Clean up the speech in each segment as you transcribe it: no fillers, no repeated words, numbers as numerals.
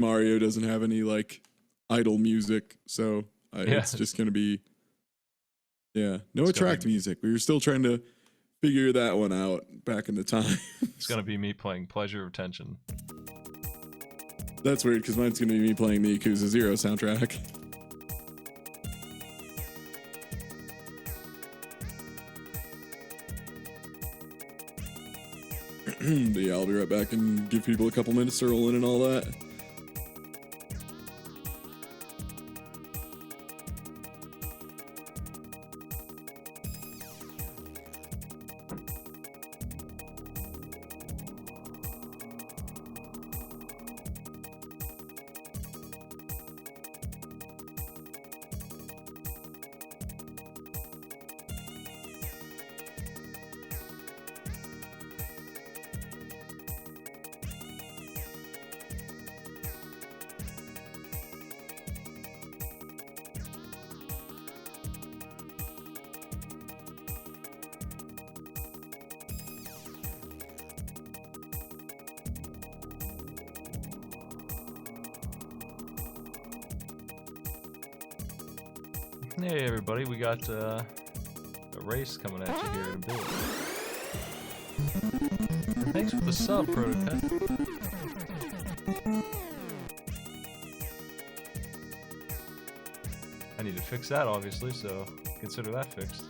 Mario doesn't have any like idle music, so it's just gonna be no attract music. We were still trying to figure that one out back in the time. It's gonna be me playing Pleasure of Tension. That's weird because mine's gonna be me playing the Yakuza 0 soundtrack. But yeah, I'll be right back and give people a couple minutes to roll in and all that. Hey everybody, we got a race coming at you here in a bit. And thanks for the sub, Prototype. I need to fix that, obviously, so consider that fixed.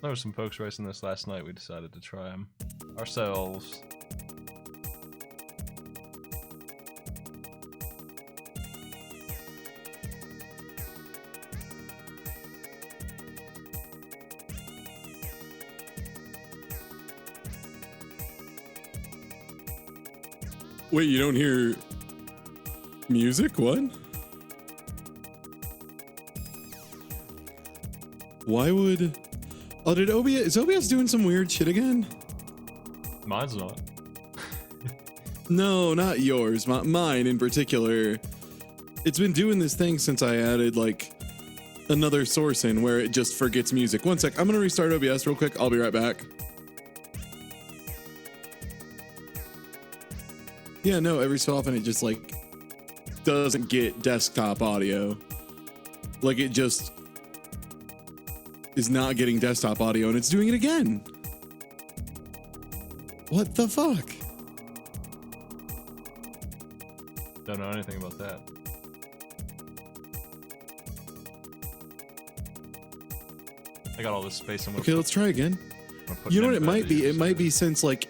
There were some folks racing this last night. We decided to try them ourselves. Wait, you don't hear music? What? Why would... Oh, did OBS... Is OBS doing some weird shit again? Mine's not. No, not yours. Mine in particular. It's been doing this thing since I added, like, another source in where it just forgets music. One sec. I'm going to restart OBS real quick. I'll be right back. Yeah, no, every so often it just, like, doesn't get desktop audio. Like, it just... is not getting desktop audio, and it's doing it again. What the fuck? Don't know anything about that. I got all this space. Okay, let's try again. You know what it might be? It might be since, like,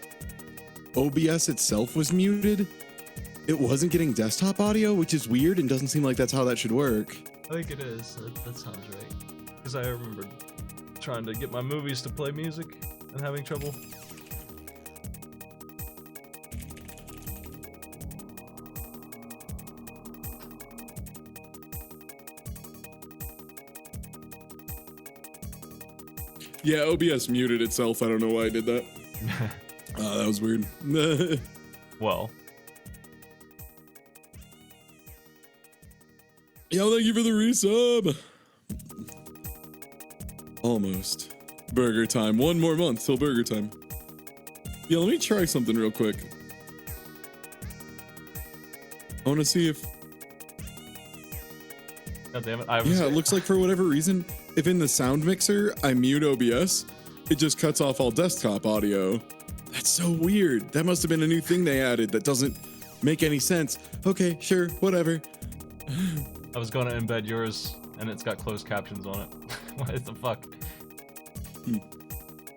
OBS itself was muted, it wasn't getting desktop audio, which is weird and doesn't seem like that's how that should work. I think it is. That sounds right. Because I remember trying to get my movies to play music and having trouble. Yeah, OBS muted itself. I don't know why I did that. That was weird. Well. Yo, thank you for the resub. Almost. Burger time. One more month till burger time. Yeah, let me try something real quick. I want to see if... God damn it. Yeah, it looks like for whatever reason, if in the sound mixer I mute OBS, it just cuts off all desktop audio. That's so weird. That must have been a new thing they added that doesn't make any sense. Okay, sure, whatever. I was going to embed yours, and it's got closed captions on it. What the fuck?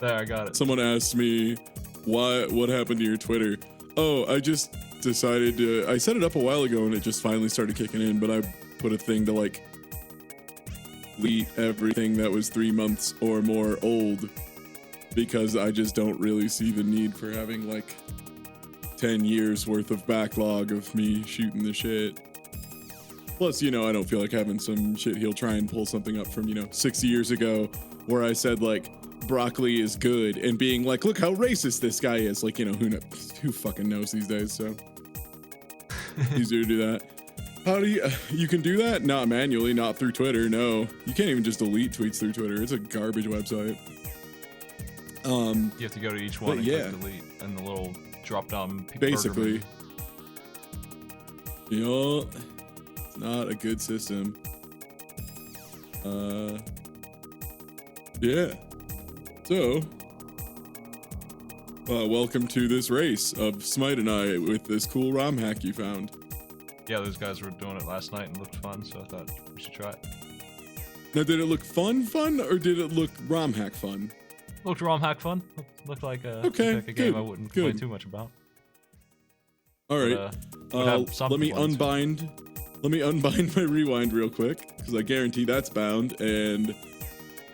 There, I got it. Someone asked me, what happened to your Twitter? Oh, I just decided to... I set it up a while ago, and it just finally started kicking in, but I put a thing to, like, delete everything that was 3 months or more old, because I just don't really see the need for having, like, 10 years worth of backlog of me shooting the shit. Plus, you know, I don't feel like having some shit. He'll try and pull something up from, you know, 60 years ago where I said, like, broccoli is good and being like, look how racist this guy is. Like, you know, who fucking knows these days, so. Easier to do that. How do you can do that? Not manually, not through Twitter, no. You can't even just delete tweets through Twitter. It's a garbage website. You have to go to each one and yeah. click delete and the little drop down. Basically. You know, it's not a good system. Yeah. So, welcome to this race of Smite and I with this cool ROM hack you found. Yeah, those guys were doing it last night and looked fun, so I thought we should try it. Now, did it look fun, or did it look ROM hack fun? Looked ROM hack fun. Looked like a, okay, like a game I wouldn't complain too much about. All right, let me unbind my rewind real quick because I guarantee that's bound, and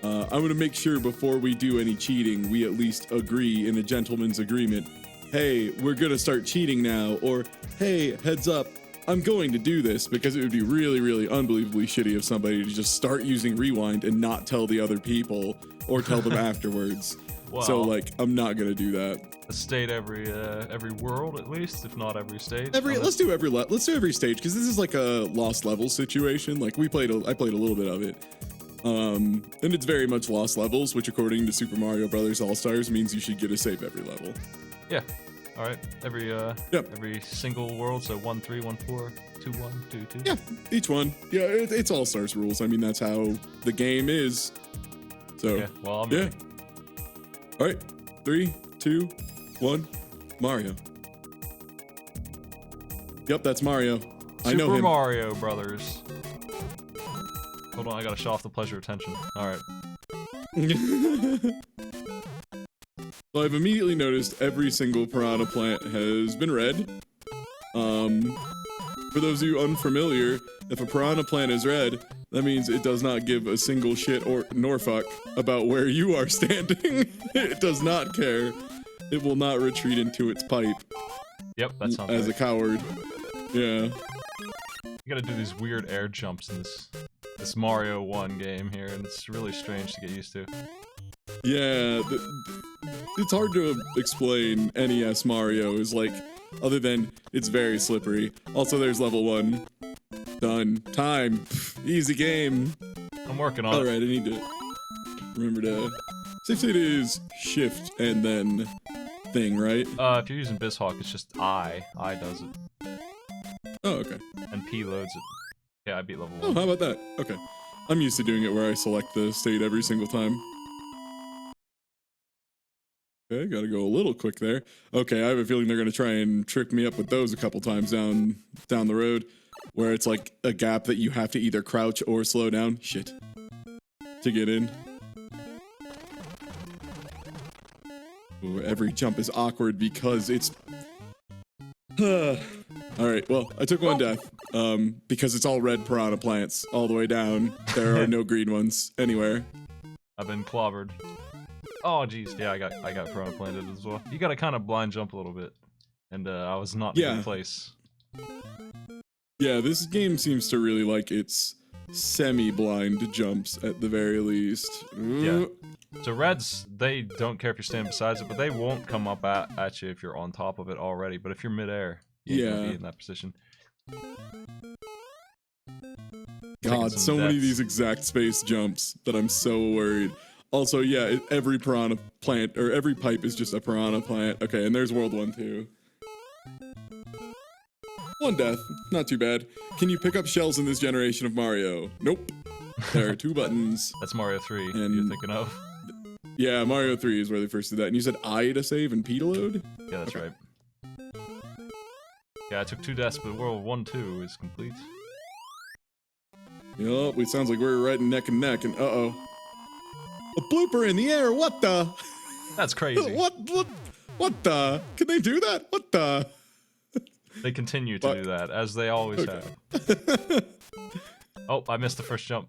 I'm gonna make sure before we do any cheating, we at least agree in a gentleman's agreement. Hey, we're gonna start cheating now, or hey, heads up, I'm going to do this, because it would be really, really unbelievably shitty of somebody to just start using rewind and not tell the other people or tell them afterwards. Well, so like, I'm not gonna do that. A state every world at least, if not every stage. Let's do every stage, because this is like a lost levels situation. Like I played a little bit of it. And it's very much lost levels, which according to Super Mario Brothers All-Stars means you should get a save every level. Yeah. All right. Every single world. So 1, 3, 1, 4, 2, 1, 2, 2. Yeah. Each one. Yeah. It's All-Stars rules. I mean, that's how the game is. So. Yeah. Well, I'm ready. All right. 3, 2, 1. Mario. Yep, that's Mario. I know him. Super Mario Brothers. Hold on, I gotta show off the pleasure of tension. Alright. So I've immediately noticed every single piranha plant has been red. For those of you unfamiliar, if a piranha plant is red, that means it does not give a single shit nor fuck about where you are standing. It does not care. It will not retreat into its pipe. Yep, that sounds as a coward. Yeah. You gotta do these weird air jumps in this Mario 1 game here, and it's really strange to get used to. Yeah, it's hard to explain NES Mario is like, other than it's very slippery. Also, there's level 1. Done. Time. Easy game. I'm working on it. Alright, I need to remember to... Safe state is shift and then thing, right? If you're using BizHawk, it's just I. I does it. Oh, okay. And P loads it. Yeah, I beat level 1. Oh, how about that? Okay. I'm used to doing it where I select the state every single time. Okay, gotta go a little quick there. Okay, I have a feeling they're gonna try and trick me up with those a couple times down the road, where it's like a gap that you have to either crouch or slow down. Shit. To get in. Ooh, every jump is awkward because it's... Alright, well, I took one death, because it's all red piranha plants all the way down. There are no green ones anywhere. I've been clobbered. Oh, jeez, yeah, I got piranha planted as well. You gotta kind of blind jump a little bit, and I was not in a good place. Yeah, this game seems to really like its semi-blind jumps at the very least. Yeah. So reds, they don't care if you're standing beside it, but they won't come up at you if you're on top of it already. But if you're midair, you ain't gonna be in that position. God, so many of these exact space jumps that I'm so worried. Also, yeah, every piranha plant, or every pipe is just a piranha plant. Okay, and there's World 1 too. One death, not too bad. Can you pick up shells in this generation of Mario? Nope. There are 2 buttons. That's Mario 3 and you're thinking of. Yeah, Mario 3 is where they first did that. And you said I to save and P to load? Yeah, that's right. Yeah, I took 2 deaths, but World 1, 2 is complete. Yup, it sounds like we're right neck and neck, and uh-oh. A blooper in the air, what the? That's crazy. What the? Can they do that? What the? They continue to do that, as they always have. Oh, I missed the first jump.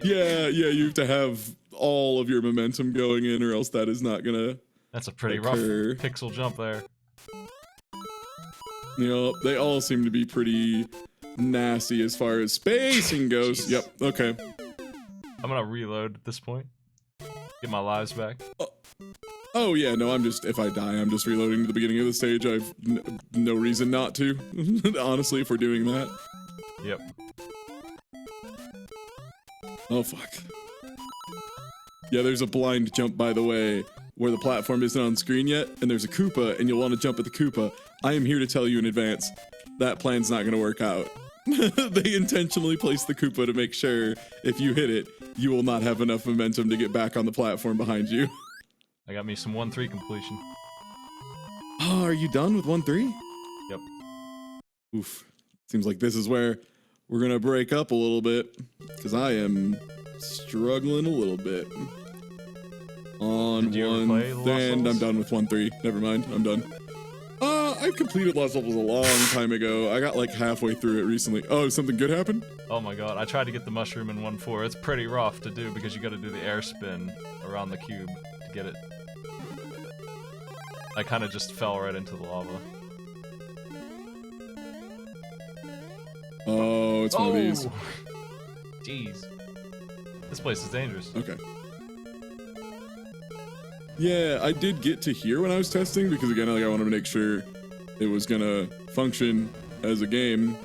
yeah, you have to have all of your momentum going in, or else that is not gonna That's a pretty rough pixel jump there. You know, they all seem to be pretty nasty as far as spacing goes. Yep. Okay. I'm gonna reload at this point. Get my lives back. Oh yeah, no, I'm just, if I die, I'm just reloading to the beginning of the stage. I've no reason not to, honestly, if we're doing that. Yep. Oh, fuck. Yeah, there's a blind jump, by the way, where the platform isn't on screen yet, and there's a Koopa, and you'll want to jump at the Koopa. I am here to tell you in advance, that plan's not going to work out. They intentionally place the Koopa to make sure, if you hit it, you will not have enough momentum to get back on the platform behind you. I got me some 1-3 completion. Oh, are you done with 1-3? Yep. Oof. Seems like this is where we're gonna break up a little bit, because I am struggling a little bit. On one, and I'm done with 1-3. Never mind, I'm done. I've completed Lost Levels a long time ago. I got like halfway through it recently. Oh, something good happened? Oh my god, I tried to get the mushroom in 1-4. It's pretty rough to do because you gotta do the air spin around the cube to get it. I kinda just fell right into the lava. Oh, it's one of these. Jeez. This place is dangerous. Okay. Yeah, I did get to here when I was testing because again, like I wanted to make sure it was gonna function as a game.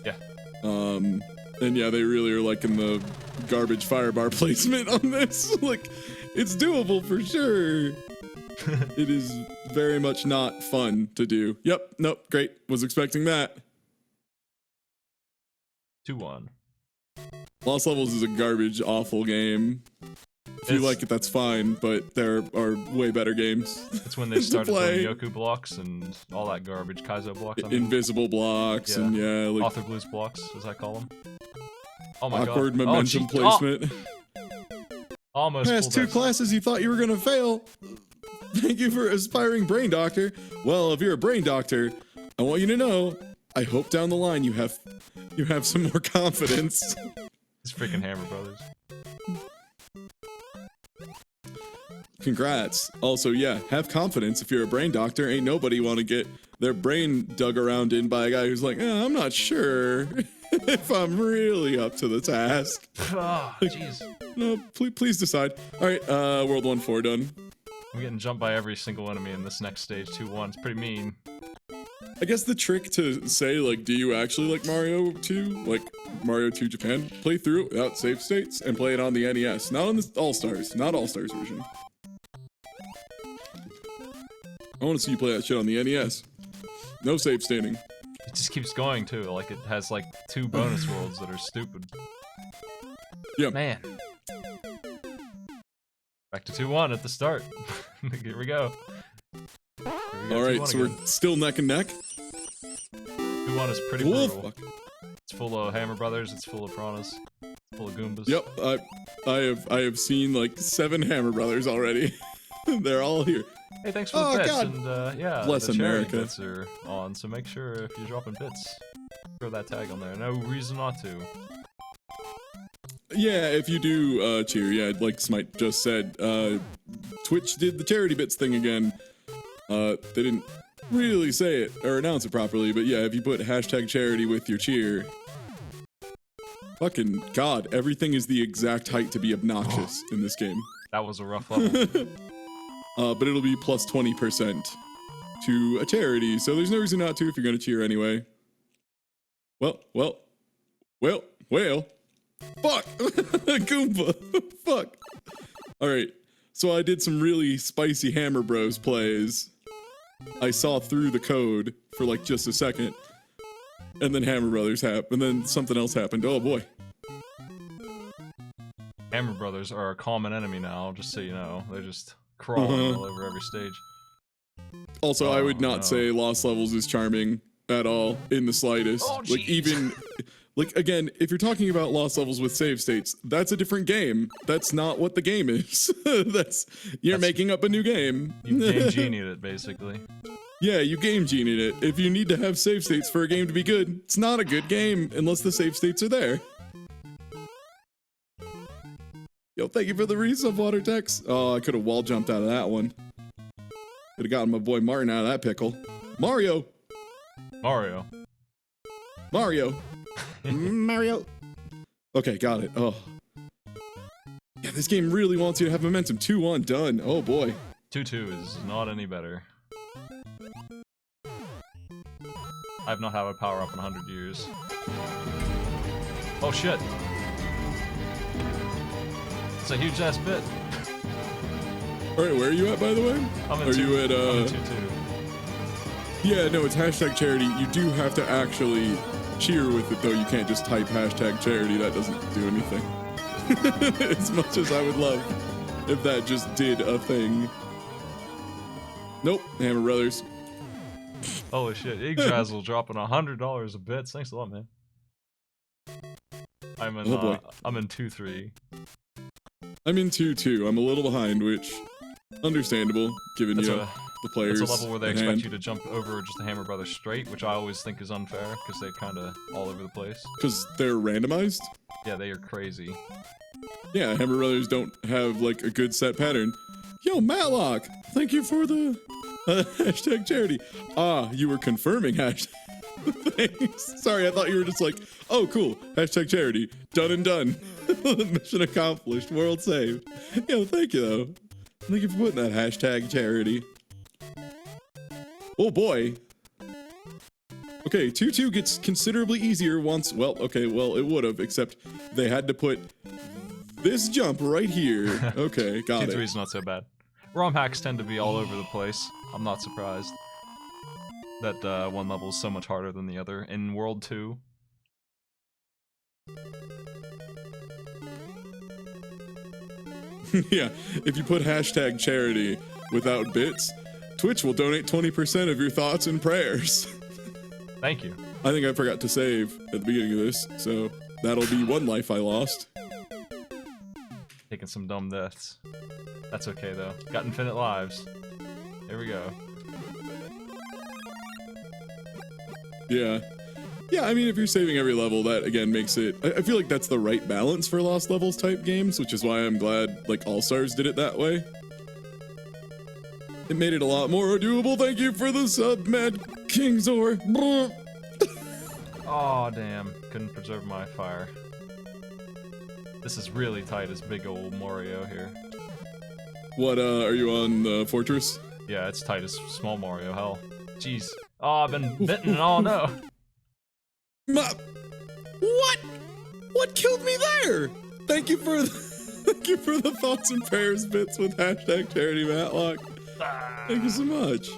Yeah. And yeah, they really are liking the garbage firebar placement on this. Like, it's doable for sure. It is very much not fun to do. Yep, nope, great. Was expecting that. 2-1. Lost Levels is a garbage, awful game. If you like it, that's fine, but there are way better games. It's when they started doing Yoku blocks and all that garbage, Kaizo blocks. Invisible blocks, and yeah, like Author Blues blocks, as I call them. Oh my god. Awkward momentum placement. Almost. Past 2 classes you thought you were gonna fail. Thank you for aspiring brain doctor. Well, if you're a brain doctor, I want you to know, I hope down the line you have some more confidence. These freaking Hammer Brothers. Congrats. Also, yeah, have confidence. If you're a brain doctor, ain't nobody want to get their brain dug around in by a guy who's like, I'm not sure if I'm really up to the task. Oh, jeez. No, please decide. All right, World 1-4 done. I'm getting jumped by every single enemy in this next stage, 2-1. It's pretty mean. I guess the trick to say, like, do you actually like Mario 2? Like, Mario 2 Japan? Play through it without save states and play it on the NES. Not on the All-Stars. Not All-Stars version. I want to see you play that shit on the NES. No save stating. It just keeps going, too. Like, it has, like, 2 bonus worlds that are stupid. Yeah. Man. Back to 2-1 at the start. Here we go. Alright, so we're still neck and neck. 2-1 is pretty brutal. Fuck. It's full of Hammer Brothers, it's full of Piranhas, it's full of Goombas. Yep, I have seen like 7 Hammer Brothers already. They're all here. Hey, thanks for the bits, God. And yeah, Bless the charity America. bits are on, so make sure if you're dropping bits, throw that tag on there. No reason not to. Yeah, if you do cheer, yeah, like Smite just said, Twitch did the charity bits thing again. They didn't really say it or announce it properly, but yeah, if you put hashtag charity with your cheer, fucking god, everything is the exact height to be obnoxious in this game. That was a rough level. But it'll be plus 20% to a charity, so there's no reason not to if you're gonna cheer anyway. Well. Fuck! Goomba! Fuck! Alright, so I did some really spicy Hammer Bros plays. I saw through the code for like just a second. And then Hammer Brothers happened, and then something else happened. Oh boy. Hammer Brothers are a common enemy now, just so you know. They're just crawling all over every stage. Also, I would not say Lost Levels is charming at all, in the slightest. Oh, like, even... Like, again, if you're talking about Lost Levels with save states, that's a different game. That's not what the game is. You're making up a new game. You game genied it, basically. Yeah, you game genied it. If you need to have save states for a game to be good, it's not a good game unless the save states are there. Yo, thank you for the resub, Water Tex. Oh, I could have wall jumped out of that one. Could have gotten my boy Martin out of that pickle. Mario! Mario. Mario! Mario. Okay, got it. Oh. Yeah, this game really wants you to have momentum. 2-1, done. Oh boy. 2-2 is not any better. I've not had a power up in 100 years. Oh shit! It's a huge ass bit. Alright, where are you at, by the way? I'm in Are you at, I'm in 2-2. Yeah, no, it's hashtag charity. You do have to actually cheer with it, though. You can't just type hashtag charity. That doesn't do anything. As much as I would love if that just did a thing. Nope, Hammer Brothers. Holy shit, Yggdrasil dropping $100 a bit. Thanks a lot, man. I'm in, I'm in 2-3. I'm in 2-2. I'm a little behind, which understandable, given the players. It's a level where they expect you to jump over just the Hammer Brothers straight, which I always think is unfair, because they're kind of all over the place. Because they're randomized? Yeah, they are crazy. Yeah, Hammer Brothers don't have, like, a good set pattern. Yo, Matlock! Thank you for the hashtag charity. Ah, you were confirming hashtag. Thanks. Sorry, I thought you were just like, oh, cool. Hashtag charity. Done and done. Mission accomplished. World saved. Yo, thank you, though. Thank you for putting that hashtag charity. Oh, boy. Okay, 2-2 gets considerably easier once... Well, okay, well, it would have, except they had to put this jump right here. Okay, got it. 2-3 is not so bad. ROM hacks tend to be all over the place. I'm not surprised that one level is so much harder than the other. In World 2... Yeah, if you put hashtag charity without bits, Twitch will donate 20% of your thoughts and prayers. Thank you. I think I forgot to save at the beginning of this, so that'll be one life I lost. Taking some dumb deaths. That's okay though. Got infinite lives. There we go. Yeah. Yeah, I mean, if you're saving every level, that, again, makes it... I feel like that's the right balance for Lost Levels type games, which is why I'm glad, like, All-Stars did it that way. It made it a lot more doable. Thank you for the sub, Mad Kingzor. Oh, damn. Couldn't preserve my fire. This is really tight as big old Mario here. What, are you on the Fortress? Yeah, it's tight as small Mario, hell. Jeez. Oh, I've been bitten, oh no! What? What killed me there? Thank you for the thoughts and prayers bits with hashtag charity Matlock. Thank you so much.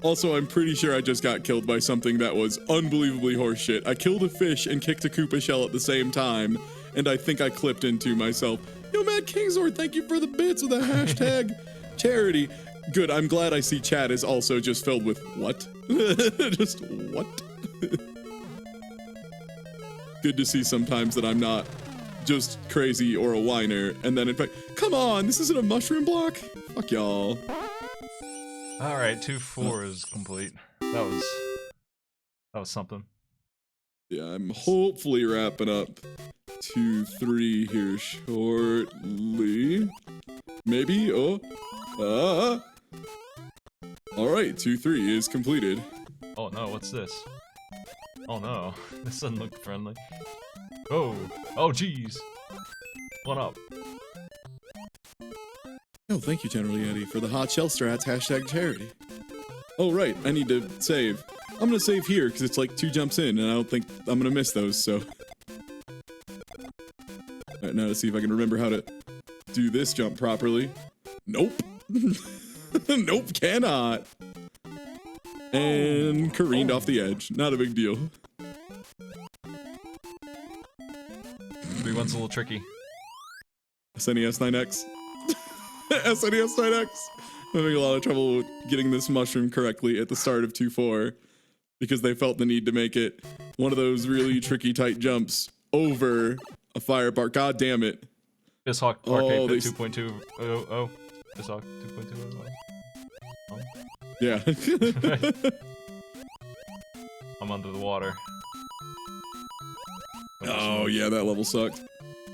Also, I'm pretty sure I just got killed by something that was unbelievably horseshit. I killed a fish and kicked a Koopa shell at the same time, and I think I clipped into myself. Yo, Mad Kingzord, thank you for the bits with a hashtag charity. Good, I'm glad I see chat is also just filled with what? Just what? Good to see sometimes that I'm not just crazy or a whiner, and then in fact, come on, this isn't a mushroom block? Fuck y'all. Alright, 2-4 is complete. That was something. Yeah, I'm hopefully wrapping up 2-3 here shortly. Maybe, Alright, 2-3 is completed. Oh no, what's this? Oh no, this doesn't look friendly. Oh, oh jeez. One up. Oh, thank you, General Yeti, for the hot shell strats hashtag charity. Oh, right, I need to save. I'm gonna save here, because it's like 2 jumps in, and I don't think I'm gonna miss those, so... Alright, now to see if I can remember how to do this jump properly. Nope. Nope, cannot. And careened off the edge. Not a big deal. 3-1's a little tricky. SNES 9X. SNES 9X. I'm having a lot of trouble with getting this mushroom correctly at the start of 2-4 because they felt the need to make it one of those really tricky tight jumps over a fire bar. God damn it. This Hawk Arcade 2.2. Oh. This Hawk 2.2. Yeah. I'm under the water. Oh, yeah, that level sucked.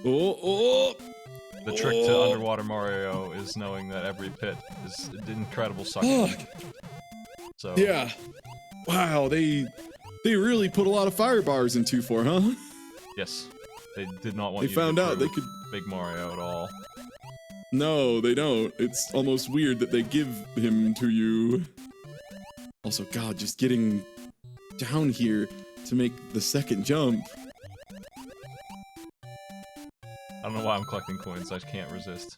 Oh. The trick to underwater Mario is knowing that every pit is incredible sucking. So yeah. Wow, they really put a lot of fire bars in 2-4, huh? Yes. They did not want They you found to out they prove could... Big Mario at all. No, they don't. It's almost weird that they give him to you. Also, God, just getting down here to make the second jump. I don't know why I'm collecting coins. I can't resist.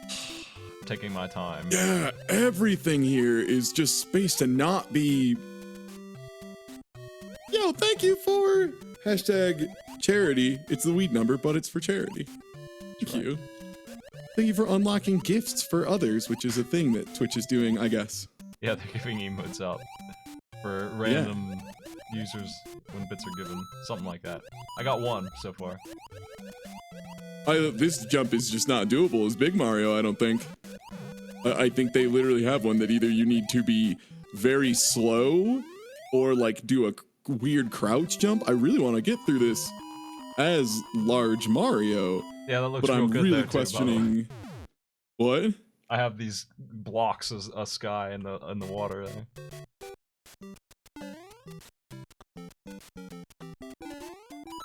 I'm taking my time. Yeah, everything here is just spaced to not be... Yo, thank you for hashtag charity. It's the weed number, but it's for charity. Thank you. Thank you for unlocking gifts for others, which is a thing that Twitch is doing, I guess. Yeah, they're giving emotes out for random users when bits are given. Something like that. I got one so far. This jump is just not doable as Big Mario, I don't think. I think they literally have one that either you need to be very slow or like do a weird crouch jump. I really want to get through this as large Mario. Yeah, that looks but real I'm good really there, questioning. Too, what? I have these blocks as a sky in the water there.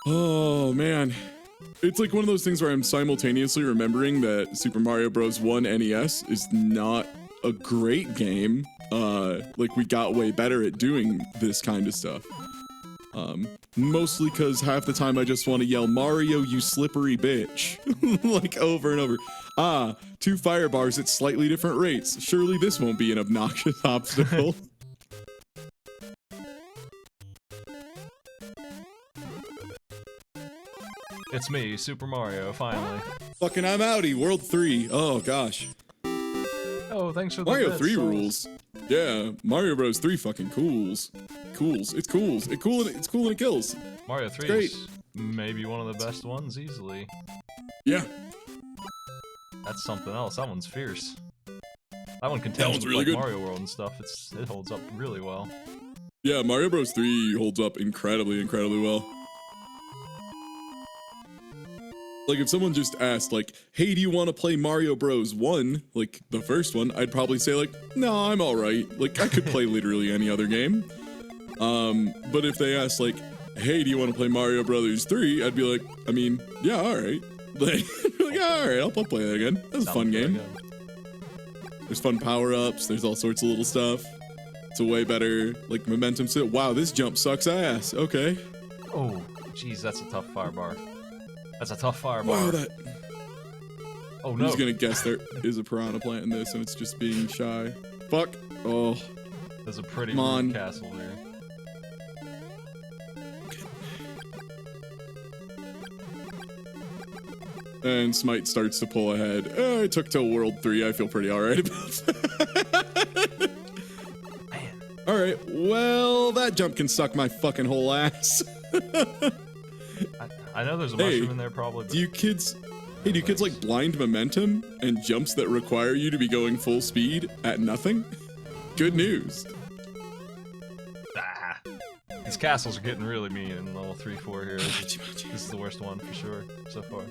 Oh man. It's like one of those things where I'm simultaneously remembering that Super Mario Bros. 1 NES is not a great game. Like we got way better at doing this kind of stuff. Mostly because half the time I just want to yell, Mario, you slippery bitch. Like over and over. Ah, 2 fire bars at slightly different rates. Surely this won't be an obnoxious obstacle. It's me, Super Mario, finally. Fucking I'm outie, World 3. Oh gosh. Oh, thanks for the Mario bits, 3 so... rules. Yeah, Mario Bros 3 fucking cools. Cools. It's cools. It's cool and it kills. Mario 3 is maybe one of the best ones, easily. Yeah. That's something else. That one's fierce. That one contends with really like good. Mario World and stuff. It holds up really well. Yeah, Mario Bros 3 holds up incredibly well. Like, if someone just asked, like, hey, do you want to play Mario Bros 1, like, the first one, I'd probably say, like, no, I'm alright. Like, I could play literally any other game. But if they asked, like, hey, do you want to play Mario Brothers 3, I'd be like, I mean, yeah, alright. Like, yeah, alright, I'll play that again. That's a fun game. There's fun power-ups, there's all sorts of little stuff. It's a way better, like, momentum sit. Wow, this jump sucks ass. Okay. Oh, jeez, that's a tough fire bar. That's a tough fire bar. Wow, that... Oh, no. I'm just gonna guess there is a piranha plant in this, and it's just being shy. Fuck. Oh. There's a pretty rude castle there. And Smite starts to pull ahead. It took till World 3. I feel pretty alright about that. Man. Alright, well, that jump can suck my fucking whole ass. I know there's a mushroom in there probably. But... Do you kids like blind momentum and jumps that require you to be going full speed at nothing? Good news. Ah, these castles are getting really mean in level 3-4 here. This is the worst one for sure so far.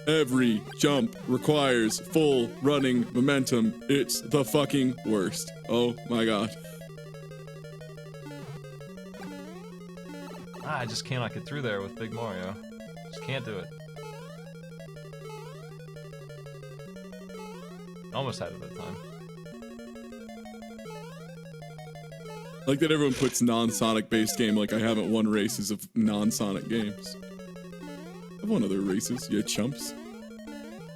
Every jump requires full running momentum. It's the fucking worst. Oh my god. I just cannot get through there with Big Mario. Just can't do it. Almost had it that time. I like that everyone puts non-Sonic based game like I haven't won races of non-Sonic games. I've won other races, you chumps.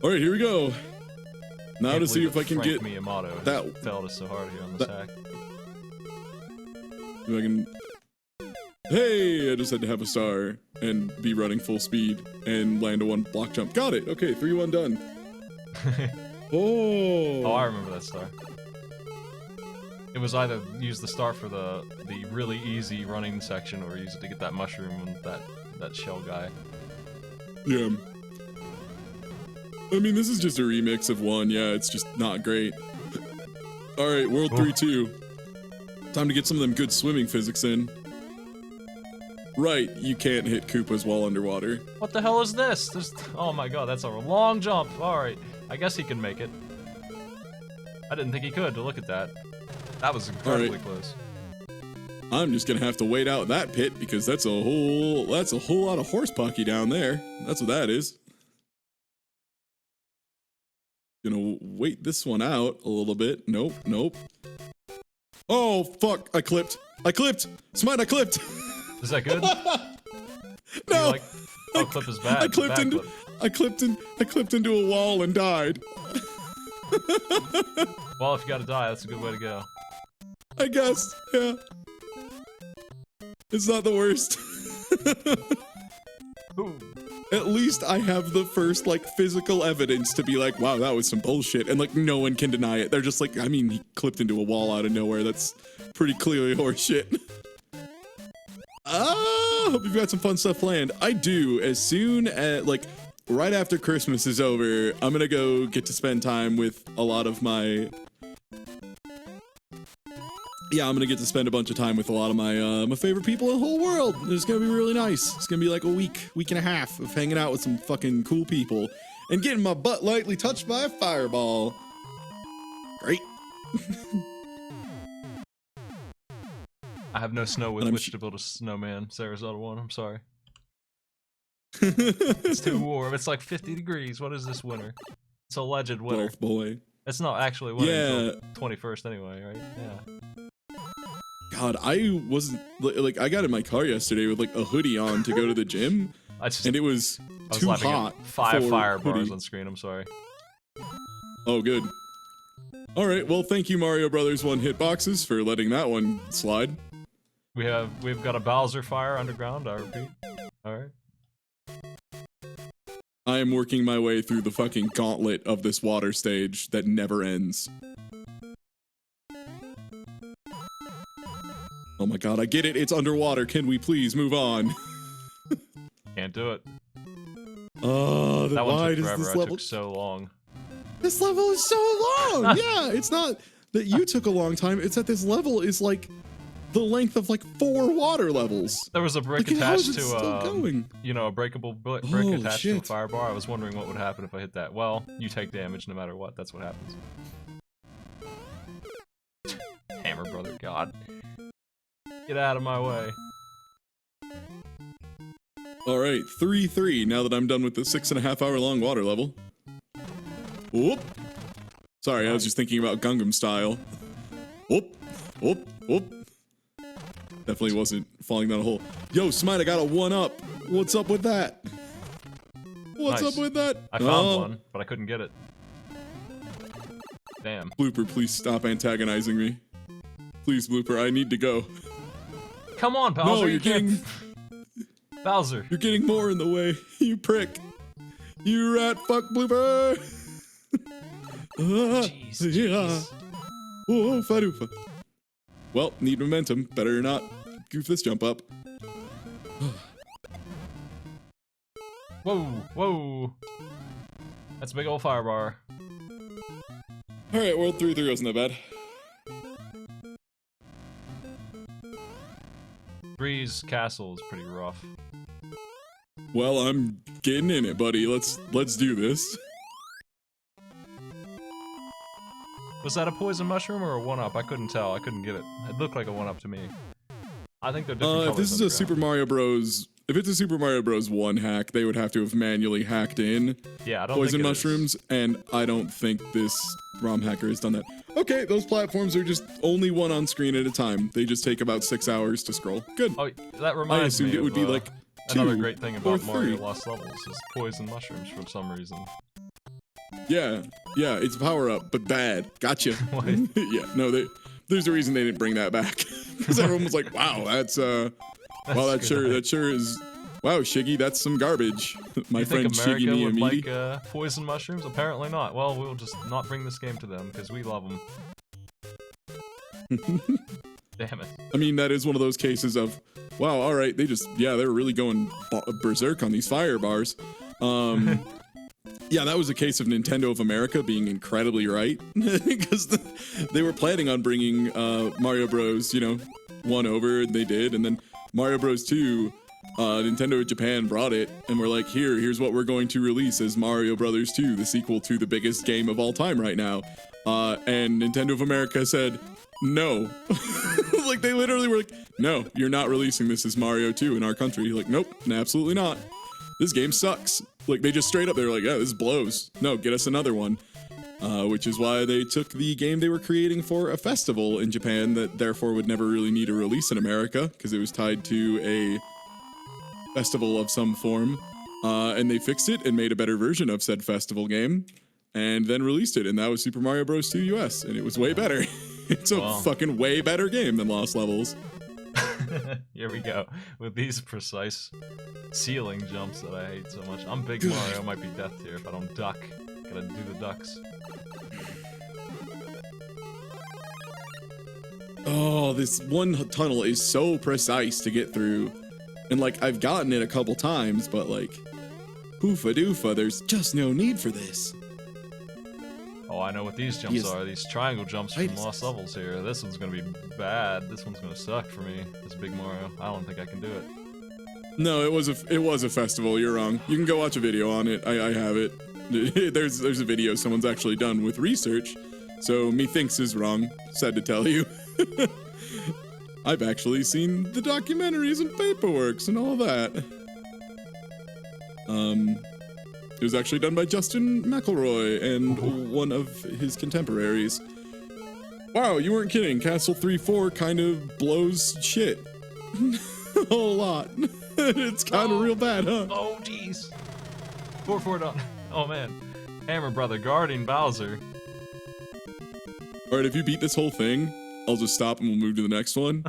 Alright, here we go. Now to see if I can get Miyamoto that. Failed us so hard here on this hack. If I can. Hey, I just had to have a star and be running full speed and land a 1 block jump. Got it. Okay, 3-1 done. Oh. Oh, I remember that star. It was either use the star for the really easy running section or use it to get that mushroom and that shell guy. Yeah. I mean, this is just a remix of 1. Yeah, it's just not great. Alright, World 3-2. Time to get some of them good swimming physics in. Right, you can't hit Koopas while underwater. What the hell is this? Oh my god, that's a long jump. Alright, I guess he can make it. I didn't think he could, to look at that. That was incredibly close. I'm just gonna have to wait out that pit because that's a whole lot of horse pocky down there. That's what that is. Gonna wait this one out a little bit. Nope, nope. Oh fuck! I clipped. Smite, I clipped. Is that good? No. Like, oh, clip is bad. I clipped into a wall and died. Well, if you gotta die, that's a good way to go. I guess, yeah. It's not the worst. Ooh. At least I have the first, like, physical evidence to be like, wow, that was some bullshit. And, like, no one can deny it. They're just like, I mean, he clipped into a wall out of nowhere. That's pretty clearly horseshit. Hope you've got some fun stuff planned. I do. As soon as, like, right after Christmas is over, I'm gonna go get to spend time with a lot of my... Yeah, I'm gonna get to spend a bunch of time with a lot of my favorite people in the whole world. It's gonna be really nice. It's gonna be like a week and a half of hanging out with some fucking cool people and getting my butt lightly touched by a fireball. Great. I have no snow with which to build a snowman. Sarasota one. I'm sorry. It's too warm. It's like 50 degrees. What is this winter? It's a alleged winter. Wolf boy. It's not actually winter until 21st anyway, right? Yeah. God, I wasn't like I got in my car yesterday with like a hoodie on to go to the gym, and it was too hot. 5 fire bars on screen. I'm sorry. Oh, good. All right. Well, thank you, Mario Brothers One Hitboxes, for letting that one slide. We've got a Bowser fire underground. I repeat. All right. I am working my way through the fucking gauntlet of this water stage that never ends. Oh my god, I get it. It's underwater. Can we please move on? Can't do it. Oh, that one why took does forever. this level... Took so long. This level is so long! Yeah, it's not that you took a long time. It's that this level is like the length of like 4 water levels. There was a brick like, attached to you know, a breakable brick attached to a fire bar. I was wondering what would happen if I hit that. Well, you take damage no matter what. That's what happens. Hammer brother, god. Get out of my way. Alright, 3-3 now that I'm done with the 6.5 hour long water level. Whoop. Sorry, I was just thinking about Gangnam Style. Whoop. Whoop. Whoop. Definitely wasn't falling down a hole. Yo, Smite, I got a 1-up. What's up with that? What's up with that? I found one, but I couldn't get it. Damn. Blooper, please stop antagonizing me. Please, Blooper, I need to go. Come on, Bowser. No, you're getting... Bowser. You're getting more in the way, you prick. You rat fuck, Blooper. Jeez, yeah. Oh, Farufa. Well, need momentum. Better not goof this jump up. Whoa, whoa. That's a big old fire bar. Alright, World 3 wasn't that bad. Three's castle is pretty rough. Well, I'm getting in it, buddy. Let's do this. Was that a poison mushroom or a 1-up? I couldn't tell. I couldn't get it. It looked like a 1-up to me. I think they're different if this is a Super Mario Bros. If it's a Super Mario Bros. 1 hack, they would have to have manually hacked in poison mushrooms, and I don't think this ROM hacker has done that. Okay, those platforms are just only one on screen at a time. They just take about 6 hours to scroll. Good. Oh, that reminds me. I assumed it would be like 2 another great thing about Mario 3. Lost Levels is poison mushrooms for some reason. Yeah, it's power up, but bad. Gotcha. Yeah, no, there's a reason they didn't bring that back because everyone was like, "Wow, that's wow, that sure is." Wow, Shiggy, that's some garbage. My friend Shiggy America Miyamiti. would like poison mushrooms? Apparently not. Well, we'll just not bring this game to them because we love them. Damn it. I mean, that is one of those cases of, wow, all right, they're really going berserk on these fire bars. Yeah, that was a case of Nintendo of America being incredibly right because they were planning on bringing Mario Bros. 1 over, and they did, and then Mario Bros. 2. Nintendo Japan brought it, and we're like, here's what we're going to release as Mario Brothers 2, the sequel to the biggest game of all time right now. And Nintendo of America said, no. Like, they literally were like, no, you're not releasing this as Mario 2 in our country. Like, nope, absolutely not. This game sucks. Like, they just straight up, they were like, yeah, this blows. No, get us another one. Which is why they took the game they were creating for a festival in Japan that therefore would never really need a release in America, because it was tied to a festival of some form. And they fixed it and made a better version of said festival game, and then released it, and that was Super Mario Bros. 2 US, and it was way better. It's a fucking way better game than Lost Levels. Here we go, with these precise ceiling jumps that I hate so much. I'm big Mario, might be death tier if I don't duck. Gotta do the ducks. Oh, this one tunnel is so precise to get through. And, like, I've gotten it a couple times, but, like, poofa doofa, there's just no need for this. Oh, I know what these jumps are. These triangle jumps from Lost Levels here. This one's gonna be bad. This one's gonna suck for me. This big Mario. I don't think I can do it. No, it was a festival. You're wrong. You can go watch a video on it. I have it. There's a video someone's actually done with research. So methinks is wrong. Sad to tell you. I've actually seen the documentaries and paperworks and all that. It was actually done by Justin McElroy and one of his contemporaries. Wow, you weren't kidding. Castle 3-4 kind of blows shit. A whole lot. It's kind of real bad, huh? Oh, jeez. 4-4 done. Oh, man. Hammer Brother guarding Bowser. Alright, if you beat this whole thing, I'll just stop and we'll move to the next one.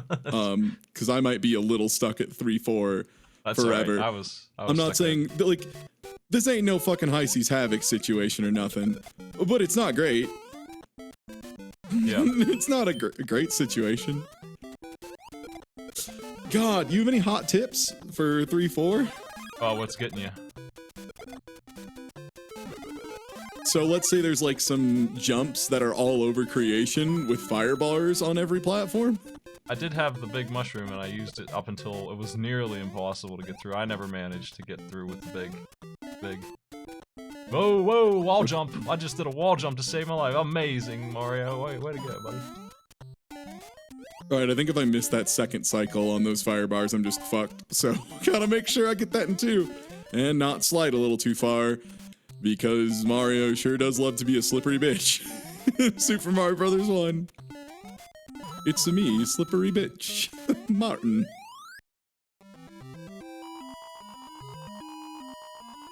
Because I might be a little stuck at 3-4 forever. Right. I was I'm not saying, like, this ain't no fucking High Seas Havoc situation or nothing. But it's not great. Yeah. It's not a great situation. God, you have any hot tips for 3-4? Oh, what's getting you? So let's say there's like some jumps that are all over creation with fire bars on every platform. I did have the big mushroom and I used it up until it was nearly impossible to get through. I never managed to get through with the big. Whoa, whoa, wall jump. I just did a wall jump to save my life. Amazing, Mario. Way to go, buddy. Alright, I think if I miss that second cycle on those fire bars, I'm just fucked. So, gotta make sure I get that in 2. And not slide a little too far. Because Mario sure does love to be a slippery bitch. Super Mario Brothers 1. It's me, slippery bitch. Martin.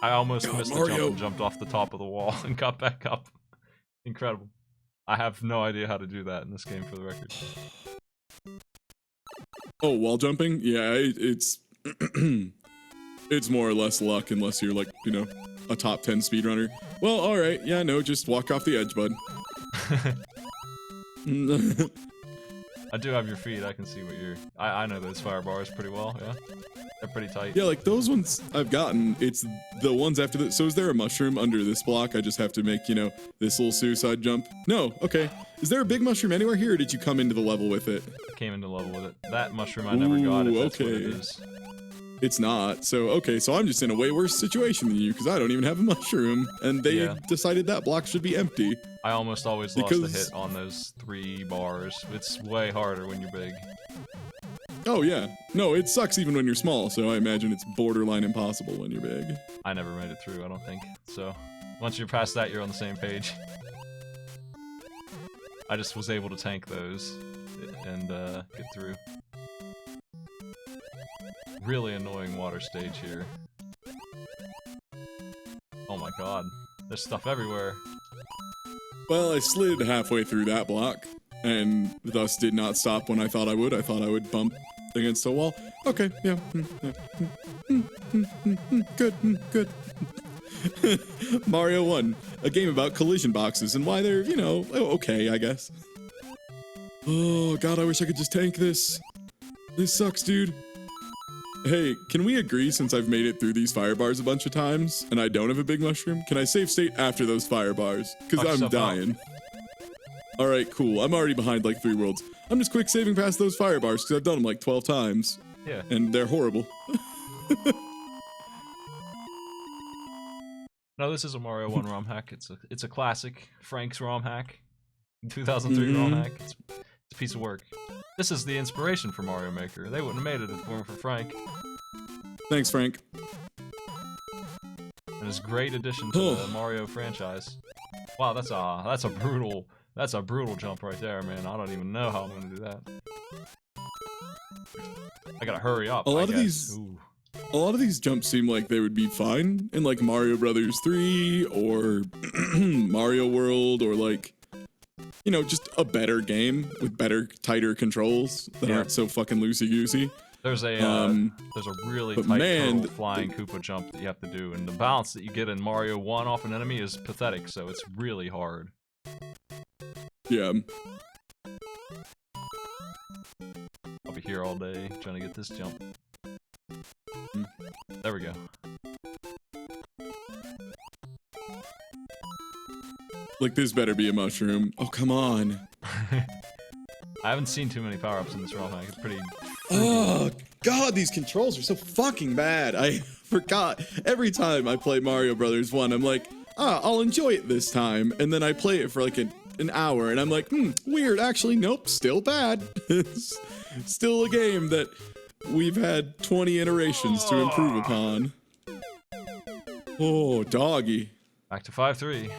I almost missed the jump and jumped off the top of the wall and got back up. Incredible. I have no idea how to do that in this game, for the record. Oh, wall jumping? Yeah, it's... it's more or less luck unless you're like, you know, a top 10 speedrunner. Well, alright, yeah, no, just walk off the edge, bud. I do have your feet, I can see what you're... I know those fire bars pretty well, yeah? They're pretty tight. Yeah, like those ones I've gotten, it's the ones after the... So is there a mushroom under this block? I just have to make, you know, this little suicide jump? No, okay. Is there a big mushroom anywhere here, or did you come into the level with it? I came into level with it. That mushroom I never got, if that's what it is. It's not. So, okay, so I'm just in a way worse situation than you, because I don't even have a mushroom, and they decided that block should be empty. I almost always lost a hit on those 3 bars. It's way harder when you're big. Oh, yeah. No, it sucks even when you're small, so I imagine it's borderline impossible when you're big. I never made it through, I don't think. So, once you're past that, you're on the same page. I just was able to tank those and get through. Really annoying water stage here. Oh my god. There's stuff everywhere. Well, I slid halfway through that block, and thus did not stop when I thought I would. I thought I would bump against a wall. Okay, yeah. Good, good. Mario 1, a game about collision boxes and why they're, you know, okay, I guess. Oh god, I wish I could just tank this. This sucks, dude. Hey, can we agree, since I've made it through these fire bars a bunch of times, and I don't have a big mushroom, can I save state after those fire bars? Because I'm dying. Alright, cool. I'm already behind like 3 worlds. I'm just quick saving past those fire bars, because I've done them like 12 times. Yeah. And they're horrible. No, this is a Mario 1 ROM hack. It's a classic Frank's ROM hack. 2003 ROM hack. It's a piece of work. This is the inspiration for Mario Maker. They wouldn't have made it if it weren't for Frank. Thanks, Frank. And his great addition to the Mario franchise. Wow, that's a brutal jump right there, man. I don't even know how I'm gonna do that. I gotta hurry up. A lot of these jumps seem like they would be fine in like Mario Brothers 3 or Mario World, or like, you know, just a better game with better, tighter controls that aren't so fucking loosey-goosey. There's a really tight turtle flying Koopa jump that you have to do, and the bounce that you get in Mario 1 off an enemy is pathetic, so it's really hard. Yeah. I'll be here all day trying to get this jump. There we go. Like, this better be a mushroom. Oh, come on. I haven't seen too many power-ups in this ROM hack. It's pretty... Oh, God, these controls are so fucking bad. I forgot. Every time I play Mario Brothers 1, I'm like, I'll enjoy it this time. And then I play it for like an hour, and I'm like, weird. Actually, nope, still bad. It's still a game that we've had 20 iterations to improve upon. Oh, doggy. Back to 5-3.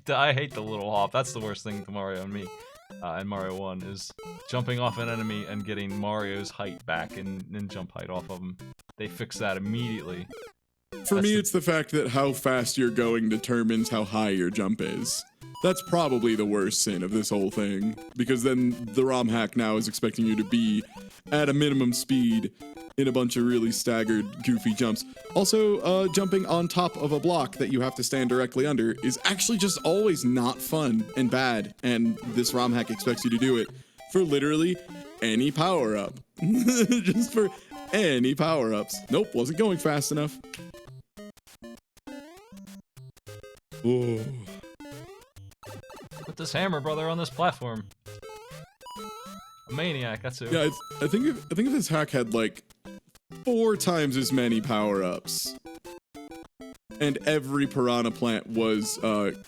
I hate the little hop. That's the worst thing to Mario and me. And Mario 1 is jumping off an enemy and getting Mario's height back and jump height off of him. They fix that immediately. For me, it's the fact that how fast you're going determines how high your jump is. That's probably the worst sin of this whole thing, because then the ROM hack now is expecting you to be at a minimum speed in a bunch of really staggered, goofy jumps. Also, jumping on top of a block that you have to stand directly under is actually just always not fun and bad, and this ROM hack expects you to do it for literally any power-up. Just for any power-ups. Nope, wasn't going fast enough. Oh. Put this hammer brother on this platform. A maniac, that's who. Yeah, I think if this hack had like 4 times as many power-ups, and every piranha plant was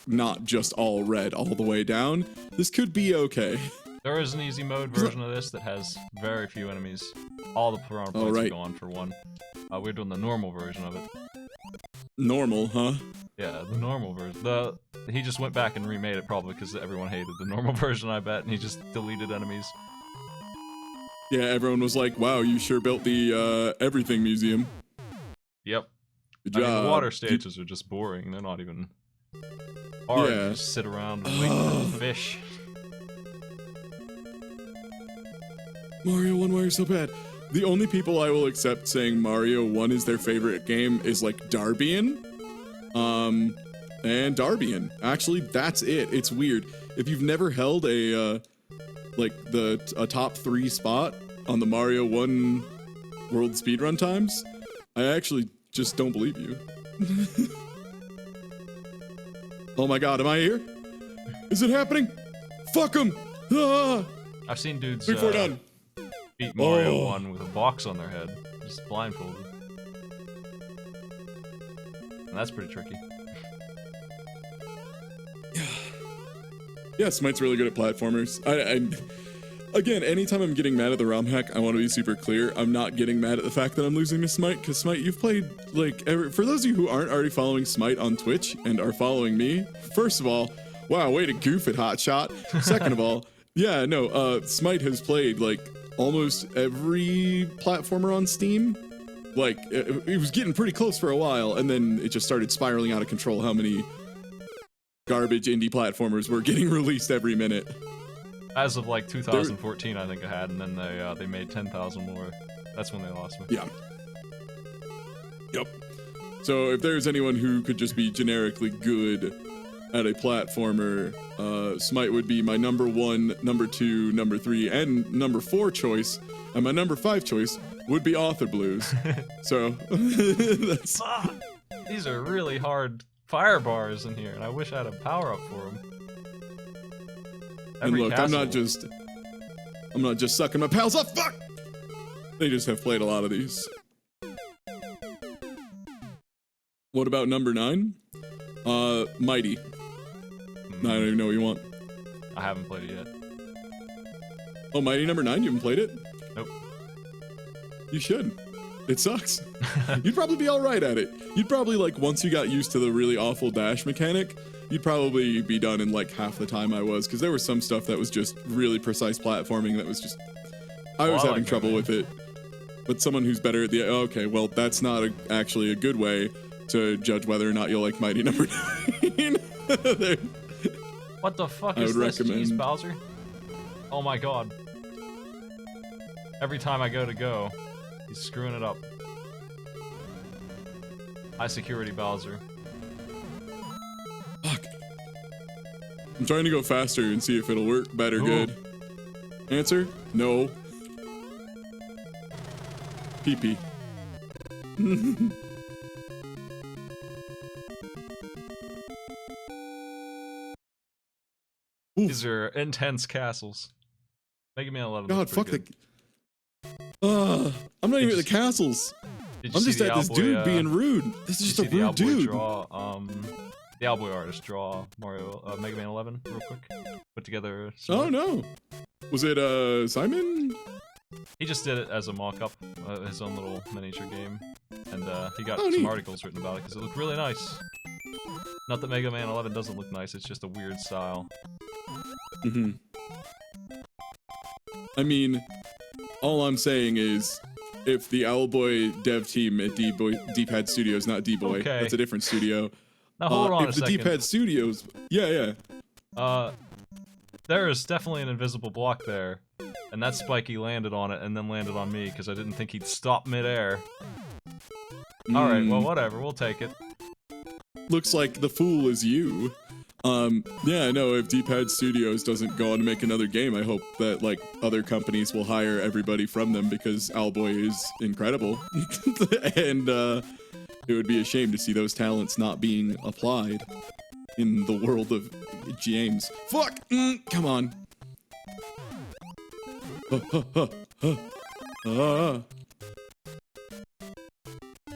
not just all red all the way down, this could be okay. There is an easy mode version of this that has very few enemies. All the piranha plants are gone for 1. We're doing the normal version of it. Normal, huh? Yeah, the normal version. He just went back and remade it probably because everyone hated the normal version, I bet, and he just deleted enemies. Yeah, everyone was like, wow, you sure built the everything museum. Yep. Good job. I mean, the water stages are just boring. They're not even hard. Yeah. You just sit around and wait for fish. Mario 1, why are you so bad? The only people I will accept saying Mario 1 is their favorite game is like Darbian. And Darbian. Actually, that's it. It's weird. If you've never held a top 3 spot on the Mario 1 World Speedrun times, I actually just don't believe you. Oh my god, am I here? Is it happening? Fuck him! Ah! I've seen dudes Before done. beat Mario 1 with a box on their head, just blindfolded. And that's pretty tricky. Yeah, Smite's really good at platformers. Again, anytime I'm getting mad at the ROM hack, I want to be super clear. I'm not getting mad at the fact that I'm losing to Smite, because Smite, you've played, like, for those of you who aren't already following Smite on Twitch and are following me, first of all, wow, way to goof it, hotshot. Second of all, yeah, no, Smite has played, like, almost every platformer on Steam. Like, it was getting pretty close for a while, and then it just started spiraling out of control how many garbage indie platformers were getting released every minute. As of like 2014, I think I had, and then they made 10,000 more. That's when they lost me. Yeah. Yep. So if there's anyone who could just be generically good at a platformer, Smite would be my number 1, number 2, number 3, and number 4 choice, and my number 5 choice would be Author Blues. So that's. These are really hard fire bars in here, and I wish I had a power up for them. And look, I'm not just sucking my pals off. Fuck! They just have played a lot of these. What about number 9? Mighty. I don't even know what you want. I haven't played it yet. Oh, Mighty number 9? You haven't played it? Nope. You should. It sucks. You'd probably be all right at it. You'd probably, like, once you got used to the really awful dash mechanic, you'd probably be done in, like, half the time I was, because there was some stuff that was just really precise platforming that was just... I was having trouble with it. But someone who's better at the... Okay, well, that's not actually a good way to judge whether or not you'll like Mighty number 9. What the fuck is this? Jeez, Bowser? Oh my god. Every time I go, he's screwing it up. High security Bowser. Fuck. I'm trying to go faster and see if it'll work better. Ooh. Good. Answer? No. PP. These are intense castles. Mega Man 11. God, fuck good. I'm not even at the castles. I'm just at this dude being rude. This is just a rude dude. The Owlboy artist draw Mega Man 11 real quick. Put together. Oh no. Was it Simon? He just did it as a mock-up, his own little miniature game, and he got some articles written about it because it looked really nice. Not that Mega Man 11 doesn't look nice; it's just a weird style. Mm-hmm. I mean, all I'm saying is, if the Owlboy dev team at D-Pad Studios, not D-Boy, okay. That's a different studio. Now hold on a second. If the D-Pad Studios, yeah. There is definitely an invisible block there. And that Spiky landed on it and then landed on me because I didn't think he'd stop midair. Alright, well, whatever. We'll take it. Looks like the fool is you. Yeah, no, if D-Pad Studios doesn't go on to make another game, I hope that, like, other companies will hire everybody from them because Owlboy is incredible. And, it would be a shame to see those talents not being applied in the world of games. Fuck! Come on.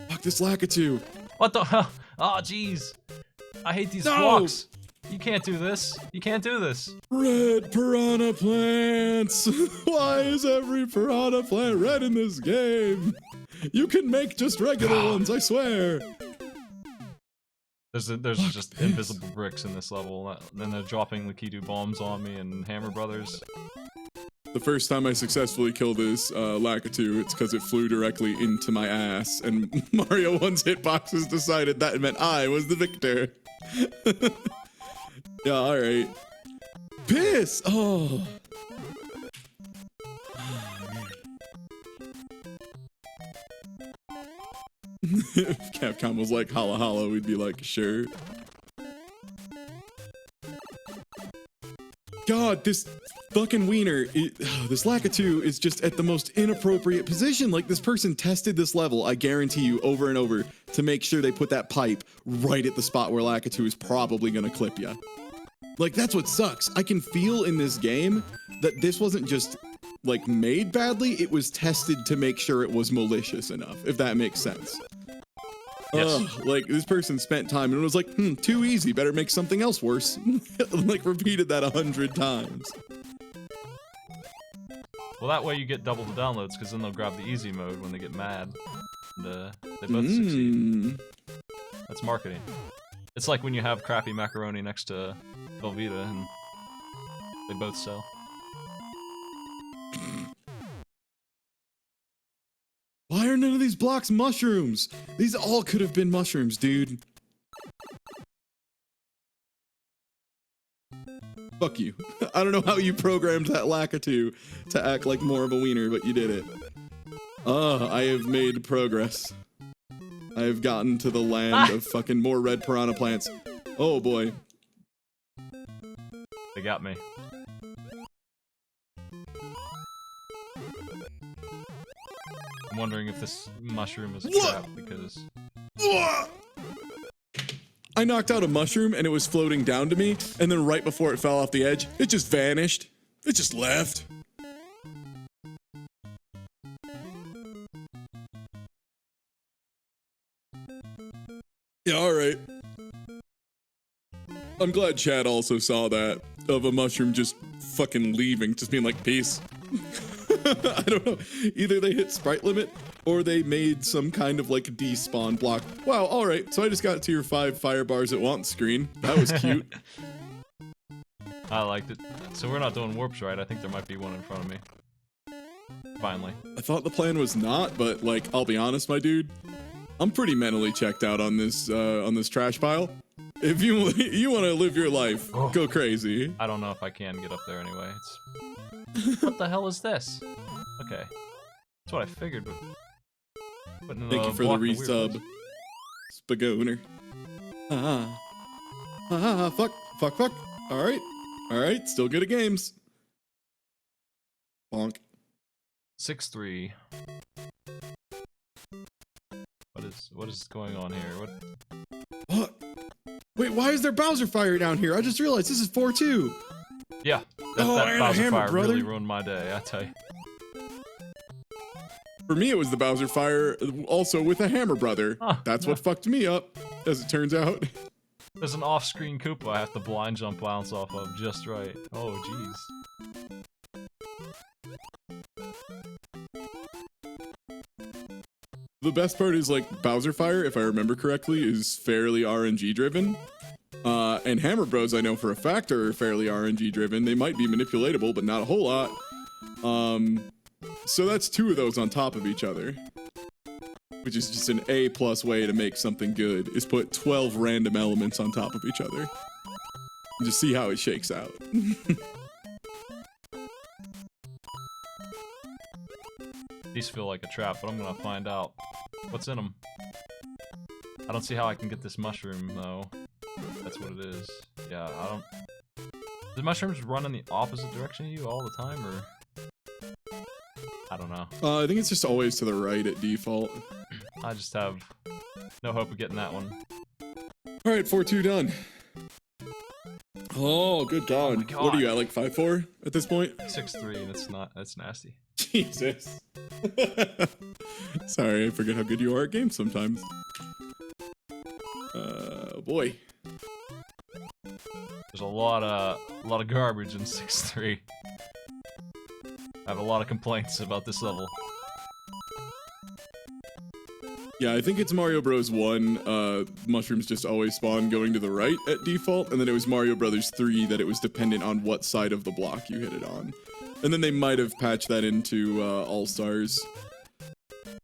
Fuck this Lakitu. What the hell? Oh, jeez. I hate these blocks. You can't do this. You can't do this. Red piranha plants. Why is every piranha plant red in this game? You can make just regular ones, I swear. There's just invisible bricks in this level. Then they're dropping Lakitu bombs on me and Hammer Brothers. The first time I successfully killed this Lakitu, it's because it flew directly into my ass, and Mario 1's hitboxes decided that meant I was the victor. Yeah, alright. Piss! Oh! If Capcom was like, holla holla, we'd be like, sure. God, this fucking wiener, this Lakitu is just at the most inappropriate position. Like, this person tested this level, I guarantee you, over and over, to make sure they put that pipe right at the spot where Lakitu is probably gonna clip ya. Like, that's what sucks. I can feel in this game that this wasn't just, like, made badly, it was tested to make sure it was malicious enough, if that makes sense. Yes. Like, this person spent time and was like, too easy, better make something else worse. Like, repeated that 100 times. Well, that way you get double the downloads, because then they'll grab the easy mode when they get mad. And, they both succeed. That's marketing. It's like when you have crappy macaroni next to Velveeta, and they both sell. Why are none of these blocks mushrooms? These all could have been mushrooms, dude. Fuck you. I don't know how you programmed that Lakitu to act like more of a wiener, but you did it. I have made progress. I have gotten to the land of fucking more red piranha plants. Oh boy. They got me. I'm wondering if this mushroom is a trap, because... I knocked out a mushroom and it was floating down to me, and then right before it fell off the edge, it just vanished. It just left. I'm glad Chad also saw that, of a mushroom just fucking leaving, just being like, peace. I don't know. Either they hit sprite limit or they made some kind of like despawn block. Wow, all right. So I just got to your 5 fire bars at once screen. That was cute. I liked it. So we're not doing warps, right? I think there might be one in front of me. Finally. I thought the plan was not, but like, I'll be honest, my dude. I'm pretty mentally checked out on this trash pile. If you want to live your life, go crazy. I don't know if I can get up there anyway. What the hell is this? Okay, that's what I figured. But thank you for the resub, Spagooner. Fuck. All right. Still good at games. Bonk. 6-3. What is going on here? What? Wait, why is there Bowser Fire down here? I just realized this is 4-2. Yeah, that Bowser Fire really ruined my day, I tell you. For me, it was the Bowser Fire, also with a Hammer Brother. That's what fucked me up, as it turns out. There's an off-screen Koopa I have to blind jump bounce off of just right. Oh, jeez. The best part is, like, Bowser Fire, if I remember correctly, is fairly RNG driven. And Hammer Bros, I know for a fact, are fairly RNG driven. They might be manipulatable, but not a whole lot. So that's 2 of those on top of each other. Which is just an A+ way to make something good, is put 12 random elements on top of each other. And just see how it shakes out. These feel like a trap, but I'm gonna find out what's in them. I don't see how I can get this mushroom, though. That's what it is. Yeah, I don't... Do mushrooms run in the opposite direction of you all the time, or...? I don't know. I think it's just always to the right at default. I just have no hope of getting that one. Alright, 4-2 done. Oh, good God. Oh my God. What are you at, like 5-4 at this point? 6-3, and it's nasty. Jesus. Sorry, I forget how good you are at games sometimes. Boy. There's a lot of garbage in 6-3. I have a lot of complaints about this level. Yeah, I think it's Mario Bros. 1, mushrooms just always spawn going to the right at default, and then it was Mario Brothers 3 that it was dependent on what side of the block you hit it on. And then they might have patched that into All-Stars.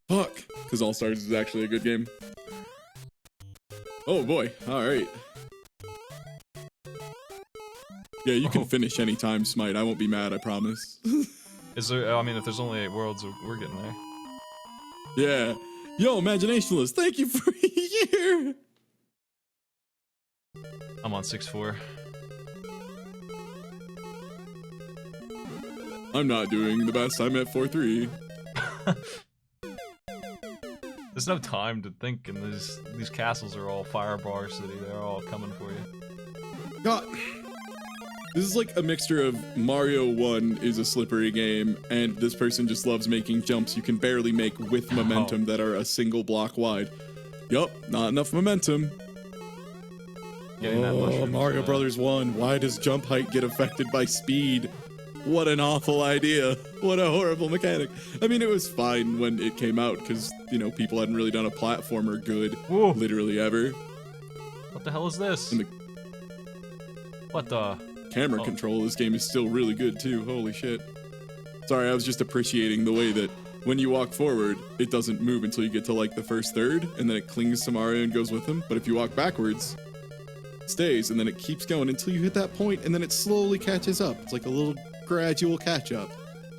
Fuck! Because All-Stars is actually a good game. Oh boy, alright. Yeah, you can finish anytime, Smite. I won't be mad, I promise. Is there, I mean, if there's only 8 worlds, we're getting there. Yeah. Yo, Imaginationalist, thank you for a year! I'm on 6-4. I'm not doing the best. I'm at 4-3. There's no time to think, and these castles are all Firebar City. They're all coming for you. God. This is like a mixture of Mario 1 is a slippery game, and this person just loves making jumps you can barely make with momentum that are a single block wide. Yup, not enough momentum. Oh, Mario Brothers 1. Why does jump height get affected by speed? What an awful idea. What a horrible mechanic. I mean, it was fine when it came out, because, you know, people hadn't really done a platformer good, literally ever. What the hell is this? And the what the... camera control of this game is still really good, too. Holy shit. Sorry, I was just appreciating the way that when you walk forward, it doesn't move until you get to, like, the first third, and then it clings to Mario and goes with him. But if you walk backwards, it stays, and then it keeps going until you hit that point, and then it slowly catches up. It's like a little gradual catch-up.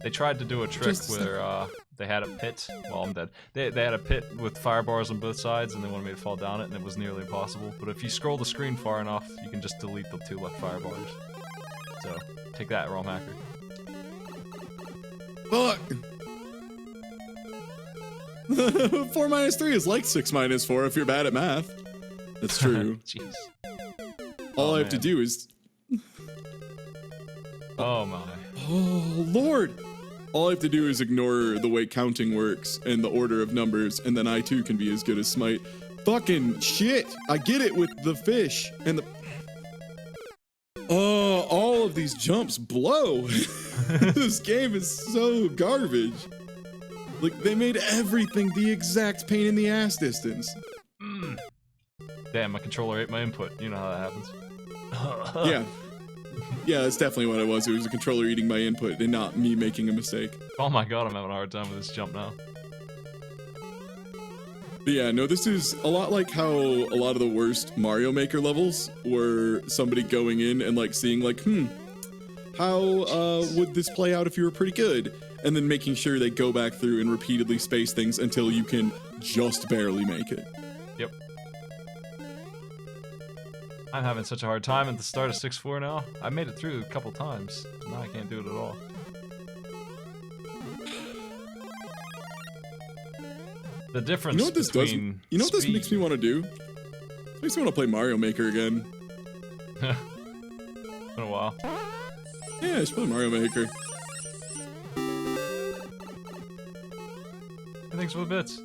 They tried to do a trick where they had a pit. Well, I'm dead. They had a pit with fire bars on both sides, and they wanted me to fall down it, and it was nearly impossible. But if you scroll the screen far enough, you can just delete the 2 left fire bars. So, take that, ROM hacker. Fuck! 4 minus 3 is like 6 minus 4 if you're bad at math. That's true. Jeez. All I have to do is... Oh my. Oh, Lord! All I have to do is ignore the way counting works and the order of numbers, and then I too can be as good as Smite. Fucking shit! I get it with the fish and the... all of these jumps blow. This game is so garbage. Like, they made everything the exact pain in the ass distance. Damn, my controller ate my input. You know how that happens. Yeah. Yeah, that's definitely what it was. It was the controller eating my input and not me making a mistake. Oh my god, I'm having a hard time with this jump now. But yeah, no, this is a lot like how a lot of the worst Mario Maker levels were somebody going in and like seeing like, how would this play out if you were pretty good? And then making sure they go back through and repeatedly space things until you can just barely make it. Yep. I'm having such a hard time at the start of 6-4 now. I made it through a couple times. Now I can't do it at all. The difference You know what this does? between You know what this speed- makes me want to do? It makes me want to play Mario Maker again. Been a while. Yeah, I should play Mario Maker. Thanks for the bits.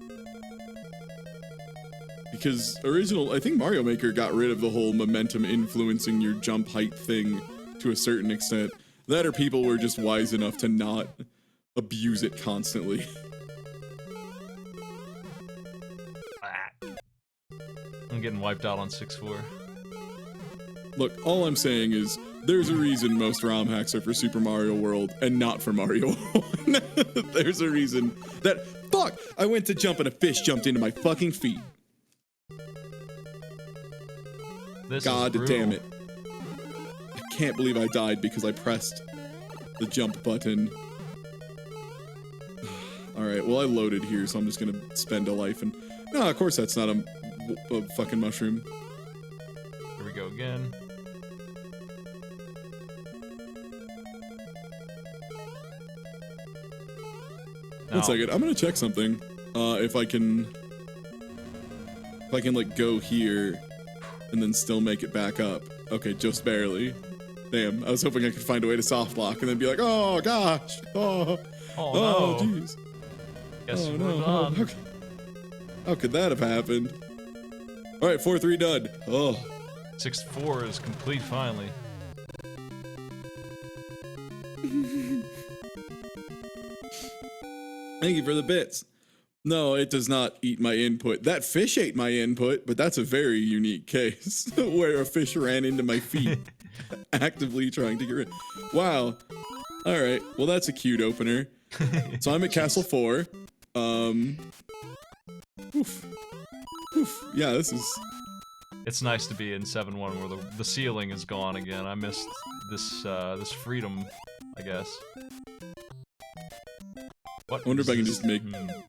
Because I think Mario Maker got rid of the whole momentum influencing your jump height thing to a certain extent. That or people were just wise enough to not abuse it constantly. I'm getting wiped out on 6-4. Look, all I'm saying is, there's a reason most ROM hacks are for Super Mario World and not for Mario 1. There's a reason that, fuck, I went to jump and a fish jumped into my fucking feet. God damn it. I can't believe I died because I pressed the jump button. Alright, well I loaded here, so I'm just gonna spend a life and... No, of course that's not a fucking mushroom. Here we go again. One second, I'm gonna check something. If I can like go here and then still make it back up. Okay, just barely. Damn, I was hoping I could find a way to soft lock and then be like, oh gosh, oh no. Jeez. Guess Oh we're no, done. how could that have happened? All right, 4-3 done. Oh. 6-4 is complete finally. Thank you for the bits. No, it does not eat my input. That fish ate my input, but that's a very unique case where a fish ran into my feet, actively trying to get rid. Wow. All right. Well, that's a cute opener. So I'm at Castle 4. Oof. Oof. Yeah, this is... It's nice to be in 7-1 where the ceiling is gone again. I missed this this freedom, I guess. What I wonder if I can this? just make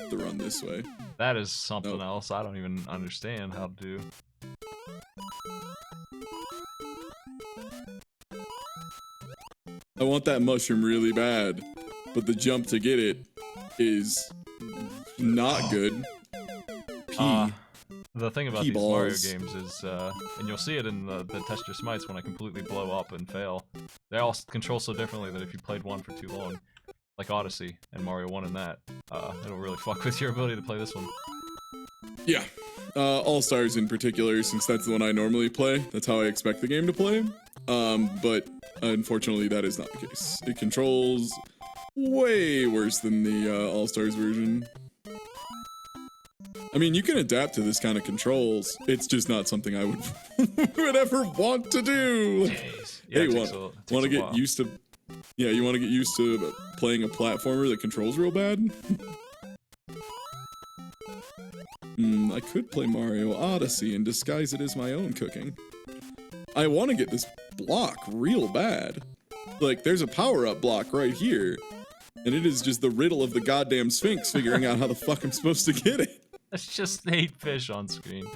the run this way. That is something else I don't even understand how to do. I want that mushroom really bad, but the jump to get it is not good. The thing about P these Mario balls. games is, and you'll see it in the Test Your Smites when I completely blow up and fail, they all control so differently that if you played one for too long, like Odyssey and Mario 1 and that, it'll really fuck with your ability to play this one. Yeah. All-Stars in particular, since that's the one I normally play. That's how I expect the game to play. But unfortunately that is not the case. It controls way worse than the All-Stars version. I mean, you can adapt to this kind of controls. It's just not something I would ever want to do. Jeez. Yeah, Hey, it want takes to a get while. used to... Yeah, you want to get used to playing a platformer that controls real bad? I could play Mario Odyssey and disguise it as my own cooking. I want to get this block real bad. Like, there's a power-up block right here, and it is just the riddle of the goddamn Sphinx figuring out how the fuck I'm supposed to get it. That's just 8 fish on screen.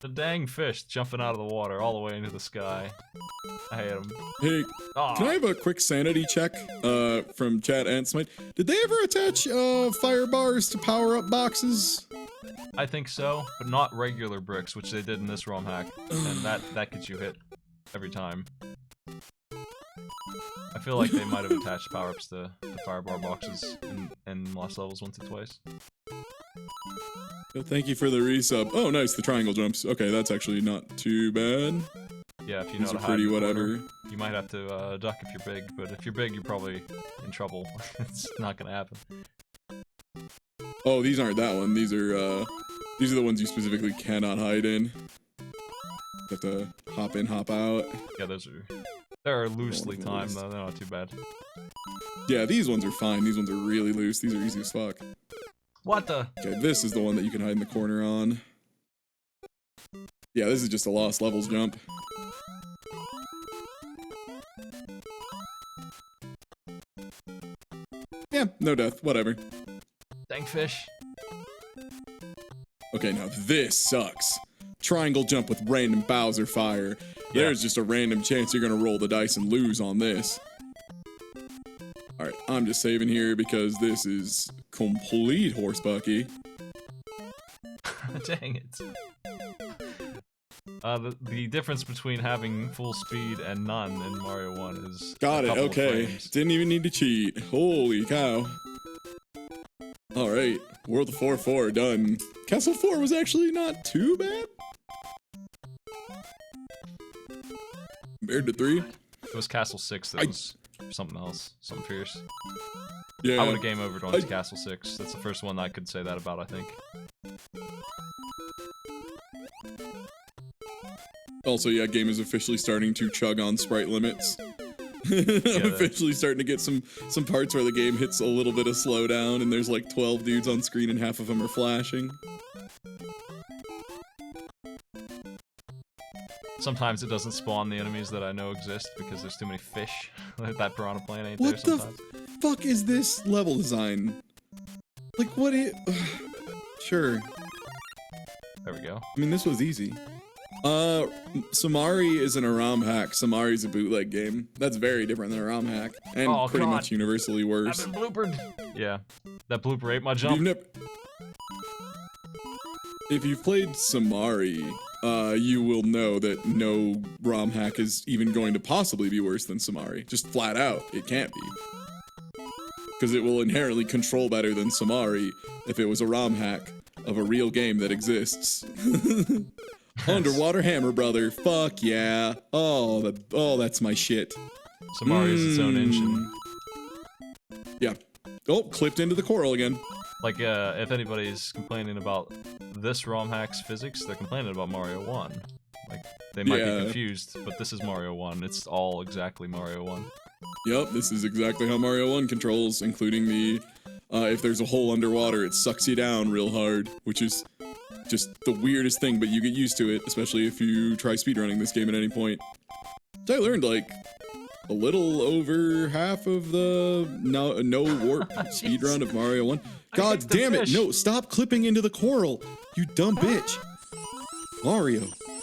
The dang fish jumping out of the water all the way into the sky. I hate him. Hey, can I have a quick sanity check from chat and Smite? Did they ever attach fire bars to power-up boxes? I think so, but not regular bricks, which they did in this ROM hack, and that gets you hit every time. I feel like they might have attached power-ups to the firebar boxes in Lost Levels once or twice. Thank you for the resub. Oh, nice. The triangle jumps. Okay, that's actually not too bad. Yeah, if you know These how are to hide pretty in the corner, whatever. you might have to duck if you're big, but if you're big, you're probably in trouble. It's not gonna happen. Oh, these aren't that one. These are the ones you specifically cannot hide in. You have to hop in, hop out. Yeah, they're loosely timed though. They're not too bad. Yeah, these ones are fine. These ones are really loose. These are easy as fuck. What the? Okay, this is the one that you can hide in the corner on. Yeah, this is just a lost levels jump. Yeah, no death, whatever. Dang fish. Okay, now this sucks. Triangle jump with random Bowser fire. Yeah. There's just a random chance you're gonna roll the dice and lose on this. Alright, I'm just saving here because this is complete horse bucky. Dang it. The difference between having full speed and none in Mario 1 is Got a it, couple of okay. frames. Didn't even need to cheat. Holy cow. Alright, World of 4-4 done. Castle 4 was actually not too bad. Compared to 3. It was Castle 6 that was something else. Something fierce. Yeah. I would have game overed on Castle 6. That's the first one I could say that about, I think. Also, yeah, game is officially starting to chug on sprite limits. I'm officially starting to get some parts where the game hits a little bit of slowdown and there's like 12 dudes on screen and half of them are flashing. Sometimes it doesn't spawn the enemies that I know exist because there's too many fish. That piranha plant ain't What there the sometimes. fuck is this level design? Like, what it... Sure. There we go. I mean, this was easy. Samari isn't a ROM hack. Samari's a bootleg game. That's very different than a ROM hack. And pretty much universally worse. I've been bloopered. Yeah. That blooper ate my jump. If you've played Samari, you will know that no ROM hack is even going to possibly be worse than Samari. Just flat out, it can't be. Because it will inherently control better than Samari if it was a ROM hack of a real game that exists. Underwater Hammer Brother, fuck yeah. Oh, that's my shit. Samari is its own engine. Yeah. Oh, clipped into the coral again. Like, if anybody's complaining about this ROM hack's physics, they're complaining about Mario 1. Like, they might be confused, but this is Mario 1. It's all exactly Mario 1. Yep, this is exactly how Mario 1 controls, including the, if there's a hole underwater, it sucks you down real hard, which is just the weirdest thing, but you get used to it, especially if you try speedrunning this game at any point. So I learned, like, a little over half of the no warp speedrun of Mario 1. God damn it, no, stop clipping into the coral, you dumb bitch. Mario,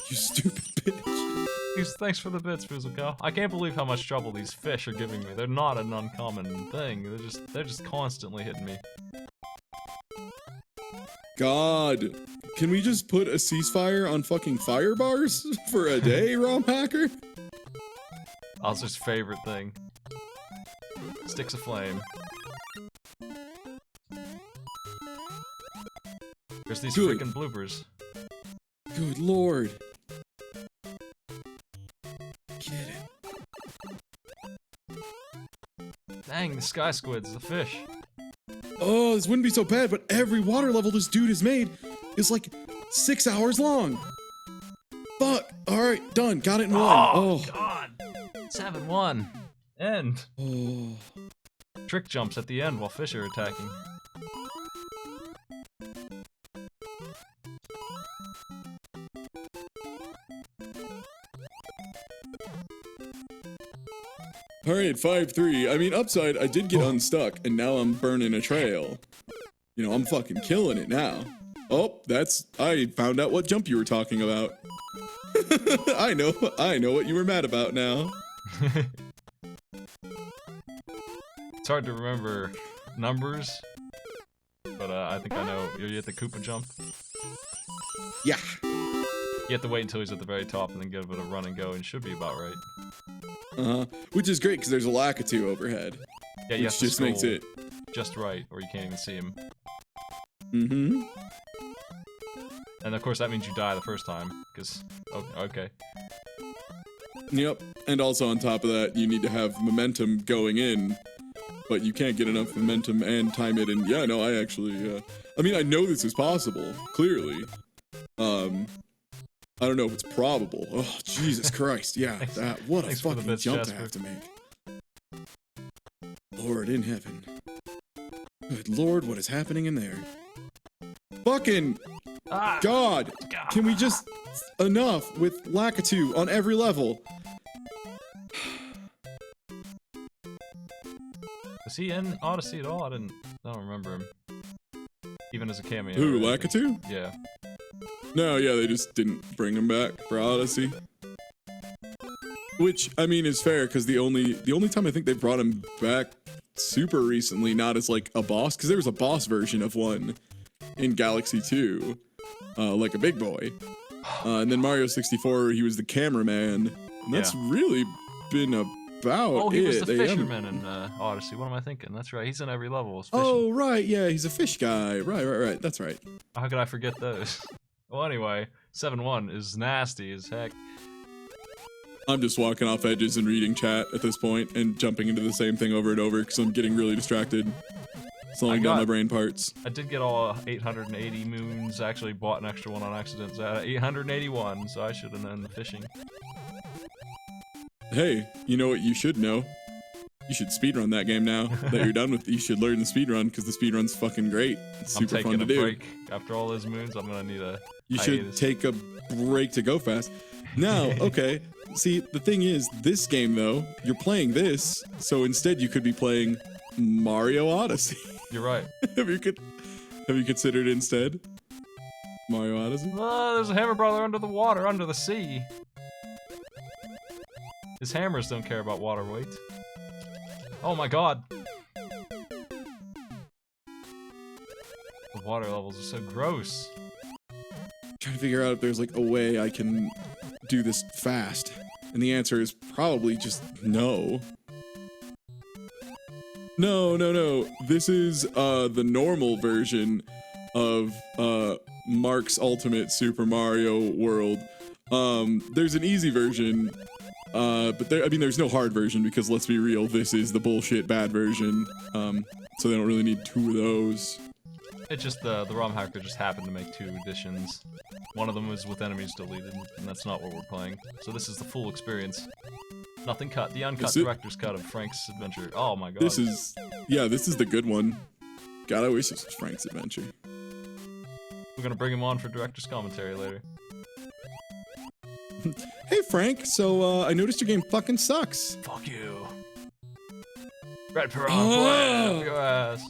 you stupid bitch. Thanks for the bits, Fuzuko. I can't believe how much trouble these fish are giving me. They're not an uncommon thing. They're just constantly hitting me. God, can we just put a ceasefire on fucking fire bars for a day, ROM hacker? Oz's favorite thing. Sticks of flame. There's these freaking bloopers. Good lord. Get it. Dang, the sky squids, the fish. Oh, this wouldn't be so bad, but every water level this dude has made is like 6 hours long. Fuck. Alright, done. Got it in one. Oh, God. 7-1. End. Oh. Trick jumps at the end while fish are attacking. Alright, 5-3. I mean, upside, I did get unstuck, and now I'm burning a trail. You know, I'm fucking killing it now. Oh, I found out what jump you were talking about. I know what you were mad about now. It's hard to remember numbers, but I think I know. You hit the Koopa jump. Yeah. You have to wait until he's at the very top and then give it a run and go, and it should be about right. Which is great because there's a Lakitu overhead. Yeah, you which have to just makes it just right, or you can't even see him. Mm-hmm. And of course that means you die the first time, because, okay. Yep, and also on top of that, you need to have momentum going in, but you can't get enough momentum and time it, and yeah, no, I actually, I mean, I know this is possible, clearly. I don't know if it's probable. Oh, Jesus Christ, yeah, what a fucking jump to have to make. Lord in heaven. Good Lord, what is happening in there? Fucking God! Can we just... Enough with Lakitu on every level. Was he in Odyssey at all? I don't remember him. Even as a cameo. Who, Lakitu? Yeah. No, yeah, they just didn't bring him back for Odyssey. Which, I mean, is fair, because the only time I think they brought him back super recently, not as like a boss, because there was a boss version of one in Galaxy 2, like a big boy. And then Mario 64, he was the cameraman, and that's really been about it. Oh, he was the fisherman in Odyssey. What am I thinking? That's right. He's in every level. Oh, right. Yeah, he's a fish guy. Right. That's right. How could I forget those? Well, anyway, 7-1 is nasty as heck. I'm just walking off edges and reading chat at this point and jumping into the same thing over and over because I'm getting really distracted. Slowing down my brain parts. I did get all 880 moons. I actually bought an extra one on accident. So I had 881, so I should have known the fishing. Hey, you know what you should know? You should speedrun that game now that you're done with it. You should learn the speedrun because the speedrun's fucking great. It's super fun to do. I'm taking a break. After all those moons, I'm gonna need a You should take a break to go fast. Now, okay. See, the thing is, this game though, you're playing this, so instead you could be playing Mario Odyssey. You're right. Have you considered instead Mario Odyssey? Oh, there's a hammer brother under the water, under the sea. His hammers don't care about water weight. Oh my god. The water levels are so gross. I'm trying to figure out if there's like a way I can do this fast. And the answer is probably just no. No. This is the normal version of Mark's Ultimate Super Mario World. There's an easy version, but there's no hard version because let's be real, this is the bullshit bad version. So they don't really need two of those. It's just the ROM hacker just happened to make 2 editions. One of them was with enemies deleted, and that's not what we're playing. So this is the full experience. Nothing cut. The uncut director's cut of Frank's adventure. Oh my god. This is the good one. God, I wish this was Frank's adventure. We're gonna bring him on for director's commentary later. Hey Frank, so I noticed your game fucking sucks. Fuck you. Red Piranha, up your ass.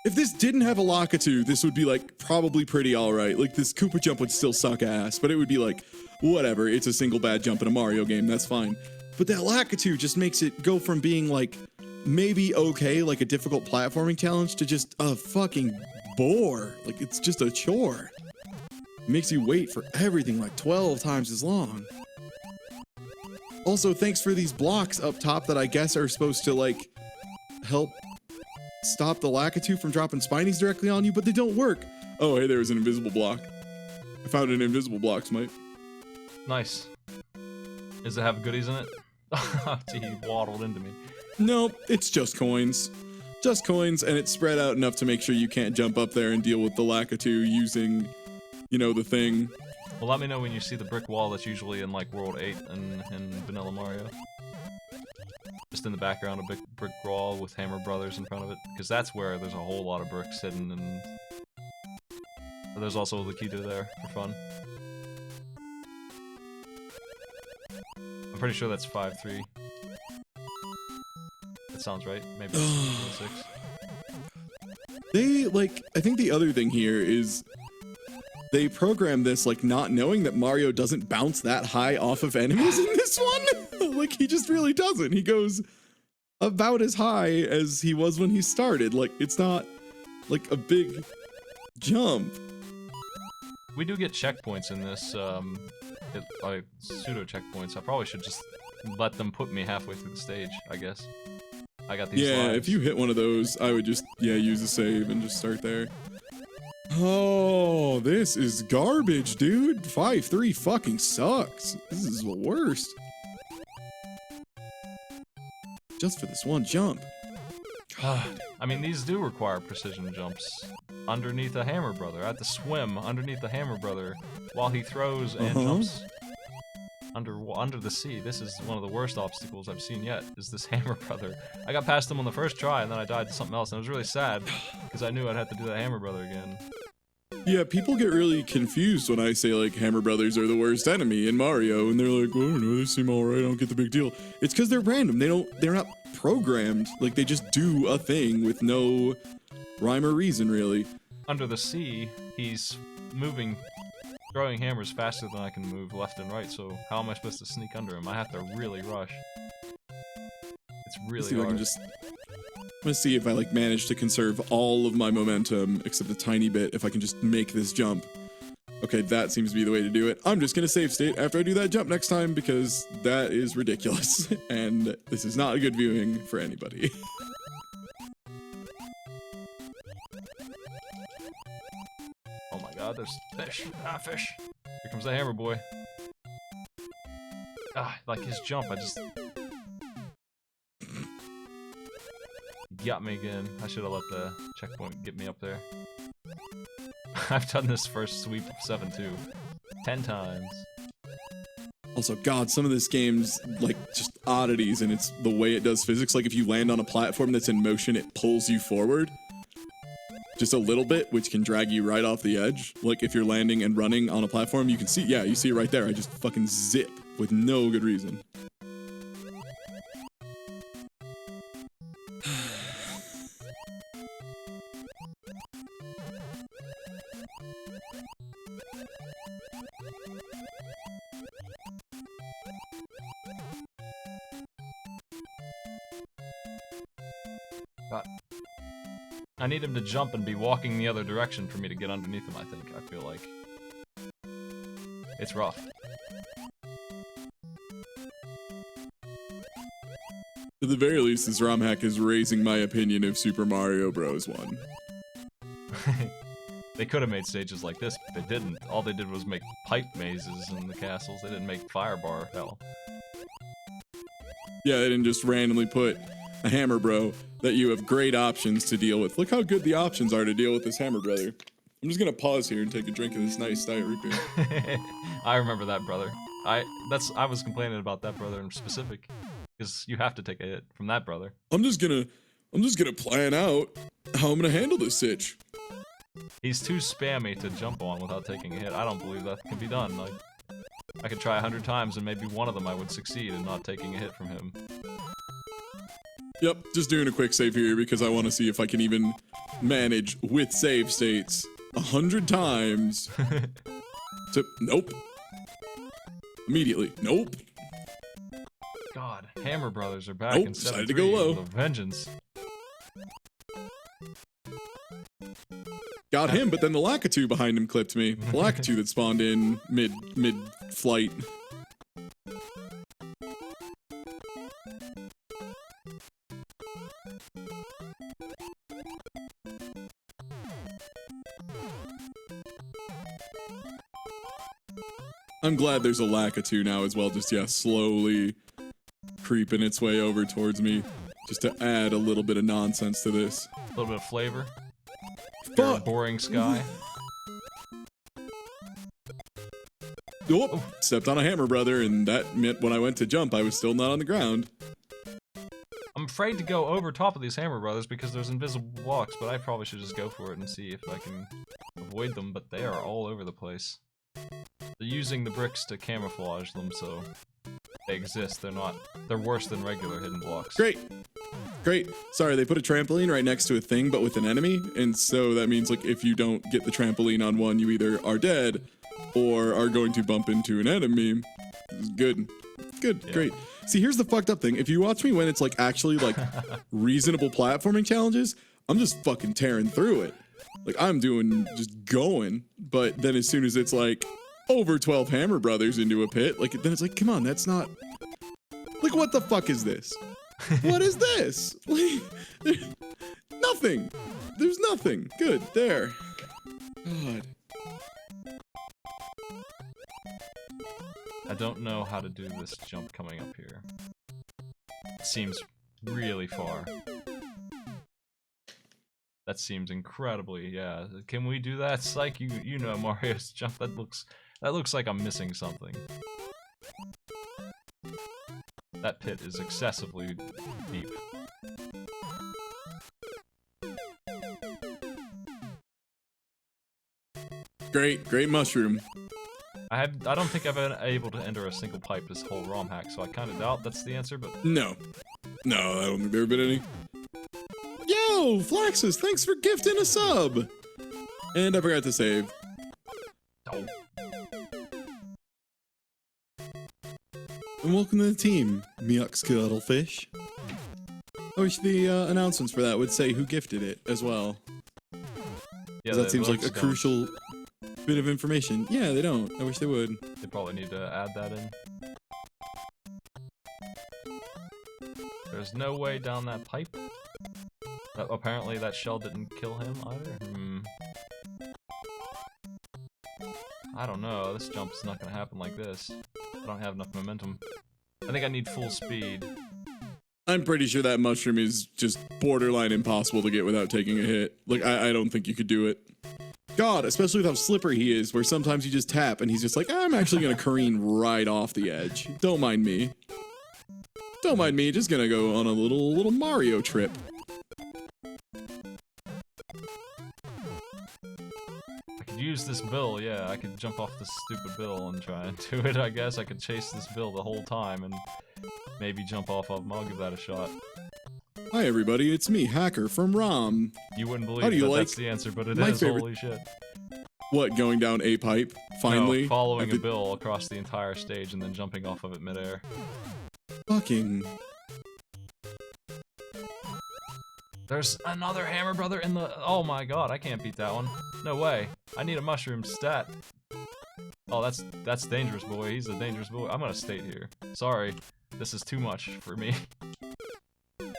If this didn't have a Lakitu, this would be like probably pretty alright. Like this Koopa jump would still suck ass, but it would be like, whatever, it's a single bad jump in a Mario game, that's fine. But that Lakitu just makes it go from being like, maybe okay, like a difficult platforming challenge, to just a fucking bore. Like it's just a chore. It makes you wait for everything like 12 times as long. Also, thanks for these blocks up top that I guess are supposed to like, help stop the Lakitu from dropping Spinies directly on you, but they don't work. Oh, hey, there was an invisible block. I found an invisible block, Smite. Nice. Does it have goodies in it? He waddled into me. Nope, it's just coins. Just coins, and it's spread out enough to make sure you can't jump up there and deal with the Lakitu using, you know, the thing. Well, let me know when you see the brick wall that's usually in, like, World 8 and Vanilla Mario. Just in the background, a big brick wall with Hammer Brothers in front of it, because that's where there's a whole lot of bricks hidden, and there's also the Lakitu there for fun. I'm pretty sure that's 5-3. That sounds right. Maybe it's 6. They, like, I think the other thing here is they programmed this, like, not knowing that Mario doesn't bounce that high off of enemies in this one. Like, he just really doesn't. He goes about as high as he was when he started. Like, it's not, like, a big jump. We do get checkpoints in this, like, pseudo checkpoints. I probably should just let them put me halfway through the stage, I guess. I got these lives. If you hit one of those, I would just, use a save and just start there. Oh, this is garbage, dude. 5-3 fucking sucks. This is the worst. Just for this one jump. God. I mean, these do require precision jumps. Underneath a hammer brother. I have to swim underneath the hammer brother while he throws and jumps under the sea. This is one of the worst obstacles I've seen yet, is this hammer brother. I got past him on the first try, and then I died to something else, and it was really sad, because I knew I'd have to do that hammer brother again. Yeah, people get really confused when I say, like, hammer brothers are the worst enemy in Mario, and they're like, well, no, they seem alright, I don't get the big deal. It's because they're random. They're not programmed. Like, they just do a thing with no rhyme or reason, really. Under the sea, he's throwing hammers faster than I can move left and right, so how am I supposed to sneak under him? I have to really rush. It's really hard. I'm gonna see if I like manage to conserve all of my momentum except a tiny bit, if I can just make this jump. Okay, that seems to be the way to do it. I'm just gonna save state after I do that jump next time, because that is ridiculous and this is not a good viewing for anybody. Oh my god, there's fish. Ah, fish. Here comes the hammer boy. Ah, like his jump, He got me again. I should have let the checkpoint get me up there. I've done this first sweep of 7-2 10 times. Also, God, some of this game's like just oddities, and it's the way it does physics. Like if you land on a platform that's in motion, it pulls you forward just a little bit, which can drag you right off the edge. Like if you're landing and running on a platform, you can see, yeah, you see it right there. I just fucking zip with no good reason. But I need him to jump and be walking the other direction for me to get underneath him, I think. I feel like it's rough. At the very least, this ROM hack is raising my opinion of Super Mario Bros. 1. They could have made stages like this, but they didn't. All they did was make pipe mazes in the castles. They didn't make firebar hell. Yeah, they didn't just randomly put a hammer bro that you have great options to deal with. Look how good the options are to deal with this hammer brother. I'm just gonna pause here and take a drink of this nice Diet Root beer. I remember that, brother. I was complaining about that brother in specific, because you have to take a hit from that brother. I'm just gonna plan out how I'm gonna handle this sitch. He's too spammy to jump on without taking a hit. I don't believe that can be done. Like, I could try 100 times and maybe one of them I would succeed in not taking a hit from him. Yep, just doing a quick save here because I want to see if I can even manage with save states 100 times to... Nope. Immediately. Nope. God, Hammer Brothers are back in 7-3 decided to go low. with a vengeance. Got him, but then the Lakitu behind him clipped me. The Lakitu that spawned in mid-flight. I'm glad there's a Lakitu now as well, just, yeah, slowly creeping its way over towards me, just to add a little bit of nonsense to this. A little bit of flavor. You're a boring sky. Oh, stepped on a hammer, brother, and that meant when I went to jump, I was still not on the ground. I'm afraid to go over top of these Hammer Brothers because there's invisible blocks, but I probably should just go for it and see if I can avoid them, but they are all over the place. They're using the bricks to camouflage them, so they exist. They're worse than regular hidden blocks. Great. Great. Sorry, they put a trampoline right next to a thing, but with an enemy, and so that means, like, if you don't get the trampoline on one, you either are dead or are going to bump into an enemy. Good. Good. Yeah. Great. See, here's the fucked up thing. If you watch me when it's, like, actually, like, reasonable platforming challenges, I'm just fucking tearing through it. Like, I'm just going, but then as soon as it's, like, over 12 Hammer Brothers into a pit, like, then it's like, come on, that's not... Like, what the fuck is this? What is this? Like, nothing. There's nothing. Good. There. God. I don't know how to do this jump coming up here. It seems really far. That seems incredibly, yeah. Can we do that? It's like you know Mario's jump. That looks like I'm missing something. That pit is excessively deep. Great mushroom. I don't think I've been able to enter a single pipe this whole ROM hack, so I kind of doubt that's the answer, but... No, I don't think there have been any. Yo, Flaxus, thanks for gifting a sub! And I forgot to save. Oh. And welcome to the team, Miux Cuddlefish. I wish the announcements for that would say who gifted it as well. Yeah, that seems like a don't. crucial bit of information. Yeah, they don't. I wish they would. They probably need to add that in. There's no way down that pipe. Apparently that shell didn't kill him either. I don't know. This jump's not gonna happen like this. I don't have enough momentum. I think I need full speed. I'm pretty sure that mushroom is just borderline impossible to get without taking a hit. Like, I don't think you could do it. God, especially with how slippery he is, where sometimes you just tap and he's just like, I'm actually gonna careen right off the edge. Don't mind me. Don't mind me, just gonna go on a little Mario trip. I could use this bill, yeah, I could jump off this stupid bill and try and do it, I guess. I could chase this bill the whole time and maybe jump off of him. I'll give that a shot. Hi everybody, it's me, Hacker from ROM. You wouldn't How do believe you that like that's the answer, but it my is, favorite- holy shit. What, going down a pipe? Finally? No, following a bill across the entire stage and then jumping off of it midair. Fucking... There's another hammer brother in the... Oh my god, I can't beat that one. No way. I need a mushroom stat. Oh, that's dangerous, boy. He's a dangerous boy. I'm gonna state here. Sorry. This is too much for me.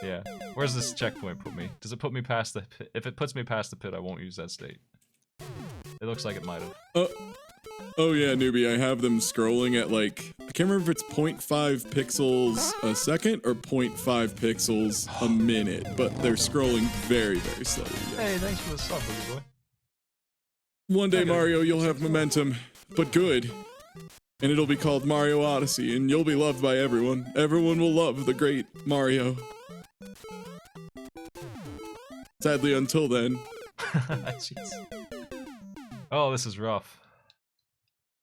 Yeah. Where's this checkpoint put me? Does it put me past the pit? If it puts me past the pit, I won't use that state. It looks like it might have. Oh yeah, newbie, I have them scrolling at like, I can't remember if it's 0.5 pixels a second or 0.5 pixels a minute, but they're scrolling very, very slowly. Yeah. Hey, thanks for the sub, buddy boy. One day, Okay. Mario, you'll have momentum, but good. And it'll be called Mario Odyssey, and you'll be loved by everyone. Everyone will love the great Mario. Sadly, until then. Jeez. Oh, this is rough.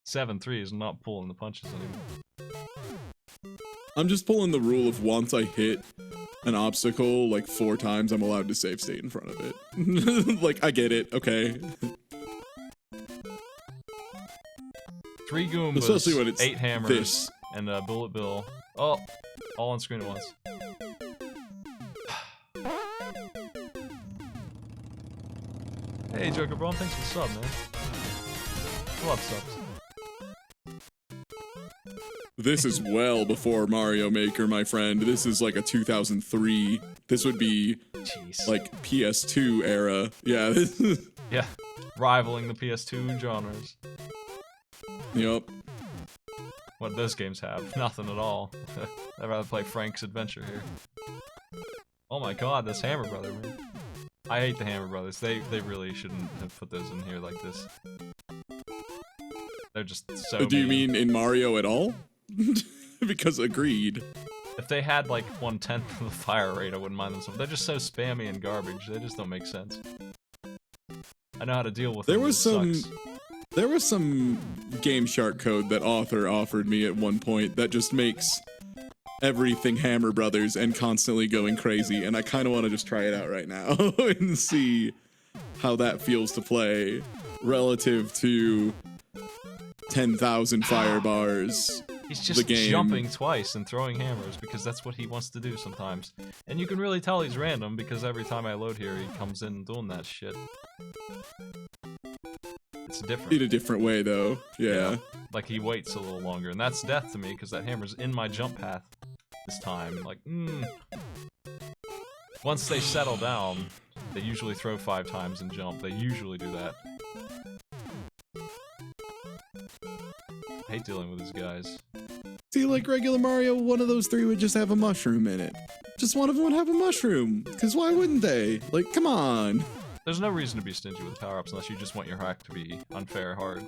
7-3 is not pulling the punches anymore. I'm just pulling the rule of once I hit an obstacle like 4 times, I'm allowed to save state in front of it. Like, I get it, okay. 3 Goombas, Especially when it's 8 hammers, this. and a Bullet Bill. Oh, all on screen at once. Hey, Joker Braun, thanks for the sub, man. I love subs. This is well before Mario Maker, my friend. This is like a 2003. This would be Jeez. like PS2 era. Yeah, this is... Yeah, rivaling the PS2 genres. Yep. What do those games have? Nothing at all. I'd rather play Frank's Adventure here. Oh my god, this Hammer Brother, man. I hate the Hammer Brothers. They really shouldn't have put those in here like this. They're just so Do you mean. mean in Mario at all? Because agreed. If they had like 1/10 of the fire rate, I wouldn't mind them so. They're just so spammy and garbage. They just don't make sense. I know how to deal with them. There was but it some... sucks. There was some Game Shark code that author offered me at one point that just makes everything Hammer Brothers and constantly going crazy, and I kind of want to just try it out right now and see how that feels to play relative to 10,000 fire bars. He's the just game. jumping twice and throwing hammers because that's what he wants to do sometimes. And you can really tell he's random because every time I load here, he comes in doing that shit. It's different. In a different way, though. Yeah. Like he waits a little longer, and that's death to me because that hammer's in my jump path this time. Like, Once they settle down, they usually throw 5 times and jump. They usually do that. hate dealing with these guys. See, like regular Mario, one of those three would just have a mushroom in it. Just one of them would have a mushroom. Because why wouldn't they? Like, come on. There's no reason to be stingy with power-ups unless you just want your hack to be unfair hard.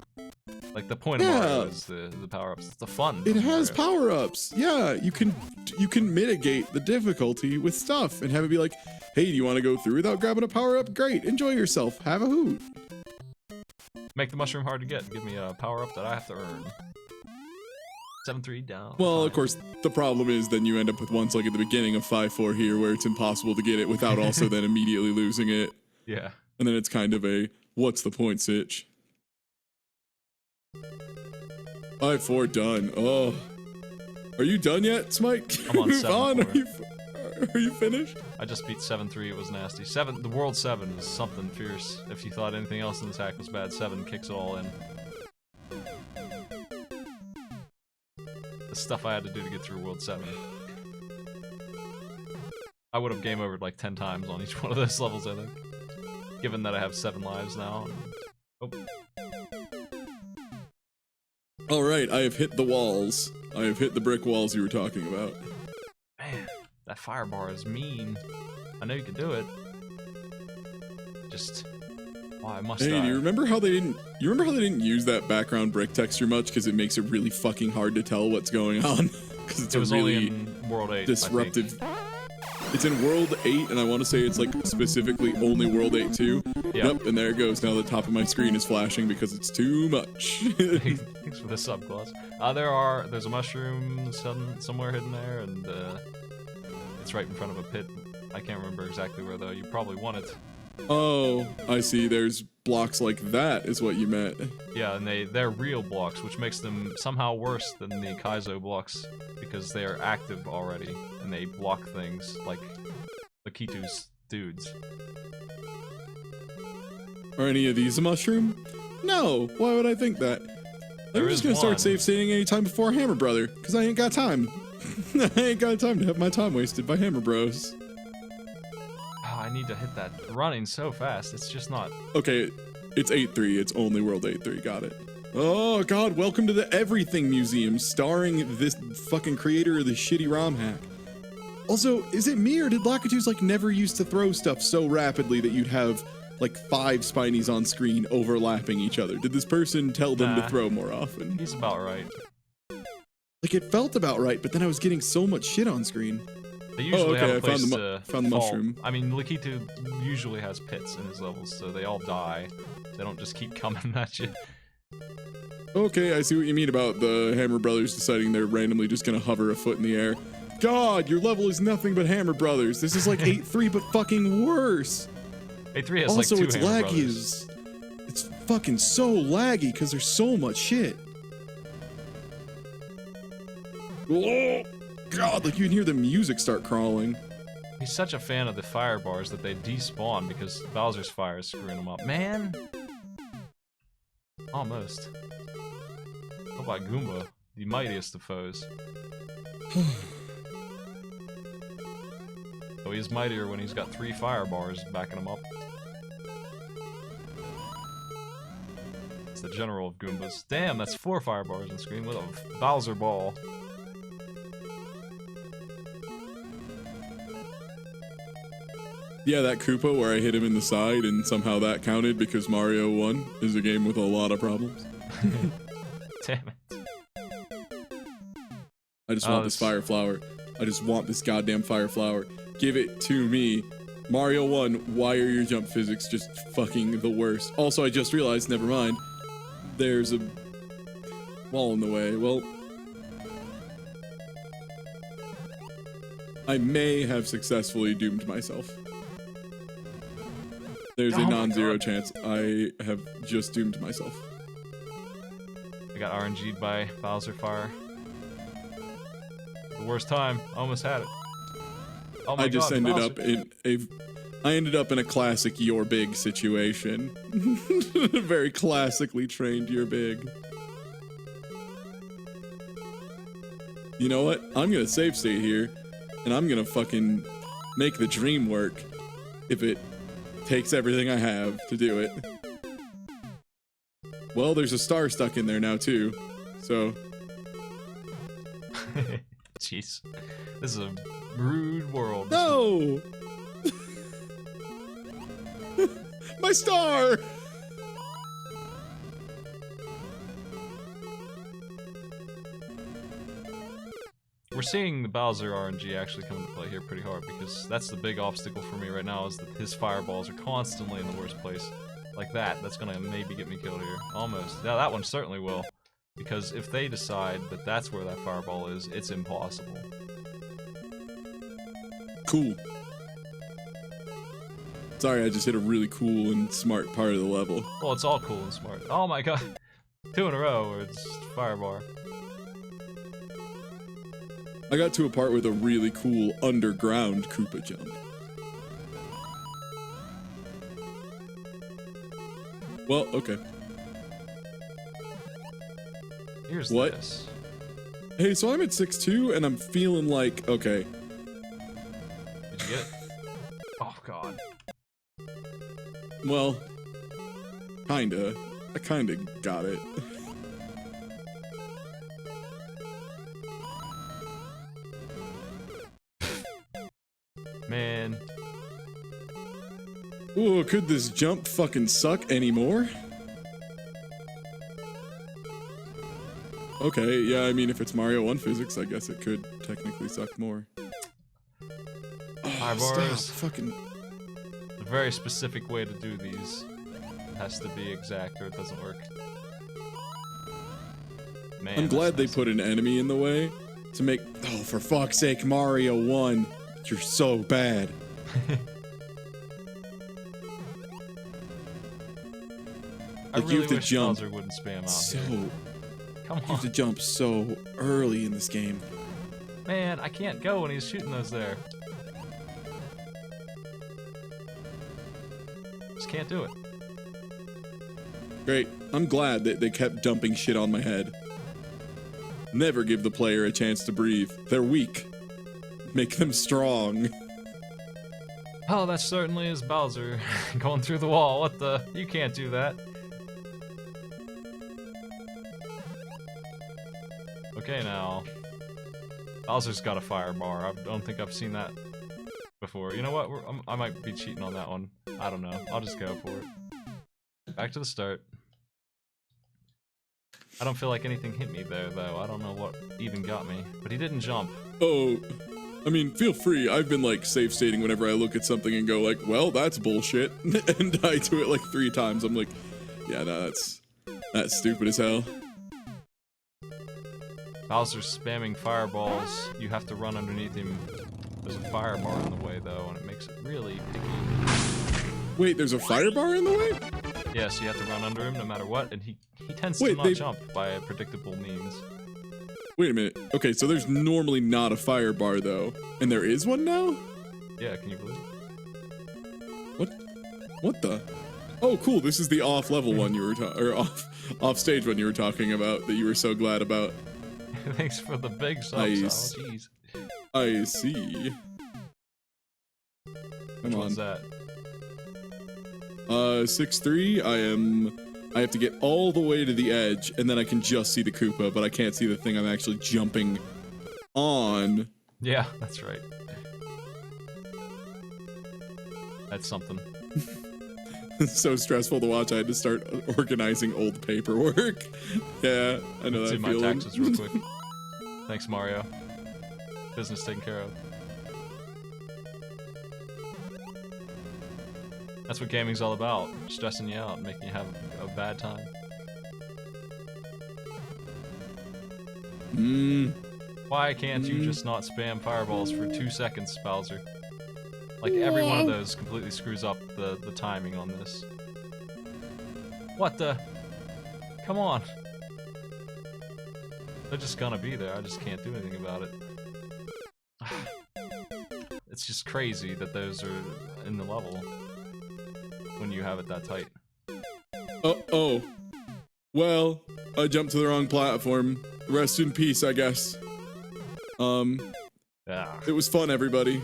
Like, the point of Mario is the power-ups. It's the fun. It has power-ups. Yeah, you can mitigate the difficulty with stuff and have it be like, hey, do you want to go through without grabbing a power-up? Great, enjoy yourself. Have a hoot. Make the mushroom hard to get. Give me a power-up that I have to earn. 7-3 down. Well, of course, the problem is then you end up with ones like at the beginning of 5-4 here where it's impossible to get it without also then immediately losing it. Yeah. And then it's kind of a, what's the point sitch? 5-4 done. Oh. Are you done yet, Smite? I'm on 7-4. Are you finished? I just beat 7-3. It was nasty. The World 7 is something fierce. If you thought anything else in this hack was bad, 7 kicks it all in. The stuff I had to do to get through World 7. I would have game overed like 10 times on each one of those levels, I think. Given that I have 7 lives now. Oh. Alright, I have hit the walls. I have hit the brick walls you were talking about. Man, that fire bar is mean. I know you can do it. Just... why must I? Hey, do you remember how they didn't use that background brick texture much because it makes it really fucking hard to tell what's going on? Because it's it was really only in World 8, disruptive. It's in World 8, and I want to say it's like specifically only World 8 too. Yep, and there it goes. Now the top of my screen is flashing because it's too much. Thanks for the sub, Claus. There's a mushroom somewhere hidden there, and it's right in front of a pit. I can't remember exactly where though. You probably want it. Oh, I see. There's blocks like that is what you meant. Yeah, and they're real blocks, which makes them somehow worse than the Kaizo blocks because they're active already and they block things like Lakitu's dudes. Are any of these a mushroom? No. Why would I think that? I'm just gonna start save stating anytime before Hammer Brother, because I ain't got time. I ain't got time to have my time wasted by Hammer Bros. I need to hit that running so fast. It's just not... Okay, it's 8-3. It's only World 8-3. Got it. Oh, God. Welcome to the Everything Museum, starring this fucking creator of the shitty ROM hack. Also, is it me, or did Lakitus, like, never used to throw stuff so rapidly that you'd have, like, 5 Spinies on screen overlapping each other? Did this person tell them to throw more often? He's about right. Like, it felt about right, but then I was getting so much shit on screen. They usually have a place to found the mushroom. I mean, Lakitu usually has pits in his levels, so they all die. They don't just keep coming at you. Okay, I see what you mean about the Hammer Brothers deciding they're randomly just gonna hover a foot in the air. God, your level is nothing but Hammer Brothers. This is like 8-3, but fucking worse. 8-3 has also, like 2 it's Hammer laggy Brothers. it's fucking so laggy because there's so much shit. Oh, God, like you can hear the music start crawling. He's such a fan of the fire bars that they despawn because Bowser's fire is screwing him up. Man! Almost. What about Goomba, the mightiest of foes? So he's mightier when he's got 3 fire bars backing him up. It's the general of Goombas. Damn, that's 4 fire bars on screen with a Bowser ball. Yeah, that Koopa where I hit him in the side and somehow that counted because Mario won is a game with a lot of problems. Damn it. I just want this fire flower. I just want this goddamn fire flower. Give it to me. Mario 1, why are your jump physics just fucking the worst? Also, I just realized, never mind, there's a wall in the way. Well, I may have successfully doomed myself. There's a non-zero chance I have just doomed myself. I got RNG'd by Bowser Fire. The worst time. Almost had it. Oh my I just God, ended Bowser. up in a... I ended up in a classic You're Big situation. Very classically trained You're Big. You know what? I'm gonna save state here, and I'm gonna fucking make the dream work if it takes everything I have to do it. Well, there's a star stuck in there now too, So. Jeez. This is a rude world. No! My star! We're seeing the Bowser RNG actually come into play here pretty hard, because that's the big obstacle for me right now, is that his fireballs are constantly in the worst place. Like that, that's gonna maybe get me killed here. Almost. Yeah, that one certainly will. Because if they decide that that's where that fireball is, it's impossible. Cool. Sorry, I just hit a really cool and smart part of the level. Well, it's all cool and smart. Oh my god. 2 in a row where it's firebar. I got to a part with a really cool underground Koopa jump. Well, okay. Here's what? This. Hey, so I'm at 6-2 and I'm feeling like, okay. Did you get it? Oh god. Well, kinda. I kinda got it. Man. Ooh, could this jump fucking suck anymore? Okay, yeah, I mean, if it's Mario 1 physics, I guess it could technically suck more. Hi, stop, Boris. fucking... A very specific way to do these. It has to be exact or it doesn't work. Man, I'm glad they put an enemy in the way to make... Oh, for fuck's sake, Mario 1. You're so bad. I really you have to wish jump Bowser wouldn't spam out so... here. Come on. You have to jump so early in this game. Man, I can't go when he's shooting those there. Just can't do it. Great. I'm glad that they kept dumping shit on my head. Never give the player a chance to breathe. They're weak. Make them strong. Oh, that certainly is Bowser going through the wall. What the? You can't do that. Okay, now. Bowser's got a fire bar. I don't think I've seen that before. You know what? I might be cheating on that one. I don't know. I'll just go for it. Back to the start. I don't feel like anything hit me there, though. I don't know what even got me. But he didn't jump. Oh, I mean, feel free. I've been, like, safe stating whenever I look at something and go, like, well, that's bullshit. And die to it, like, 3 times. I'm like, yeah, no, that's stupid as hell. Bowser's spamming fireballs. You have to run underneath him. There's a fire bar in the way, though, and it makes it really picky. Wait, there's a fire bar in the way? Yes, you have to run under him no matter what, and he tends to not jump by predictable means. Wait a minute. Okay, so there's normally not a fire bar, though. And there is one now? Yeah, can you believe it? What? What the? Oh, cool. This is the off-level one you were or off-stage one you were talking about that you were so glad about. Thanks for the big subs. Nice. Oh, jeez. I see. Which one's that? 6-3. I have to get all the way to the edge, and then I can just see the Koopa, but I can't see the thing I'm actually jumping on. Yeah, that's right. That's something. It's so stressful to watch. I had to start organizing old paperwork. Yeah, I know that feeling. feeling. My taxes real quick. Thanks, Mario. Business taken care of. That's what gaming's all about. Stressing you out, making you have a bad time. Why can't you just not spam fireballs for 2 seconds, Bowser? Like, every one of those completely screws up the timing on this. What the? Come on. They're just gonna be there, I just can't do anything about it. It's just crazy that those are in the level when you have it that tight. Oh. Well, I jumped to the wrong platform. Rest in peace, I guess. Yeah. It was fun, everybody.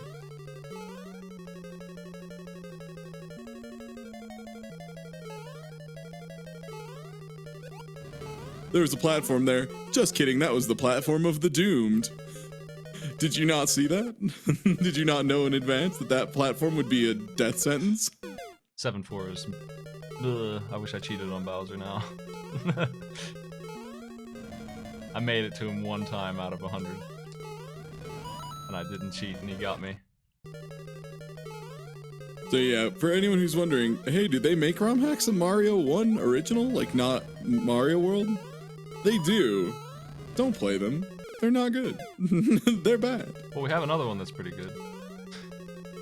There was a platform there. Just kidding, that was the platform of the doomed. Did you not see that? Did you not know in advance that that platform would be a death sentence? 7-4 is... Ugh, I wish I cheated on Bowser now. I made it to him one time out of 100. And I didn't cheat and he got me. So yeah, for anyone who's wondering, hey, did they make ROM hacks in Mario 1 original? Like, not Mario World? They do. Don't play them. They're not good. They're bad. Well, we have another one that's pretty good.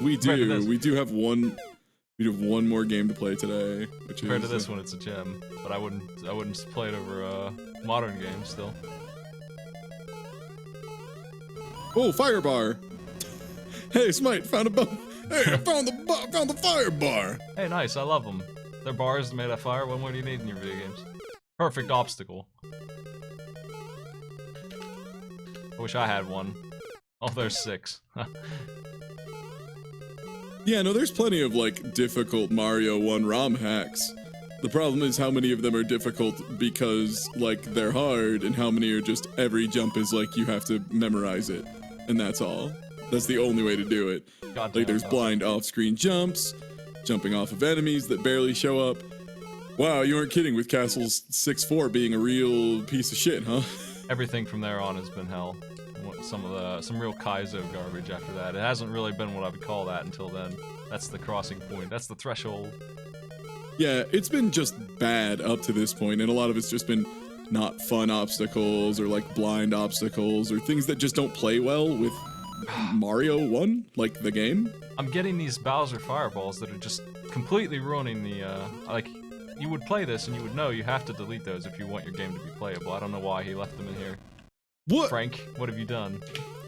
We do. We do have one. We have one more game to play today, which compared to this one, it's a gem. But I wouldn't play it over modern games still. Oh, fire bar! Hey, Smite, found a bug. Hey, I found the fire bar. Hey, nice. I love them. They're bars made of fire. What more do you need in your video games? Perfect obstacle. I wish I had one. Oh, there's 6. Yeah, no, there's plenty of, like, difficult Mario 1 ROM hacks. The problem is how many of them are difficult because, like, they're hard, and how many are just every jump is, like, you have to memorize it. And that's all. That's the only way to do it. Goddamn, like, there's blind off-screen jumps, jumping off of enemies that barely show up. Wow, you weren't kidding with Castle's 6-4 being a real piece of shit, huh? Everything from there on has been hell. Some real Kaizo garbage after that. It hasn't really been what I would call that until then. That's the crossing point. That's the threshold. Yeah, it's been just bad up to this point, and a lot of it's just been not fun obstacles or like blind obstacles or things that just don't play well with Mario 1, like the game. I'm getting these Bowser fireballs that are just completely ruining the, like, you would play this and you would know you have to delete those if you want your game to be playable. I don't know why he left them in here. What? Frank, what have you done?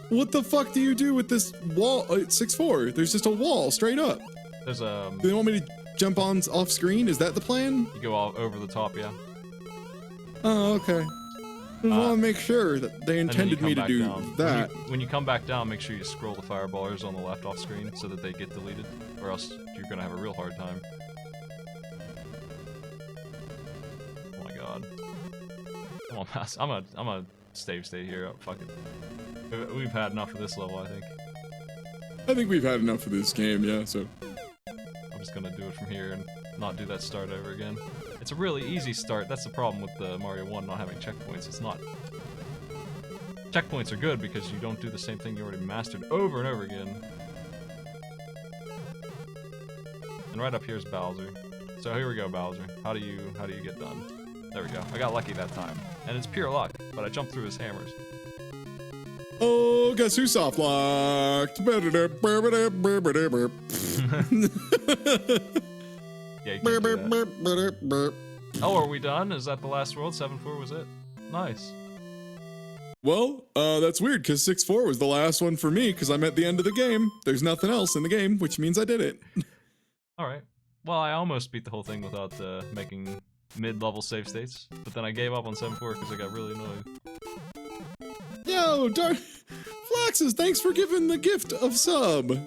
What the fuck do you do with this wall? It's 6-4. There's just a wall straight up. There's a... Do they want me to jump on off screen? Is that the plan? You go all over the top, yeah. Oh, okay. I want to make sure that they intended me to do that. When you come back down, make sure you scroll the fireballers on the left off screen so that they get deleted, or else you're gonna have a real hard time. Oh my god. Come on, pass. I'm a stay here. Fuck it. We've had enough of this level, I think. I think we've had enough of this game, yeah, so. I'm just gonna do it from here and not do that start over again. It's a really easy start. That's the problem with the Mario 1 not having checkpoints. It's not... Checkpoints are good because you don't do the same thing you already mastered over and over again. And right up here is Bowser. So here we go, Bowser. How do you get done? There we go. I got lucky that time. And it's pure luck, but I jumped through his hammers. Oh, guess who soft locked? Yeah, you can't do that. Oh, are we done? Is that the last world? 7-4 was it? Nice. Well, that's weird, because 6-4 was the last one for me, because I'm at the end of the game. There's nothing else in the game, which means I did it. Alright. Well, I almost beat the whole thing without making mid-level save states, but then I gave up on 7-4 because I got really annoyed. Yo, Darth Flaxes, thanks for giving the gift of sub.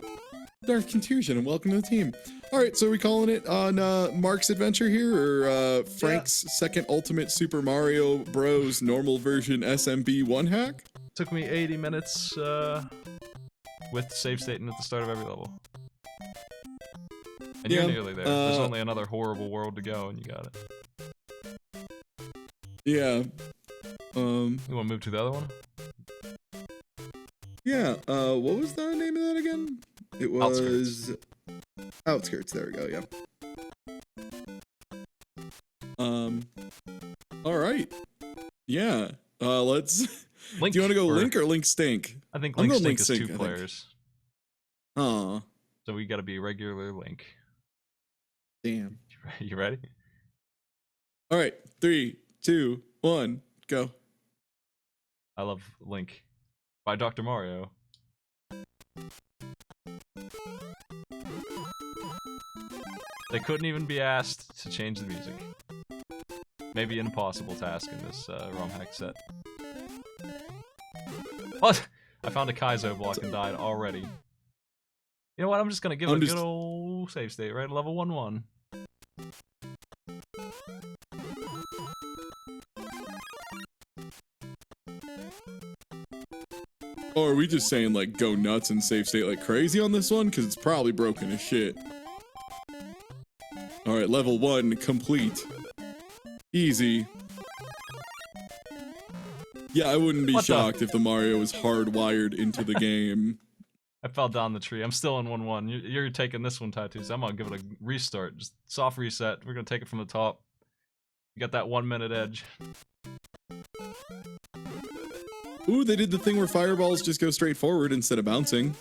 Darth Contusion, and welcome to the team. Alright, so are we calling it on Mark's adventure here, or Frank's second Ultimate Super Mario Bros. Normal version smb1 hack? Took me 80 minutes with save stating at the start of every level. And you're nearly there. There's only another horrible world to go, and you got it. Yeah. You want to move to the other one? Yeah, what was the name of that again? It was... Outskirts, there we go, yeah. Alright. Yeah, let's... Link, do you want to go Link or Link Stink? I think Link Stink is 2 players. Aw. So we gotta be regular Link. Damn. You ready? Alright, 3, 2, 1, go. I Love Link by Dr. Mario. They couldn't even be asked to change the music. Maybe an impossible task in this ROM hack set. What? I found a Kaizo block and died already. You know what? I'm just gonna give it a good old save state, right? Level 1-1. Or are we just saying, like, go nuts and save state like crazy on this one? Because it's probably broken as shit. Alright, level 1 complete. Easy. Yeah, I wouldn't be shocked if the Mario was hardwired into the game. I fell down the tree. I'm still in 1-1. You're taking this one, TieTuesday. I'm gonna give it a restart. Just soft reset. We're gonna take it from the top. You got that 1 minute edge. Ooh, they did the thing where fireballs just go straight forward instead of bouncing.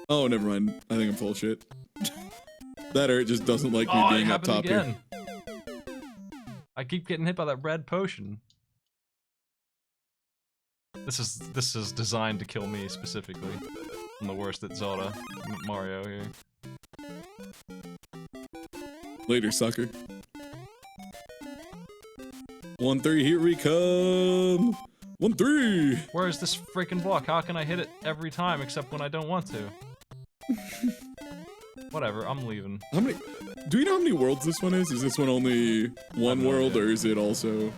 Oh, never mind. I think I'm full of shit. That or it just doesn't like me being up top again. here. I keep getting hit by that red potion. This is designed to kill me specifically. I'm the worst at Zelda. Mario here. Later, sucker. 1-3, here we come. 1-3. Where is this freaking block? How can I hit it every time except when I don't want to? Whatever, I'm leaving. How many? Do we know how many worlds this one is? Is this one only one world, or is it also?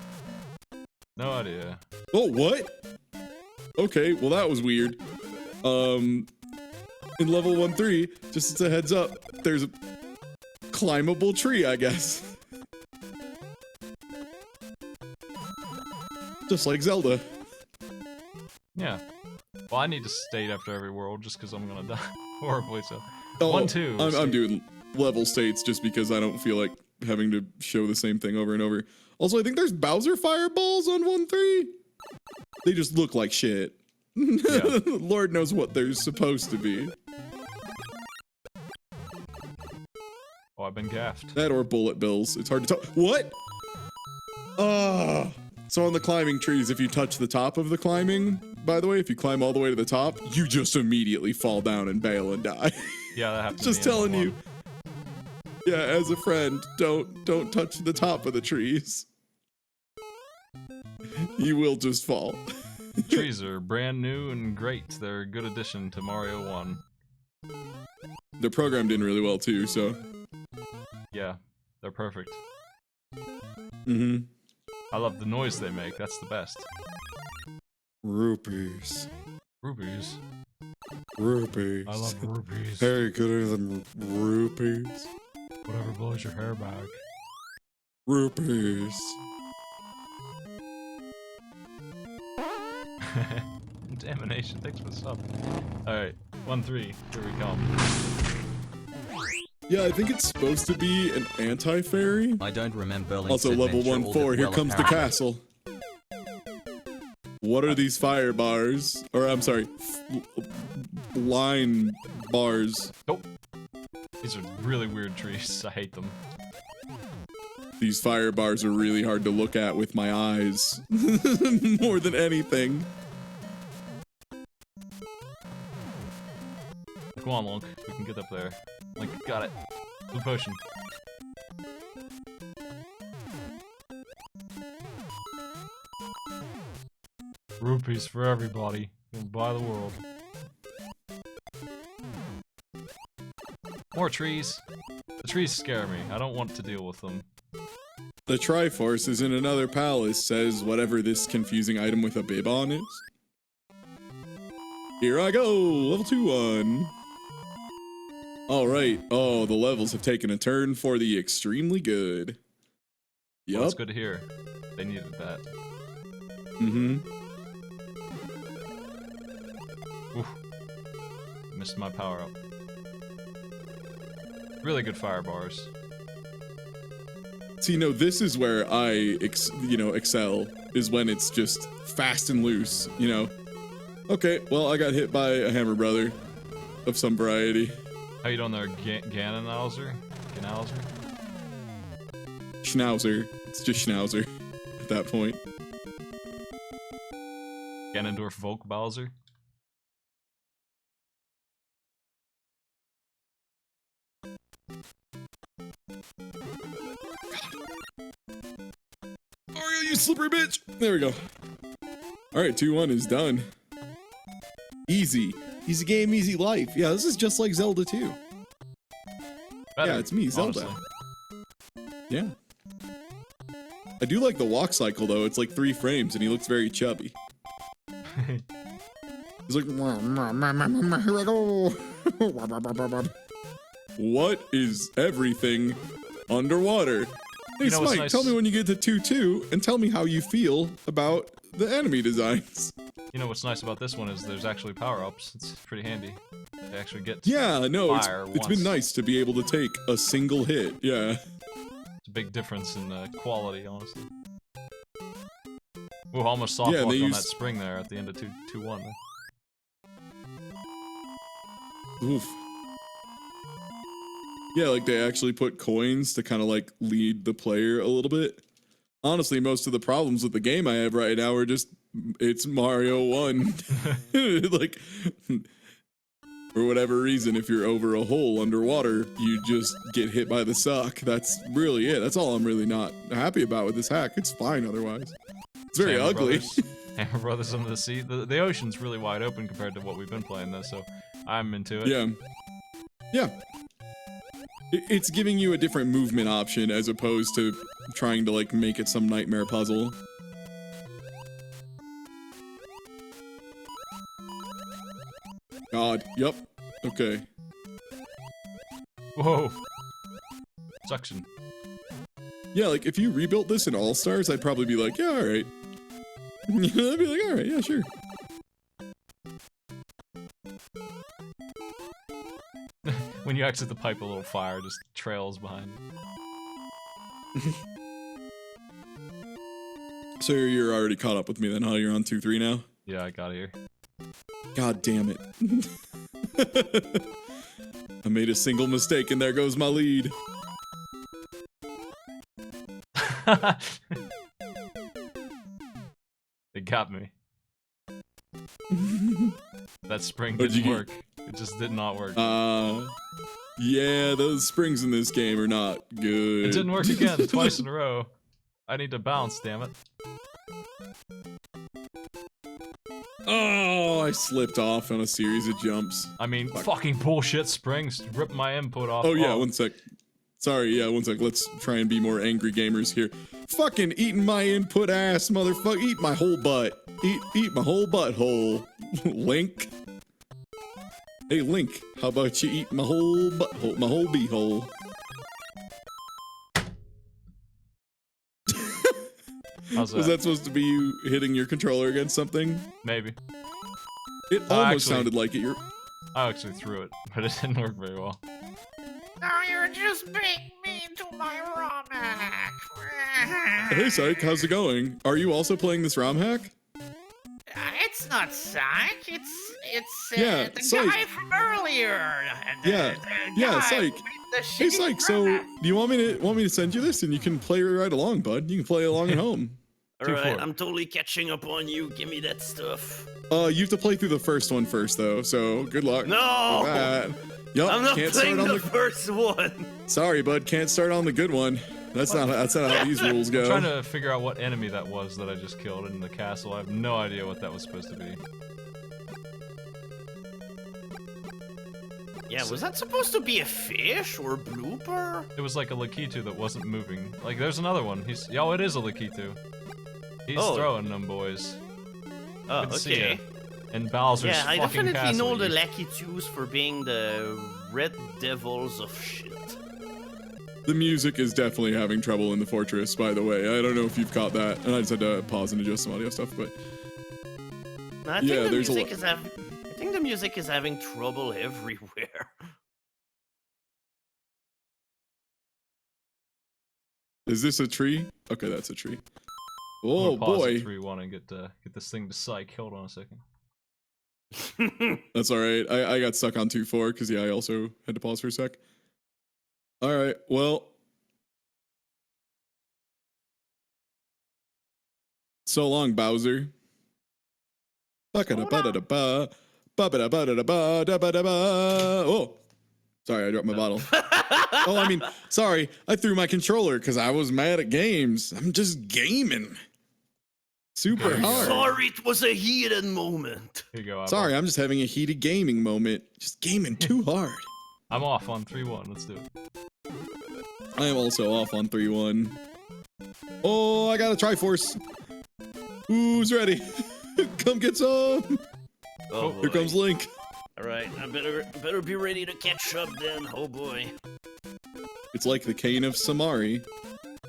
No idea. Oh, what? Okay, well that was weird. In level 1-3, just as a heads up, there's a climbable tree, I guess. Just like Zelda. Yeah. Well, I need to state after every world just because I'm gonna die horribly. So. Oh, 1-2. I'm doing level states just because I don't feel like having to show the same thing over and over. Also, I think there's Bowser fireballs on 1-3. They just look like shit. Yeah. Lord knows what they're supposed to be. Oh, I've been gaffed. That or bullet bills. It's hard to tell. What? So on the climbing trees, if you touch the top of the climbing, by the way, if you climb all the way to the top, you just immediately fall down and bail and die. Yeah, that happens. Just telling you. Yeah, as a friend, don't touch the top of the trees. You will just fall. Trees are brand new and great. They're a good addition to Mario 1. They're programmed in really well too, so. Yeah, they're perfect. Mm-hmm. I love the noise they make. That's the best. Rupees. Rupees. Rupees. I love rupees. Very good than rupees. Whatever blows your hair back. Rupees. Contamination. Thanks for the sub. Alright, 1-3. Here we come. Yeah, I think it's supposed to be an anti-fairy. I don't remember. Also, level 1-4. Here comes the castle. What are these fire bars? Or, I'm sorry, line bars. Nope. These are really weird trees. I hate them. These fire bars are really hard to look at with my eyes. More than anything. Come on, Lunk. We can get up there. Link, got it. Blue potion. Rupees for everybody. Gonna buy the world. More trees. The trees scare me. I don't want to deal with them. The Triforce is in another palace, says whatever this confusing item with a bib on is. Here I go! Level 2-1. Alright. Oh, the levels have taken a turn for the extremely good. Yup. Well, that's good to hear. They needed that. Mm-hmm. Oof. Missed my power up. Really good fire bars. See, no, this is where I, excel, is when it's just fast and loose, you know? Okay, well, I got hit by a hammer brother of some variety. How you doing there, Ganonauser? Ganowser? Schnauzer. It's just Schnauzer at that point. Ganondorf Volk Bowser? Oh, you slippery bitch! There we go. Alright, 2-1 is done. Easy. Easy game, easy life. Yeah, this is just like Zelda 2. Better, yeah, it's me, Zelda. honestly. Yeah. I do like the walk cycle, though. It's like 3 frames, and he looks very chubby. He's like, here I go. What is everything underwater? Hey, You know what's Smite, nice? tell me when you get to 2-2 and tell me how you feel about the enemy designs. You know what's nice about this one is there's actually power-ups. It's pretty handy. They actually get Yeah, no, fire it's been once. nice to be able to take a single hit. Yeah. It's a big difference in quality, honestly. Ooh, almost soft Yeah, and walked they on use- that spring there at the end of 2-1. Oof. Yeah, like they actually put coins to kind of like lead the player a little bit. Honestly, most of the problems with the game I have right now are just it's Mario 1. Like for whatever reason, if you're over a hole underwater, you just get hit by the suck. That's really it. That's all I'm really not happy about with this hack. It's fine otherwise. It's very Hammer ugly. Brothers, Hammer Brothers under the sea. The ocean's really wide open compared to what we've been playing though, so I'm into it. Yeah. Yeah. It's giving you a different movement option as opposed to trying to like make it some nightmare puzzle. God, yep. Okay. Whoa. Suction. Yeah, like if you rebuilt this in All Stars, I'd probably be like, yeah, alright. I'd be like, alright, yeah, sure. When you exit the pipe, a little fire just trails behind you. So you're already caught up with me then, huh? You're on 2-3 now? Yeah, I got here. God damn it. I made a single mistake and there goes my lead. It got me. That spring What'd you didn't get? work. It just did not work. Yeah, those springs in this game are not good. It didn't work again, twice in a row. I need to bounce, damn it. Oh, I slipped off on a series of jumps. I mean, fucking bullshit springs ripped my input off. Oh yeah, one sec. Sorry, yeah, one sec. Let's try and be more angry gamers here. Fucking eating my input ass, motherfucker. Eat my whole butt. Eat my whole butthole. Link. Hey, Link, how about you eat my whole butthole, my whole beehole? How's that? Was that supposed to be you hitting your controller against something? Maybe. It almost actually- sounded like it. I actually threw it, but it didn't work very well. Now you're just being mean to my ROM hack. Hey, Psych, how's it going? Are you also playing this ROM hack? It's not Psych. It's Yeah, the Psych. guy from earlier. Yeah, the yeah, guy Psych. with the Hey, shitty Psych. So, ROM hack. do you want me to send you this, and you can play right along, bud? You can play along at home. Alright, 2-4. I'm totally catching up on you. Give me that stuff. You have to play through the first one first, though. So, good luck. No! with that. Yup, I'm not can't playing start on the first one. Sorry, bud. Can't start on the good one. That's not how these rules I'm go. trying to figure out what enemy that was that I just killed in the castle. I have no idea what that was supposed to be. Yeah, was that supposed to be a fish or a blooper? It was like a Lakitu that wasn't moving. Like, there's another one. Yo, it is a Lakitu. He's Oh. throwing them, boys. Oh, Good to see ya. okay. And Bowser's Yeah, I fucking definitely castle. know the You- Lucky Twos for being the Red Devils of shit. The music is definitely having trouble in the fortress, by the way. I don't know if you've caught that. And I just had to pause and adjust some audio stuff, but I think Yeah, the there's a music is I think the music is having trouble everywhere. is this a tree? Okay, that's a tree. I'm Oh gonna pause boy. at 3-1 and get this thing to psych. Hold on a second. That's alright. I got stuck on 2-4 because yeah, I also had to pause for a sec. Alright, well. So long, Bowser. Ba-ka-da-ba-da-da-ba. Ba-ba-da-ba-da-da-ba. Oh. Sorry, I dropped my bottle. Oh, I mean, sorry, I threw my controller because I was mad at games. I'm just gaming. Super hard. Sorry, it was a heated moment. Here you go. Sorry, I'm just having a heated gaming moment. Just gaming too hard. I'm off on 3-1. Let's do it. I am also off on 3-1. Oh, I got a Triforce. Who's ready? Come get some. Oh, Here boy. comes Link. All right, I better be ready to catch up then. Oh boy. It's like the cane of Samari,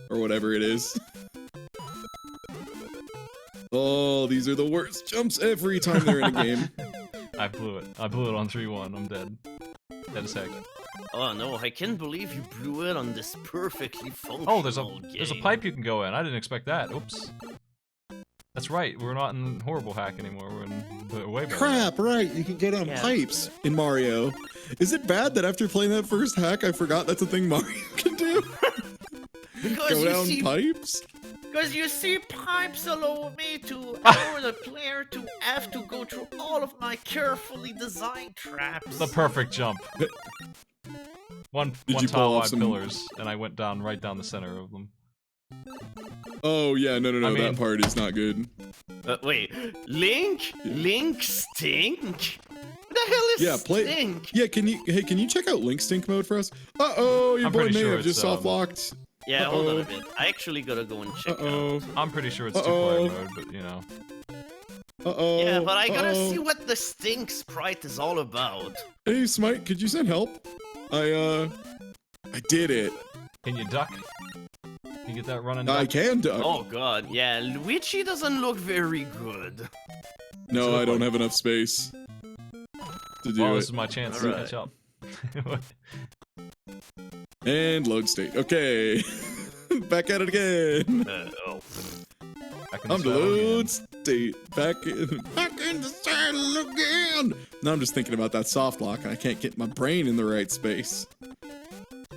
or whatever it is. Oh, these are the worst jumps every time they're in a game. I blew it. I blew it on 3-1. I'm dead. Dead as heck. Oh no, I can't believe you blew it on this perfectly functional Oh, there's a game. pipe you can go in. I didn't expect that. Oops. That's right. We're not in horrible hack anymore. We're in the way better. Crap, right, you can get on Yeah. pipes in Mario. Is it bad that after playing that first hack, I forgot that's a thing Mario can do? Because Go you down see, pipes? because you see, pipes allow me to allow the player to have to go through all of my carefully designed traps. The perfect jump. One Did you pull tile off wide some- pillars, and I went down right down the center of them. Oh, yeah, no, I mean- that part is not good. Wait, Link? Link stink? What the hell is Yeah, stink? Yeah, can you check out Link Stink mode for us? Uh-oh, your I'm boy pretty may sure have just it's, soft-locked. Yeah, hold on Uh-oh. a bit. I actually gotta go and check out. Uh-oh, I'm pretty sure it's Uh-oh. two-player mode, but you know. uh-oh. Yeah, but I gotta uh-oh. see what the stink sprite is all about. Hey, Smite, could you send help? I did it. Can you duck? Can you get that running? I duck? can duck. Oh god, yeah, Luigi doesn't look very good. No, I don't have enough space to do Well, it. this is my chance to Alright. catch up. And load state. Okay. Back at it again. Back in the I'm to saddle again. load state. Back in the saddle again. Now I'm just thinking about that soft lock and I can't get my brain in the right space.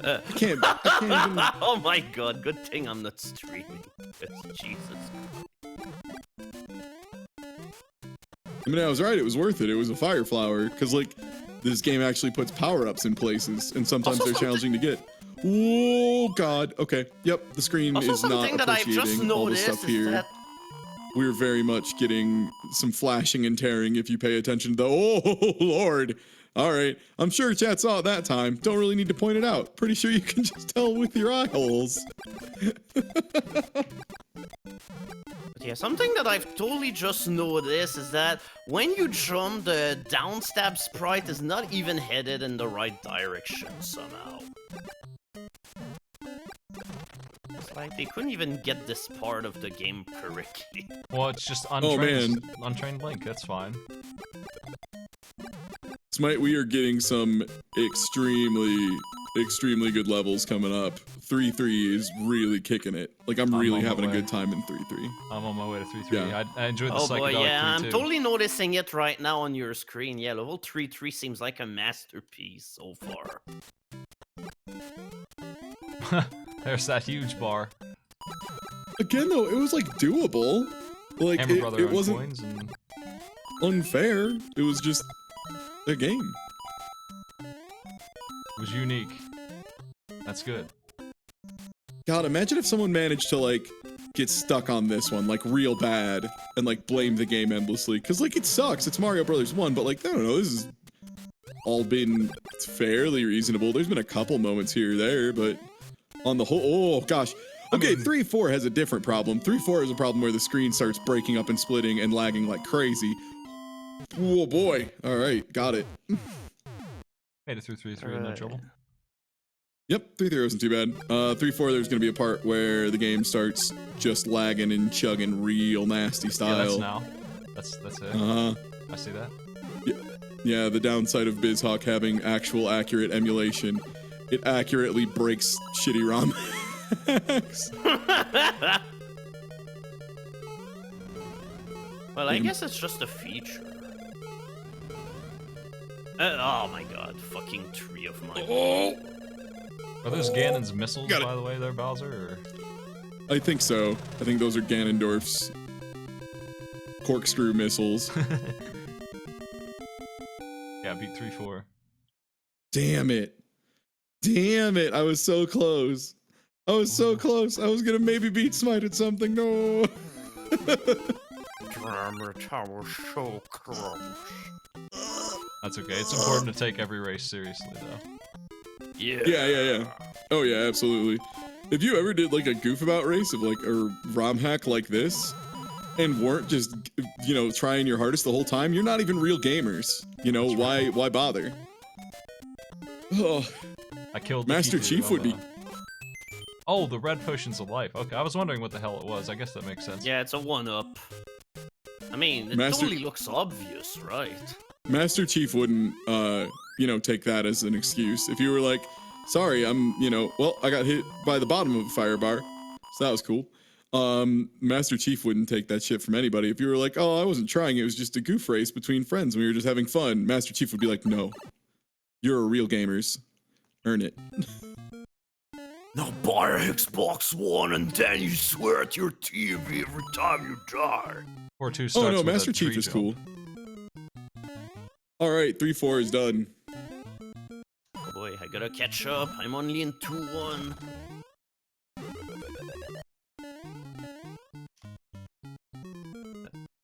I can't even... Oh my god, good thing I'm not streaming. Jesus. I mean, I was right. It was worth it. It was a fire flower. Because, like, this game actually puts power-ups in places. And sometimes Also they're challenging to get. Oh, God. Okay. Yep. The screen Also, is not something that I've just appreciating all the noticed stuff is here. that We're very much getting some flashing and tearing if you pay attention to the... Oh, Lord. All right. I'm sure chat saw it that time. Don't really need to point it out. Pretty sure you can just tell with your eye holes. yeah, something that I've totally just noticed is that when you jump, the downstab sprite is not even headed in the right direction somehow. It's like they couldn't even get this part of the game correctly. Well, it's just Oh, man. untrained Link. That's fine. Smite, we are getting some extremely good levels coming up. 3-3 is really kicking it. Like, I'm I'm really on my having a way. good time in 3-3. I'm on my way to 3-3. Yeah. I enjoyed the Oh boy, psychedelic yeah, I'm 3-2. totally noticing it right now on your screen. Yeah, level 3-3 seems like a masterpiece so far. There's that huge bar. Again, though, it was, like, doable. Like, Hammer Brother it on wasn't coins and unfair. It was just a game. it was unique. That's good. God, imagine if someone managed to, like, get stuck on this one, like, real bad, and, like, blame the game endlessly. Because, like, it sucks. It's Mario Brothers 1, but, like, I don't know, this has all been fairly reasonable. There's been a couple moments here or there, but on the whole, oh, gosh. Okay, 3-4 has a different problem. 3-4 is a problem where the screen starts breaking up and splitting and lagging like crazy. Oh, boy. All right, got it. Made it through 3-3, no trouble. Yep, 3-3 wasn't too bad. 3-4, there's gonna be a part where the game starts just lagging and chugging real nasty Yeah, style. that's now. That's it. Uh-huh. I see that. Yeah, the downside of BizHawk having actual accurate emulation, it accurately breaks shitty ROM hacks. Well, I guess it's just a feature. Oh my god, fucking tree of mine. Oh, Are those Ganon's missiles, Got it. by the way, there, Bowser? Or... I think so. I think those are Ganondorf's corkscrew missiles. Yeah, beat 3-4. Damn it. Damn it. I was so close. I was so close. I was gonna maybe beat Smite at something. No. Drummer tower so close. That's okay. It's important to take every race seriously, though. Yeah. Oh yeah, absolutely. If you ever did like a goof about race of like a ROM hack like this, and weren't just, you know, trying your hardest the whole time, you're not even real gamers. You know, why bother? Oh, I killed Master the Chief would be. Oh, the red potion's of life. Okay, I was wondering what the hell it was. I guess that makes sense. Yeah, it's a 1-up. I mean, it totally looks obvious, right? Master Chief wouldn't, you know, take that as an excuse. If you were like, sorry, I'm, you know, well, I got hit by the bottom of a fire bar, so that was cool. Master Chief wouldn't take that shit from anybody. If you were like, oh, I wasn't trying, it was just a goof race between friends, we were just having fun, Master Chief would be like, no, you're a real gamers. Earn it. Now buy an Xbox One and then you swear at your TV every time you die. Or 2 starts Oh no, with Master a Chief tree is jump. cool. Alright, 3-4 is done. Oh boy, I gotta catch up. I'm only in 2-1.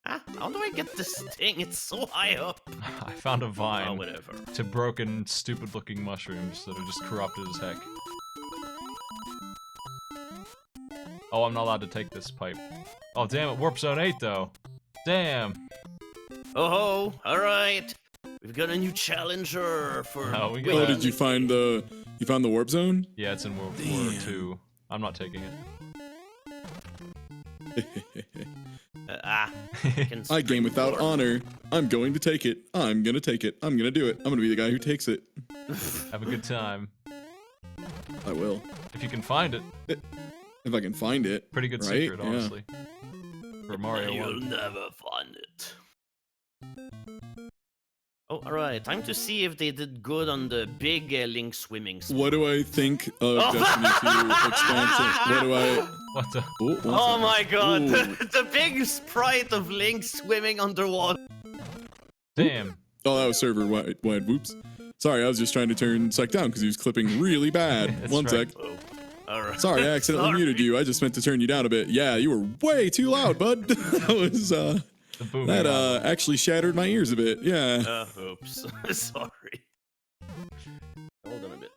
How do I get this thing? It's so high up. I found a vine Oh, whatever. to broken, stupid-looking mushrooms that are just corrupted as heck. Oh, I'm not allowed to take this pipe. Oh, damn it, Warp Zone 8, though. Damn. Oh, alright. We've got a new challenger for... Oh, we got Oh, that. did you find the... You found the warp zone? Yeah, it's in World War 2. I'm not taking it. I game without honor. I'm going to take it. I'm gonna take it. I'm gonna do it. I'm gonna be the guy who takes it. Have a good time. I will. If you can find it. If I can find it. Pretty good right? secret, Yeah. honestly. For Mario You'll 1. never find it. Oh, alright. Time to see if they did good on the big Link swimming spot. What do I think of Destiny 2 expansion? What do I... What the? Oh my god, Ooh. the big sprite of Link swimming underwater. Damn. Oh, that was server wide. Whoops. Sorry, I was just trying to turn Psych down because he was clipping really bad. That's One right. sec. Oh, alright. Sorry, I accidentally muted you. I just meant to turn you down a bit. Yeah, you were way too loud, bud. That was, The booming that, out. actually shattered my ears a bit. Yeah. Oops. Sorry. Hold on a bit.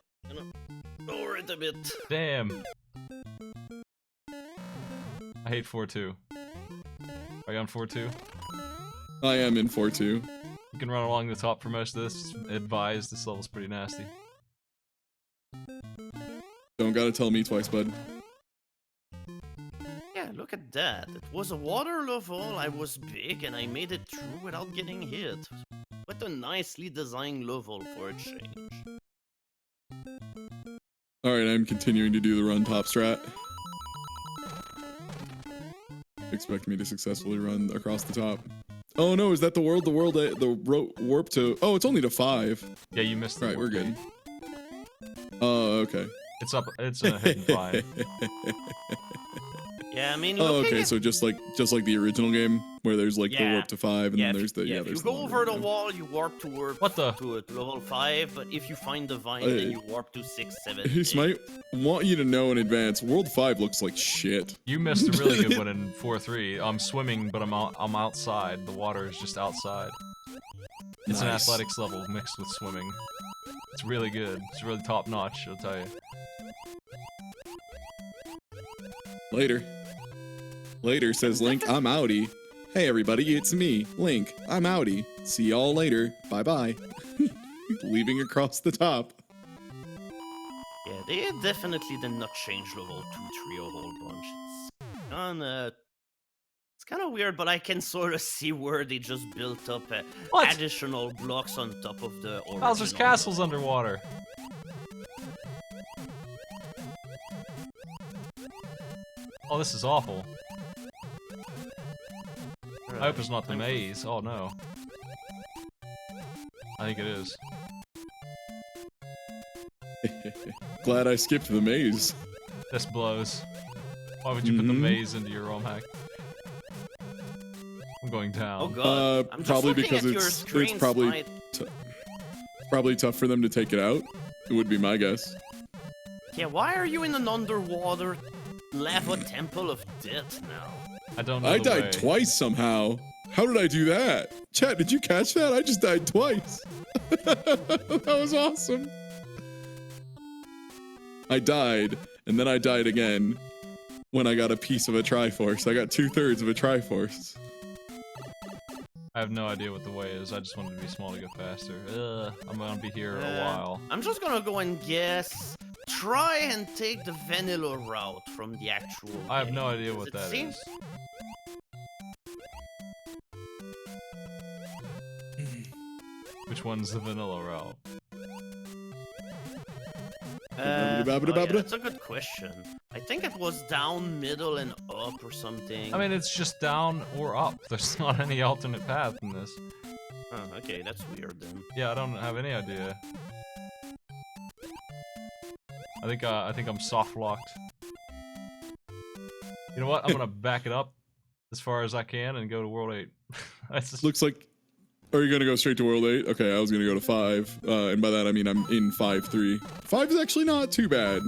Lower it a bit. Damn. I hate 4-2. Are you on 4-2? I am in 4-2. You can run along the top for most of this. Advise, this level's pretty nasty. Don't gotta tell me twice, bud. Yeah, look at that. It was a water level, I was big, and I made it through without getting hit. What a nicely designed level for a change. Alright, I'm continuing to do the run top strat. Expect me to successfully run across the top. Oh no, is that the world? Warp to... Oh, it's only to 5. Yeah, you missed the Right, we're warp good. gate. Oh, okay. It's up. It's a hidden vine. Yeah, I mean, Oh, looking okay, at- so just like the original game, where there's like the Yeah. warp to 5, and then there's the... if you there's go the over the longer wall, you warp to warp What the? to level 5, but if you find the vine, then you warp to 6, 7, one. He 8. might want you to know in advance, World 5 looks like shit. You missed a really good one in 4-3. I'm swimming, but I'm outside. The water is just outside. It's an Nice. athletics level mixed with swimming. It's really good. It's really top notch, I'll tell you. Later. Later, says Link, I'm outie. Hey everybody, it's me, Link. I'm outie. See y'all later. Bye-bye. Leaving across the top. Yeah, they definitely did not change level 2, 3 a whole bunch. It's kind of weird, but I can sort of see where they just built up What? additional blocks on top of the original. Bowser's Castle's underwater. Oh, this is awful. I hope it's not the maze. Oh no. I think it is. Glad I skipped the maze. This blows. Why would you put the Mhm. maze into your ROM hack? I'm going down. Oh god. I'm just Probably looking because at your it's screen, probably Smite. probably tough for them to take it out. It would be my guess. Yeah, why are you in an underwater lava temple of death now? I don't know. I the died way. twice somehow. How did I do that? Chat, did you catch that? I just died twice. That was awesome. I died, and then I died again, when I got a piece of a Triforce. I got 2/3 of a Triforce. I have no idea what the way is. I just wanted to be small to go faster. I'm gonna be here a while. I'm just gonna go and guess. Try and take the vanilla route from the actual I have game. no idea Does what it that seem- is. Which one's the vanilla route? Yeah, that's a good question. I think it was down, middle, and up or something. I mean, it's just down or up. There's not any alternate path in this. Oh, okay, that's weird then. Yeah, I don't have any idea. I think I'm soft locked. You know what? I'm gonna back it up as far as I can and go to World 8. That's just... Looks like. Are you gonna go straight to World 8? Okay, I was gonna go to 5, and by that I mean I'm in 5-3. 5 is actually not too bad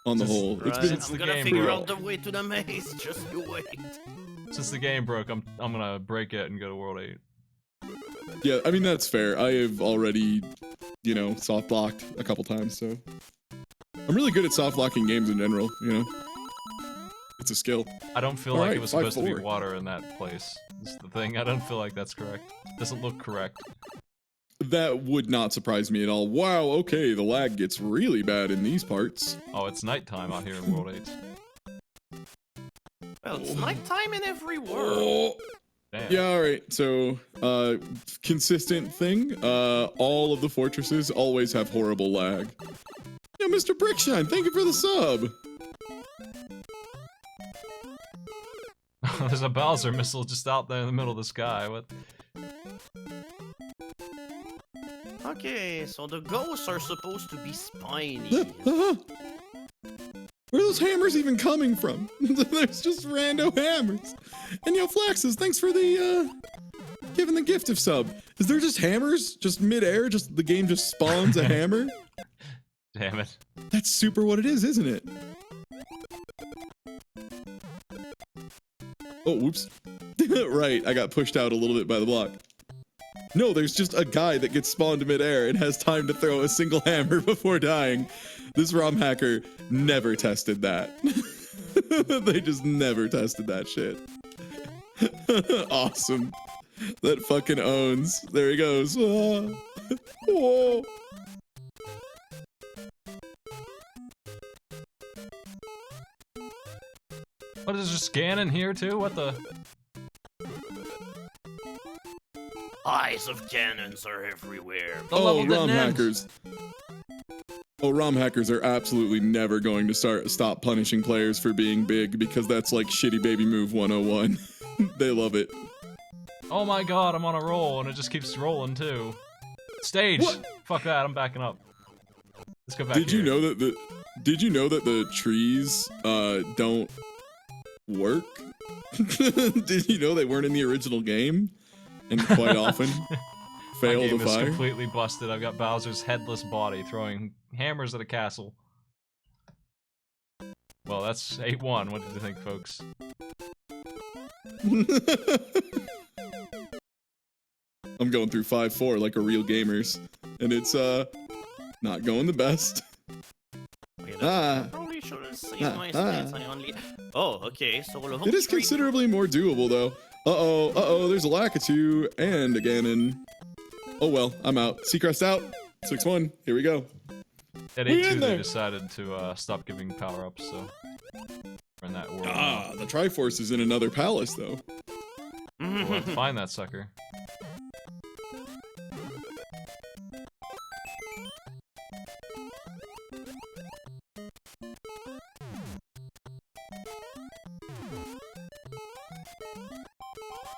on the whole. Right, It's been. Since I'm the gonna game figure broke. out the way to the maze. Just you wait. Since the game broke, I'm gonna break it and go to World 8. Yeah, I mean that's fair. I have already, you know, soft blocked a couple times, so I'm really good at soft locking games in general. You know, it's a skill. I don't feel All like right, it was supposed to be 5-4. water in that place. That's the thing. I don't feel like that's correct. Doesn't look correct. That would not surprise me at all. Wow, okay, the lag gets really bad in these parts. Oh, it's nighttime out here in World 8. Well, it's nighttime in every world. Oh. Damn. Yeah, alright, so, consistent thing, all of the fortresses always have horrible lag. Yo, Mr. Brickshine, thank you for the sub! There's a Bowser missile just out there in the middle of the sky. What? Okay, so the ghosts are supposed to be spiny. Where are those hammers even coming from? There's just rando hammers. And yo, Flaxes, thanks for the, giving the gift of sub. Is there just hammers? Just mid-air? Just the game just spawns a hammer? Damn it. That's super what it is, isn't it? Oh, whoops. Right, I got pushed out a little bit by the block. No, there's just a guy that gets spawned mid-air and has time to throw a single hammer before dying. This ROM hacker never tested that. They just never tested that shit. Awesome. That fucking owns. There he goes. Oh. Oh. What is there scanning here too? What the? Eyes of cannons are everywhere. The level didn't ROM end. hackers. Oh, ROM hackers are absolutely never going to stop punishing players for being big because that's like shitty baby move 101. They love it. Oh my god, I'm on a roll and it just keeps rolling too. Stage. What? Fuck that. I'm backing up. Let's go back. Did you here. know that the trees don't work? Did you know they weren't in the original game and quite often fail My to game is fire? completely busted. I've got Bowser's headless body throwing hammers at a castle. Well, that's 8-1. What did you think, folks? I'm going through 5-4 like a real gamers, and it's not going the best. Okay, Ah. probably shouldn't save Ah, my ah. stats. I only. Oh, okay. So level It is 3. considerably more doable though. Uh-oh, there's a Lakitu and a Ganon. Oh well, I'm out. Seacrest out. 6-1. Here we go. At We 8-2, in they there. decided to stop giving power-ups, so we're in that world. Ah, the Triforce is in another palace though. We'll have to find that sucker.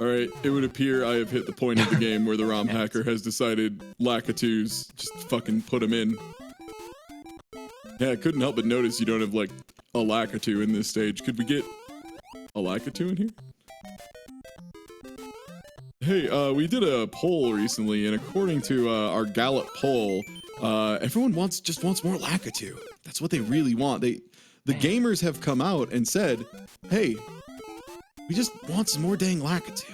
Alright, it would appear I have hit the point of the game where the ROM hacker has decided Lakatus, just fucking put him in. Yeah, I couldn't help but notice you don't have, like, a Lakitu in this stage. Could we get a Lakitu in here? Hey, we did a poll recently, and according to our Gallup poll, everyone just wants more Lakitu. That's what they really want. The gamers have come out and said, hey, we just want some more dang Lakitu.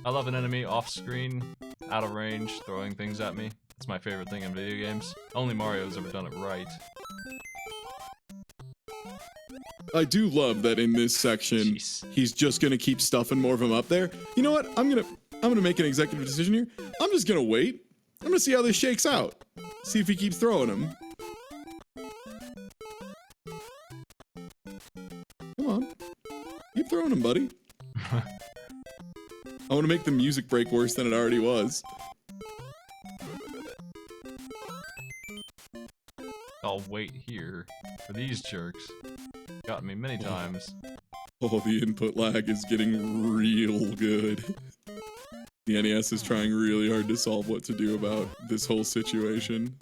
I love an enemy off-screen, out of range, throwing things at me. It's my favorite thing in video games. Only Mario's ever done it right. I do love that in this section, Jeez. he's just gonna keep stuffing more of them up there. You know what? I'm gonna make an executive decision here. I'm just gonna wait. I'm gonna see how this shakes out. See if he keeps throwing them. Come on. Keep throwing them, buddy. I want to make the music break worse than it already was. I'll wait here for these jerks. Got me many times. Oh, the input lag is getting real good. The NES is trying really hard to solve what to do about this whole situation.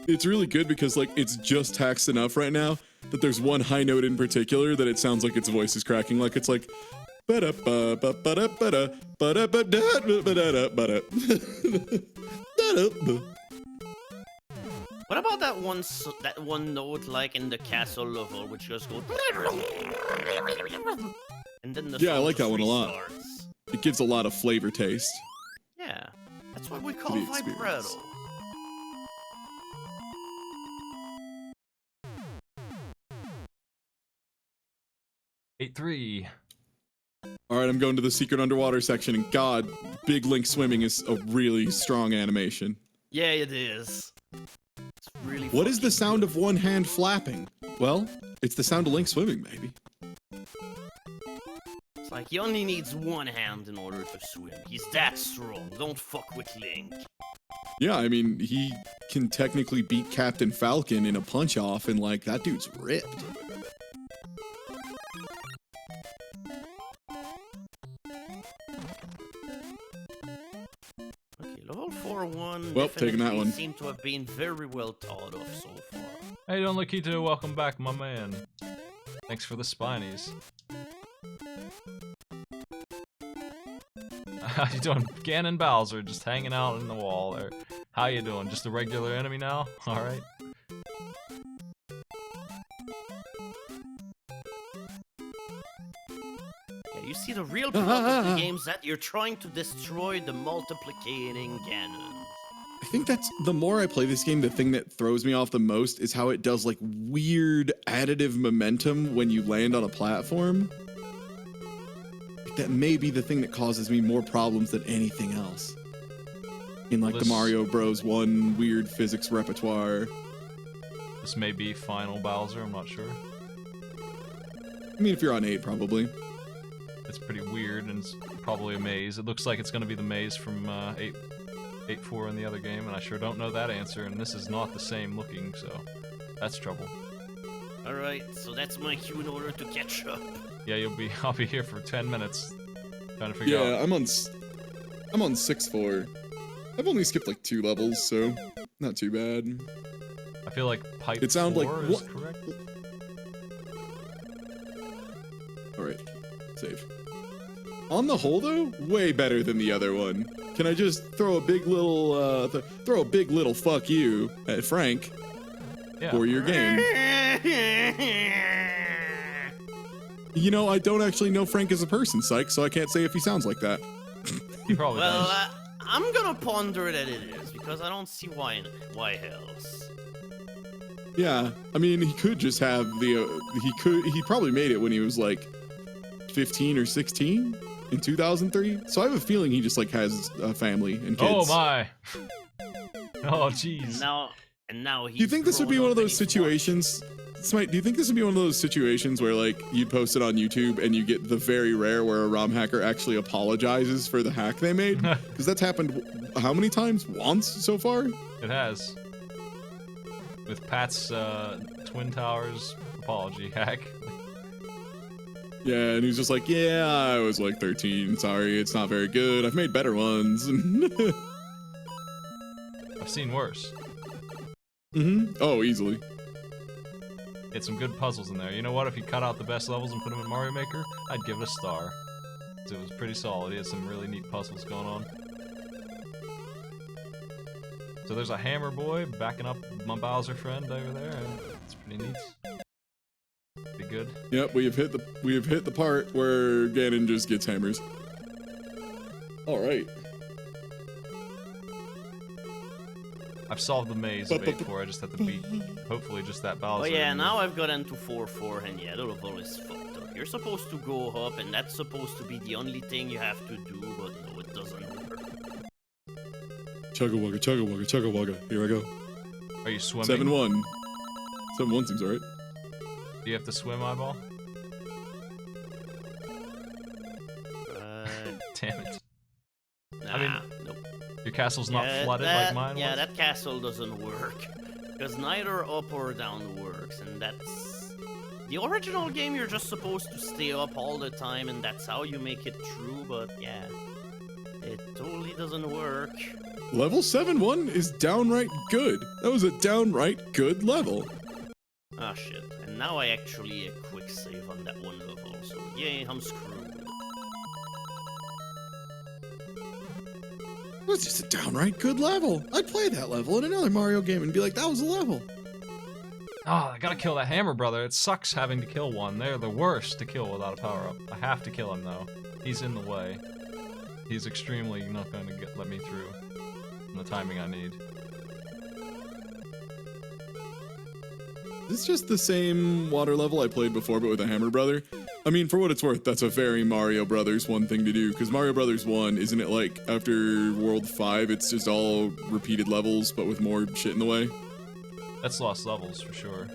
It's really good because, like, it's just taxed enough right now that there's one high note in particular that it sounds like its voice is cracking. Like, it's like... What about that one note like in the castle level which just goes and then the Yeah, I song like that just one a lot. restarts. It gives a lot of flavor taste. Yeah, that's what we call the vibrato. experience. Eight 3. All right, I'm going to the secret underwater section, and God, Big Link swimming is a really strong animation. Yeah, it is. It's really. What is the fucking sound good. of one hand flapping? Well, it's the sound of Link swimming, maybe. It's like he only needs one hand in order to swim. He's that strong. Don't fuck with Link. Yeah, I mean, he can technically beat Captain Falcon in a punch-off, and, like, that dude's ripped. Okay, level 4-1. Well, taking that one. Seem to have been very well thought of so far. Hey, Don Lakito, welcome back, my man. Thanks for the spinies. How you doing? Ganon Bowser just hanging out in the wall there. How you doing? Just a regular enemy now? Alright. Yeah, you see the real plot of the game is that you're trying to destroy the multiplicating Ganon. I think that's, the more I play this game, the thing that throws me off the most is how it does, like, weird additive momentum when you land on a platform. That may be the thing that causes me more problems than anything else. In, like, the Mario Bros. 1 weird physics repertoire. This may be final Bowser, I'm not sure. I mean, if you're on 8, probably. It's pretty weird, and it's probably a maze. It looks like it's gonna be the maze from 8-4 in the other game, and I sure don't know that answer, and this is not the same looking, so that's trouble. Alright, so that's my cue in order to catch up. Yeah, I'll be here for 10 minutes trying to figure out. Yeah, I'm on 6-4. I've only skipped like 2 levels, so not too bad. I feel like pipe It sounded 4 like is what? correct. All right, save. On the whole, though, way better than the other one. Can I just throw a big little fuck you at Frank Yeah. for your game? You know, I don't actually know Frank as a person, Psych, so I can't say if he sounds like that. He probably Well, does. I'm gonna ponder that it is, because I don't see why else. Yeah, I mean, he could just have the, he probably made it when he was like 15 or 16 in 2003. So I have a feeling he just like has a family and kids. Oh my! Oh jeez. And now he's Do you think this would be grown one of up those and he's watching. situations? Smite, do you think this would be one of those situations where like you'd post it on YouTube and you get the very rare where a ROM hacker actually apologizes for the hack they made? Because that's happened how many times? Once so far? It has. With Pat's Twin Towers apology hack. Yeah, and he's just like, yeah, I was like 13. Sorry, it's not very good. I've made better ones. I've seen worse. Oh, easily. Get some good puzzles in there. You know what? If you cut out the best levels and put them in Mario Maker, I'd give it a star. 'Cause it was pretty solid. He had some really neat puzzles going on. So there's a Hammer Boy backing up my Bowser friend over there, and it's pretty neat. Pretty good. Yep, we have hit the part where Ganon just gets hammers. All right. I've solved the maze of 8-4. I just have to beat, hopefully, just that Bowser. Oh yeah, and- now I've got into 4-4, and yeah, the level is fucked up. You're supposed to go up, and that's supposed to be the only thing you have to do, but no, it doesn't work. Chugga wugga, chugga wugga, chugga wugga. Here I go. Are you swimming? 7-1. 7-1 seems alright. Do you have to swim, Eyeball? Damn it. Nah, I mean, nope. Your castle's not Yeah, flooded that, like mine Yeah, was? that castle doesn't work. Because neither up or down works, and that's... The original game, you're just supposed to stay up all the time, and that's how you make it through, but yeah. It totally doesn't work. Level 7-1 is downright good. That was a downright good level. Ah, shit. And now I actually quick save on that one level, so yay, I'm screwed. It was just a downright good level. I'd play that level in another Mario game and be like, that was a level. Oh, I gotta kill that Hammer Brother. It sucks having to kill one. They're the worst to kill without a power-up. I have to kill him, though. He's in the way. He's extremely not going to let me through in the timing I need. It's just the same water level I played before, but with a Hammer Brother. I mean, for what it's worth, that's a very Mario Brothers 1 thing to do, because Mario Brothers 1, isn't it like, after World 5, it's just all repeated levels, but with more shit in the way? That's Lost Levels, for sure.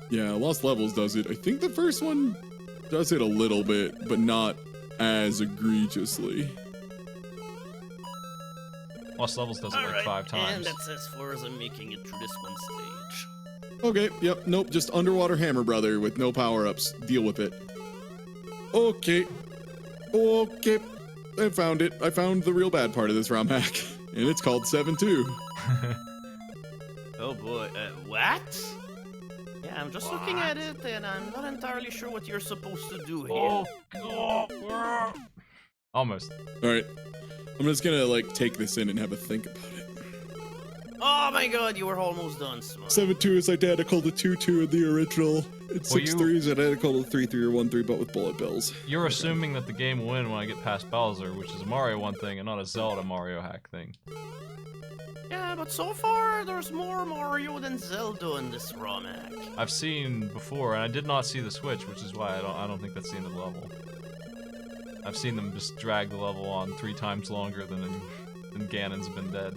Yeah, Lost Levels does it. I think the first one does it a little bit, but not as egregiously. Lost Levels does it like Alright, 5 times. and that's as far as I'm making it through this one stage. Okay, yep, nope, just underwater Hammer Brother with no power-ups. Deal with it. Okay. Okay. I found it. I found the real bad part of this ROM hack. And it's called 7-2. Oh boy, what? Yeah, I'm just looking at it, and I'm not entirely sure what you're supposed to do here. Oh, almost. Alright. I'm just gonna, like, take this in and have a think about it. Oh my god, you were almost done, Smart. 7-2 is identical to 2-2 in the original. It's Well, 6-3 is identical to 3-3 or 1-3, but with bullet bills. You're assuming that the game will win when I get past Bowser, which is a Mario 1 thing and not a Zelda Mario hack thing. Yeah, but so far, there's more Mario than Zelda in this ROM hack. I've seen before, and I did not see the switch, which is why I don't think that's the end of the level. I've seen them just drag the level on 3 times longer than Ganon's been dead.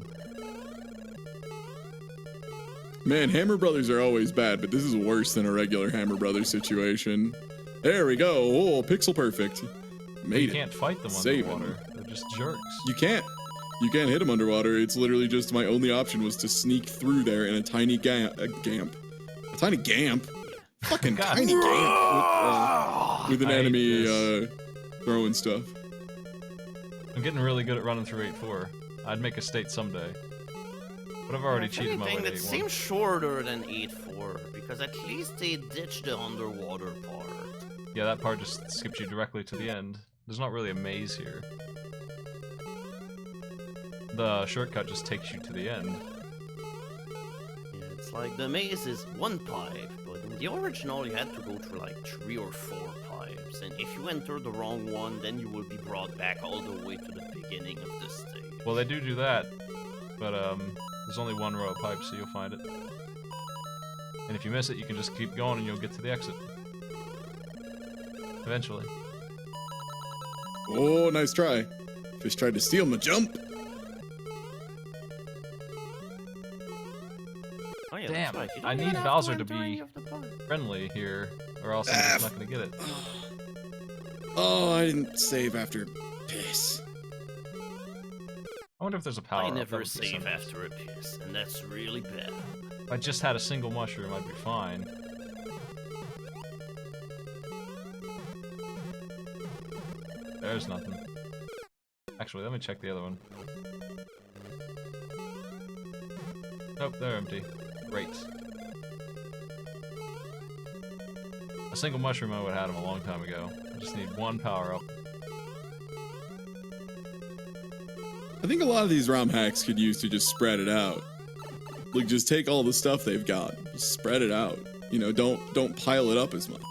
Man, Hammer Brothers are always bad, but this is worse than a regular Hammer Brothers situation. There we go. Oh, pixel perfect. Made You it. can't fight them Save underwater. They're just jerks. You can't. You can't hit them underwater. It's literally just my only option was to sneak through there in a tiny gamp. A tiny gamp? Fucking God. tiny gamp with an I hate enemy throwing stuff. I'm getting really good at running through 8-4. I'd make a state someday. But I've already If cheated my way anything, to that 8-1. seems shorter than 8-4, because at least they ditched the underwater part. Yeah, that part just skips you directly to the end. There's not really a maze here. The shortcut just takes you to the end. Yeah, it's like the maze is 1 pipe, but in the original you had to go through like 3 or 4 pipes, and if you enter the wrong one, then you will be brought back all the way to the beginning of the stage. Well, they do that, but there's only 1 row of pipes, so you'll find it. And if you miss it, you can just keep going and you'll get to the exit. Eventually. Oh, nice try. Fish tried to steal my jump. Oh, yeah, Damn, that's right. You don't I even need have Bowser to enter any be of the parts. friendly here, or else I'm just not gonna get it. Oh, I didn't save after piss. I wonder if there's a power I up. That never would be save simple. after a piss, and that's really bad. If I just had a single mushroom, I'd be fine. There's nothing. Actually, let me check the other one. Nope, they're empty. Great. A single mushroom, I would have had him a long time ago. I just need 1 power up. I think a lot of these ROM hacks could use to just spread it out. Like, just take all the stuff they've got, just spread it out. You know, don't pile it up as much.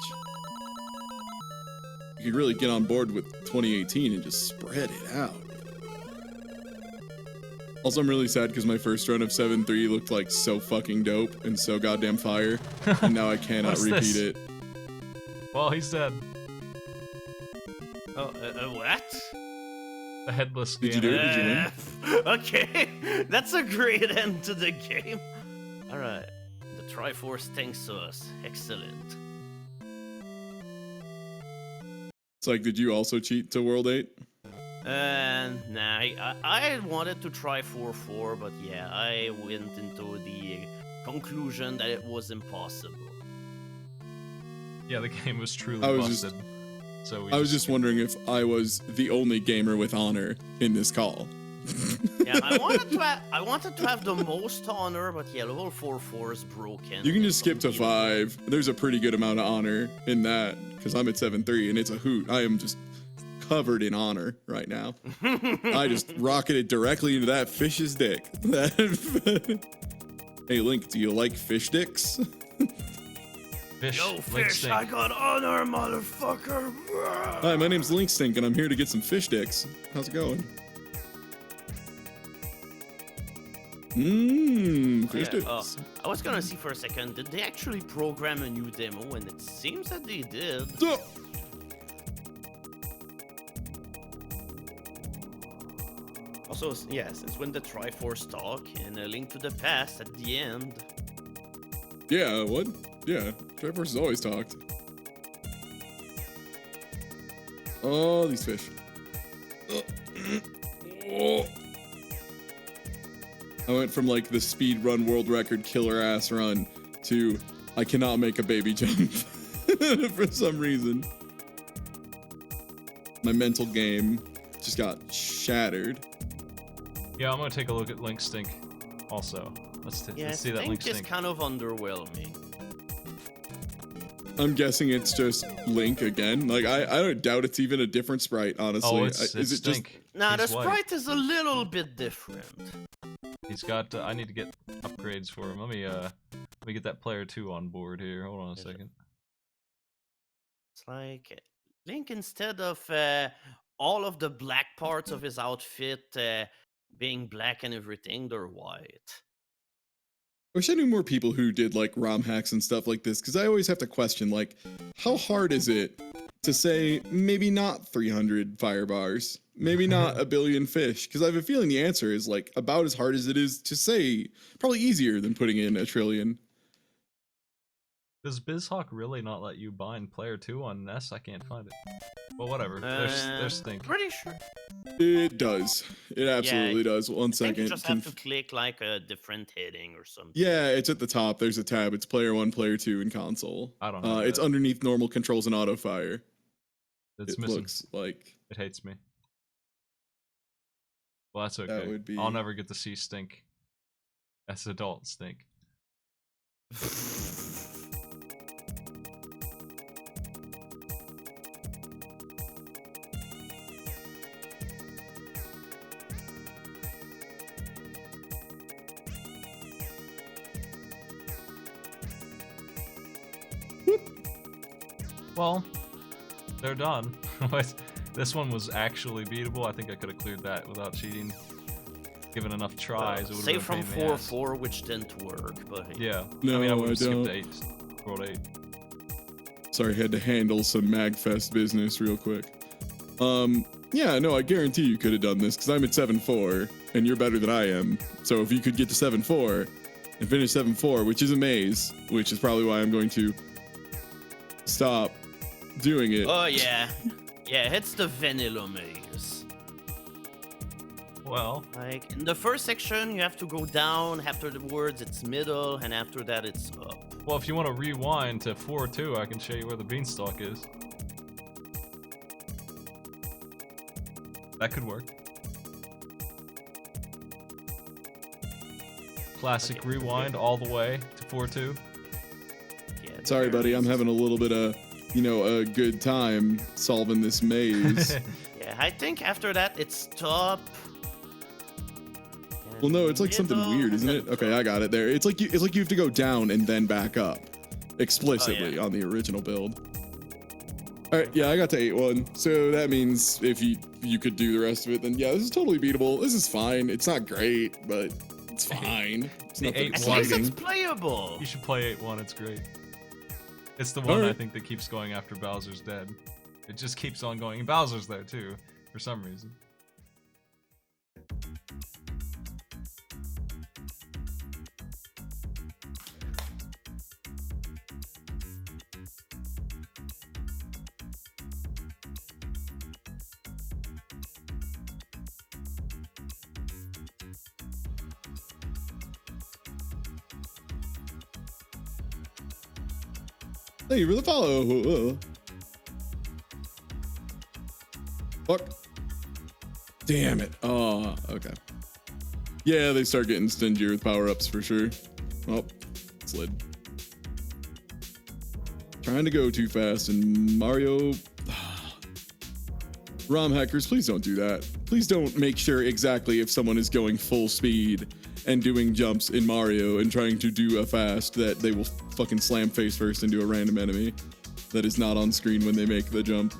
You could really get on board with 2018 and just spread it out. Also, I'm really sad because my first run of 7-3 looked like so fucking dope and so goddamn fire, and now I cannot What's repeat this? it. Well, he's dead. Oh, what? The headless Did you do it? Did you win? Okay, that's a great end to the game. Alright, the Triforce thanks us. Excellent. It's like, did you also cheat to World 8? Nah, I wanted to try 4-4, but yeah, I went into the conclusion that it was impossible. Yeah, the game was truly I was busted. So I was just wondering if I was the only gamer with honor in this call. Yeah, I wanted to have the most honor, but yeah, level 4-4 is broken. You can just skip to 5. There's a pretty good amount of honor in that, because I'm at 7-3 and it's a hoot. I am just covered in honor right now. I just rocketed directly into that fish's dick. Hey Link, do you like fish dicks? Fish, Yo, Link fish, Stink. I got honor, motherfucker. Hi, my name's Link Stink and I'm here to get some fish dicks. How's it going? Fish dicks. I was gonna see for a second, did they actually program a new demo? And it seems that they did. Oh. Also, yes, it's when the Triforce talk and a link to the past at the end. Yeah, what? Yeah, Triforce has always talked. Oh, these fish. Oh. I went from like the speed run world record killer ass run to I cannot make a baby jump for some reason. My mental game just got shattered. Yeah, I'm gonna take a look at Link Stink also. Let's see that Link is Stink. kind of underwhelming. I'm guessing it's just Link again. Like I don't doubt it's even a different sprite, honestly. Oh, it's Is it just Stink. Nah, the He's white. sprite is a little bit different. He's got. I need to get upgrades for him. Let me get that player 2 on board here. Hold on a second. It's like Link, instead of all of the black parts of his outfit being black and everything, they're white. I wish I knew more people who did like ROM hacks and stuff like this, because I always have to question, like, how hard is it to say maybe not 300 fire bars, maybe not a billion fish? Because I have a feeling the answer is like about as hard as it is to say, probably easier than putting in a trillion. Does BizHawk really not let you bind player 2 on NES? I can't find it. Well, whatever. There's Stink. Pretty sure. It does. It absolutely does. One I think second. you just have to click like a different heading or something. Yeah, it's at the top. There's a tab. It's player 1, player 2, and console. I don't know. It's underneath normal controls and auto fire. It's It missing. looks like It hates me. Well, that's okay. that would be. I'll never get to see Stink. That's adult Stink. Well, they're done. This one was actually beatable. I think I could have cleared that without cheating. Given enough tries, it would Save have from been a pain in the ass. 4-4, which didn't work, but hey. Yeah. No, I mean, I would I have skipped don't. to 8. World 8. Sorry, had to handle some MagFest business real quick. Yeah, no, I guarantee you could have done this because I'm at 7-4 and you're better than I am. So if you could get to 7-4 and finish 7-4, which is a maze, which is probably why I'm going to stop doing it. Oh yeah. Yeah, it's the vanilla maze. Well, Like, in the first section, you have to go down, after the words, it's middle, and after that, it's up. well, if you want to rewind to 4-2, I can show you where the beanstalk is. That could work. Classic Okay. rewind all the way to 4-2. Yeah, Sorry, buddy, I'm having a little bit of, a good time solving this maze. Yeah, I think after that, it's stop. Well, no, it's like something middle, weird, isn't and it? then Okay, I got it there. It's like you have to go down and then back up, explicitly Oh, yeah. on the original build. All right, yeah, I got to 8-1. So that means if you could do the rest of it, then yeah, this is totally beatable. This is fine. It's not great, but it's fine. It's The nothing 8-1. At least it's exciting. playable. You should play 8-1. It's great. It's the one I Alright. think that keeps going after Bowser's dead. It just keeps on going. And Bowser's there too, for some reason. Thank you for the follow. Fuck. Damn it. Oh, okay. Yeah, they start getting stingier with power-ups for sure. Oh, slid. Trying to go too fast, and Mario... ROM hackers, please don't do that. Please don't make sure exactly if someone is going full speed and doing jumps in Mario and trying to do a fast that they will fucking slam face first into a random enemy that is not on screen when they make the jump.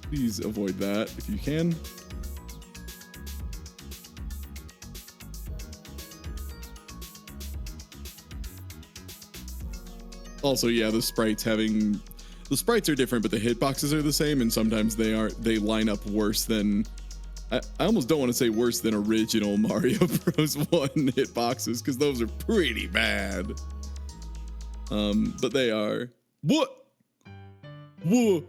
Please avoid that if you can. Also, yeah, the sprites are different, but the hitboxes are the same, and sometimes they line up worse than I almost don't want to say worse than original Mario Bros. 1 hitboxes, because those are pretty bad. But they are. What? Whoa.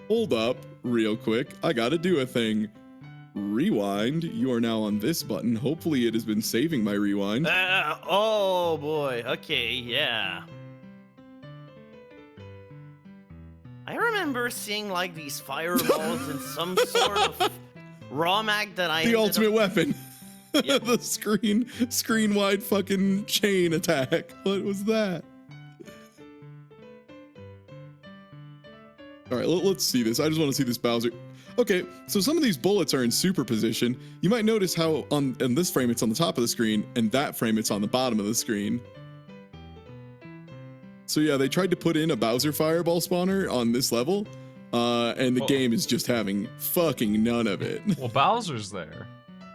Hold up, real quick. I gotta do a thing. Rewind. You are now on this button. Hopefully it has been saving my rewind. Oh boy. Okay, yeah. I remember seeing like these fireballs in some sort of ROM hack that I The ultimate weapon. Yep. The screen wide fucking chain attack. What was that? All right, let's see this. I just want to see this Bowser. Okay, so some of these bullets are in superposition. You might notice how in this frame it's on the top of the screen, and that frame it's on the bottom of the screen. So yeah, they tried to put in a Bowser fireball spawner on this level, and the game is just having fucking none of it. Well, Bowser's there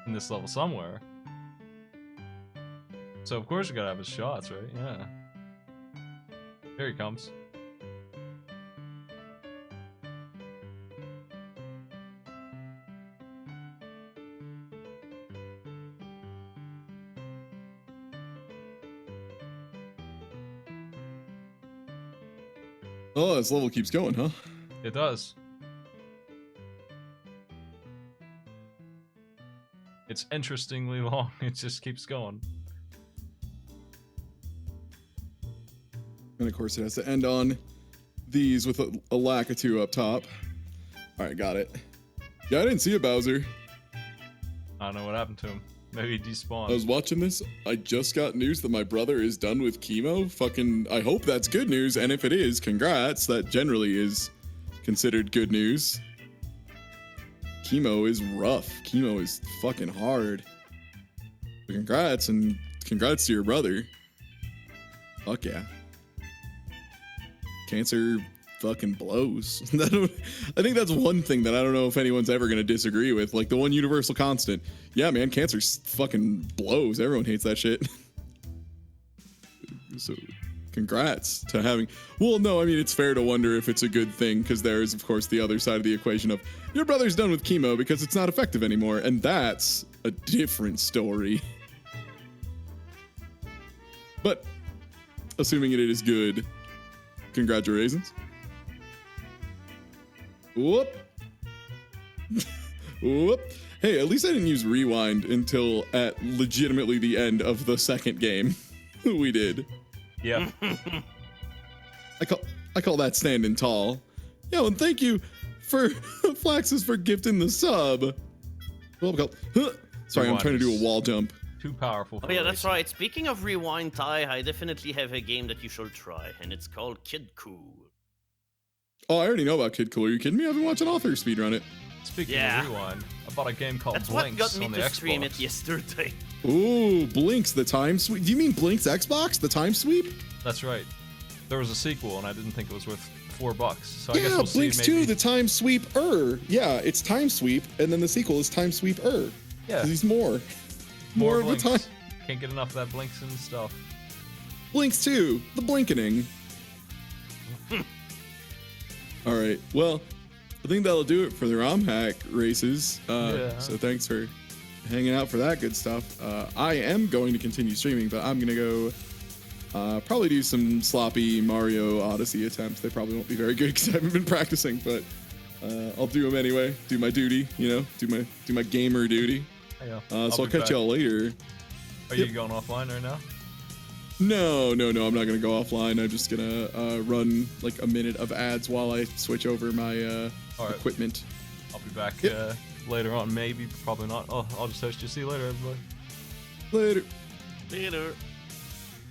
in this level somewhere. So of course you gotta have his shots, right? Yeah. Here he comes. Oh, this level keeps going, huh? It does. It's interestingly long. It just keeps going. And of course it has to end on these with a Lakitu up top. All right, got it. Yeah, I didn't see a Bowser. I don't know what happened to him. Maybe he despawned. I was watching this. I just got news that my brother is done with chemo. Fucking, I hope that's good news. And if it is, congrats. That generally is considered good news. Chemo is rough. Chemo is fucking hard. But congrats, and congrats to your brother. Fuck yeah. Cancer fucking blows. I think that's one thing that I don't know if anyone's ever going to disagree with. Like the one universal constant. Yeah, man, cancer fucking blows. Everyone hates that shit. So congrats to having... Well, no, I mean, it's fair to wonder if it's a good thing, because there is, of course, the other side of the equation of your brother's done with chemo because it's not effective anymore, and that's a different story. But assuming it is good, congratulations. Whoop. Whoop. Hey, at least I didn't use rewind until at legitimately the end of the second game. We did. Yep. I call that standing tall. Yo, and thank you for Flaxus for gifting the sub. Sorry, I'm trying to do a wall jump. Too powerful. Oh yeah, that's right. Speaking of rewind, Ty, I definitely have a game that you should try, and it's called Kid Cool. Oh, I already know about Kid Cool. Are you kidding me? I've been watching authors speedrun it. Speaking of rewind, I bought a game called That's what Blinks got me on the to stream Xbox. it yesterday. Ooh, Blinks, the time sweep. Do you mean Blinks Xbox, the time sweep? That's right. There was a sequel, and I didn't think it was worth $4. So I guess Yeah, we'll see. Blinks Maybe. 2, the time sweep-er. Yeah, it's time sweep, and then the sequel is time sweep-er. Yeah. 'Cause he's more of Blinks. the time. Can't get enough of that Blinks and stuff. Blinks 2, the blinkening. All right, well, I think that'll do it for the ROM hack races. Yeah. So thanks for hanging out for that good stuff. I am going to continue streaming, but I'm going to go probably do some sloppy Mario Odyssey attempts. They probably won't be very good because I haven't been practicing, but I'll do them anyway. Do my duty, you know, do my gamer duty. Yeah. So I'll catch y'all later. Are you going offline right now? No, I'm not gonna go offline. I'm just gonna run like a minute of ads while I switch over my All right. equipment. I'll be back Yep. later on, maybe, probably not. Oh, I'll just host you. See you later, everybody. Later. Later.